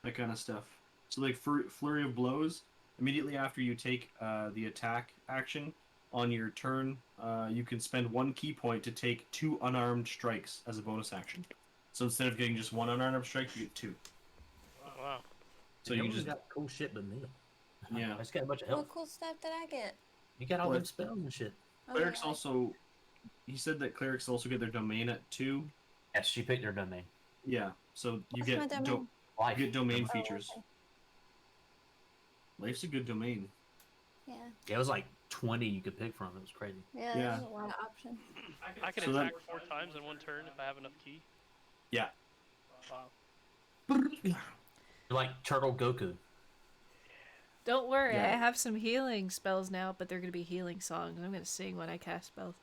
that kind of stuff. So like Flurry of Blows, immediately after you take the attack action on your turn, you can spend 1 key point to take 2 unarmed strikes as a bonus action. So instead of getting just 1 unarmed strike, you get 2. Oh, wow. So you just got cool shit with me. Yeah. I just got a bunch of What help. cool stuff did I get? You got all Well, them spells and shit. Oh, Clerics yeah. also. He said that clerics also get their domain at 2. Yes, she picked their domain. Yeah, so you What's my get domain? Life. you get domain Oh, features. okay. Life's a good domain. Yeah. Yeah, it was like 20 you could pick from. It was crazy. Yeah, Yeah. there's a lot of options. I can So attack 4 times in one turn if I have enough key. Yeah. Wow. You're like Turtle Goku. Don't worry, Yeah. I have some healing spells now, but they're gonna be healing songs. I'm gonna sing when I cast spells.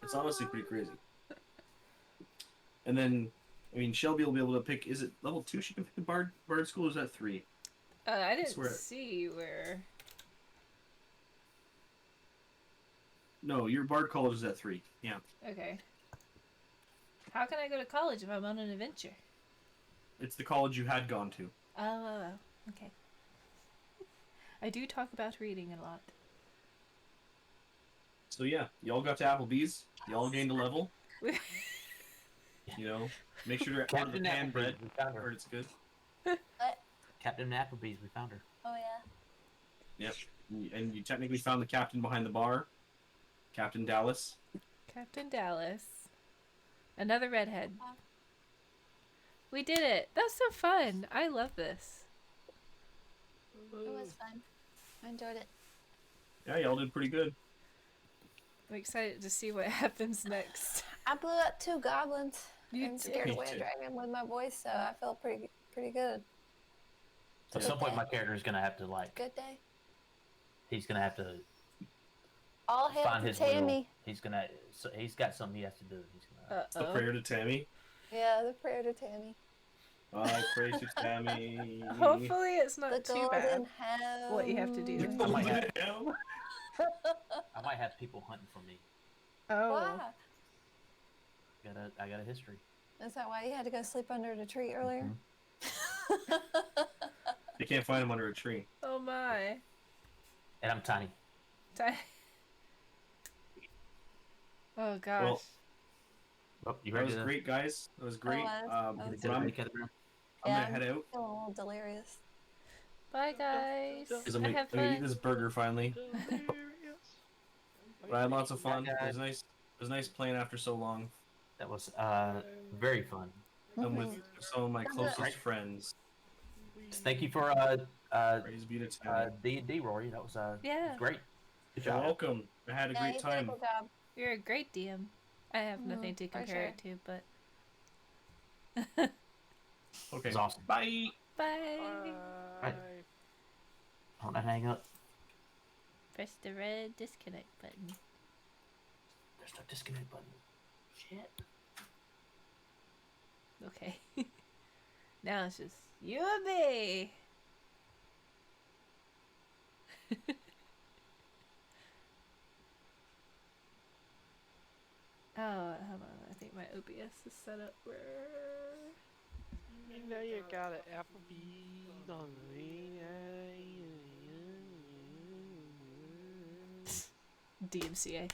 It's honestly pretty crazy. And then, I mean, Shelby will be able to pick. Is it level 2? She can pick the bard school. Or is that 3? I didn't swear. see where. No, your bard college is at 3. Yeah. Okay. How can I go to college if I'm on an adventure? It's the college you had gone to. Oh, okay. I do talk about reading a lot. So yeah, y'all got to Applebee's. Y'all gained a level. You know, make sure to order the Captain pan bread. Applebee's, we found her. Heard it's good. Captain Applebee's, we found her. Oh yeah. Yep. And you technically found the captain behind the bar, Captain Dallas. Captain Dallas. Another redhead. We did it! That's so fun! I love this. It was fun. I enjoyed it. Yeah, y'all did pretty good. I'm excited to see what happens next. I blew up 2 goblins You and did. scared Me away too. a dragon with my voice, so I felt pretty good. At some point, my character is gonna have to like. Good day. He's gonna have to All hail find to his Tammy. will. He's gonna. So he's got something he has to do. He's gonna. It's the prayer to Tammy. Yeah, the prayer to Tammy. I pray to Tammy. Hopefully it's not The too golden bad. helm. What you have to do. I might have, I might have people hunting for me. Oh. Why? I got a history. Is that why you had to go sleep under the tree earlier? They can't find him under a tree. Oh my. And I'm tiny. Oh gosh. Well, Oh, you that ready was to? great, guys. That was great. was. Um, That was but I'm I'm Yeah, gonna head out feeling a little delirious. Bye guys. because I'm I gonna, have I'm gonna eat fun. this burger finally. But I had lots of fun. Bye, It was nice. It was nice playing after so long. That was very fun. I'm with Mhm. some of my closest friends. Thank you for Praise be to Tammy. D&D, Rory. That was Yeah. great. Good You're job. welcome. I had a Yeah, great you time. did a good job. You're a great DM. I have nothing to for compare it to, but Okay. It's awesome. Bye. bye. Right. I want to hang up. Press the red disconnect button. There's no disconnect button. Shit. Okay. Now it's just you and me. Oh, hold on. I think my OBS is set up where You know you got it, Applebee's on me. DMCA.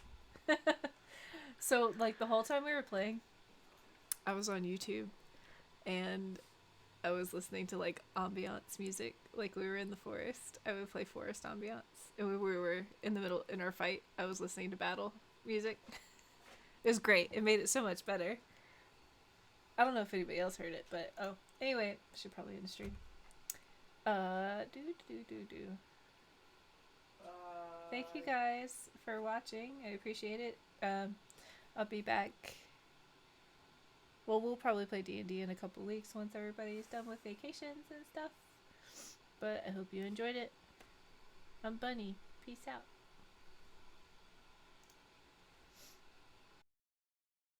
So, like the whole time we were playing, I was on YouTube and I was listening to like ambiance music, like we were in the forest. I would play forest ambiance. And when we were in the middle in our fight, I was listening to battle music. It was great. It made it so much better. I don't know if anybody else heard it, but anyway, should probably end the stream. Thank you guys for watching. I appreciate it. I'll be back. Well, we'll probably play D&D in a couple weeks once everybody's done with vacations and stuff. But I hope you enjoyed it. I'm Bunny. Peace out.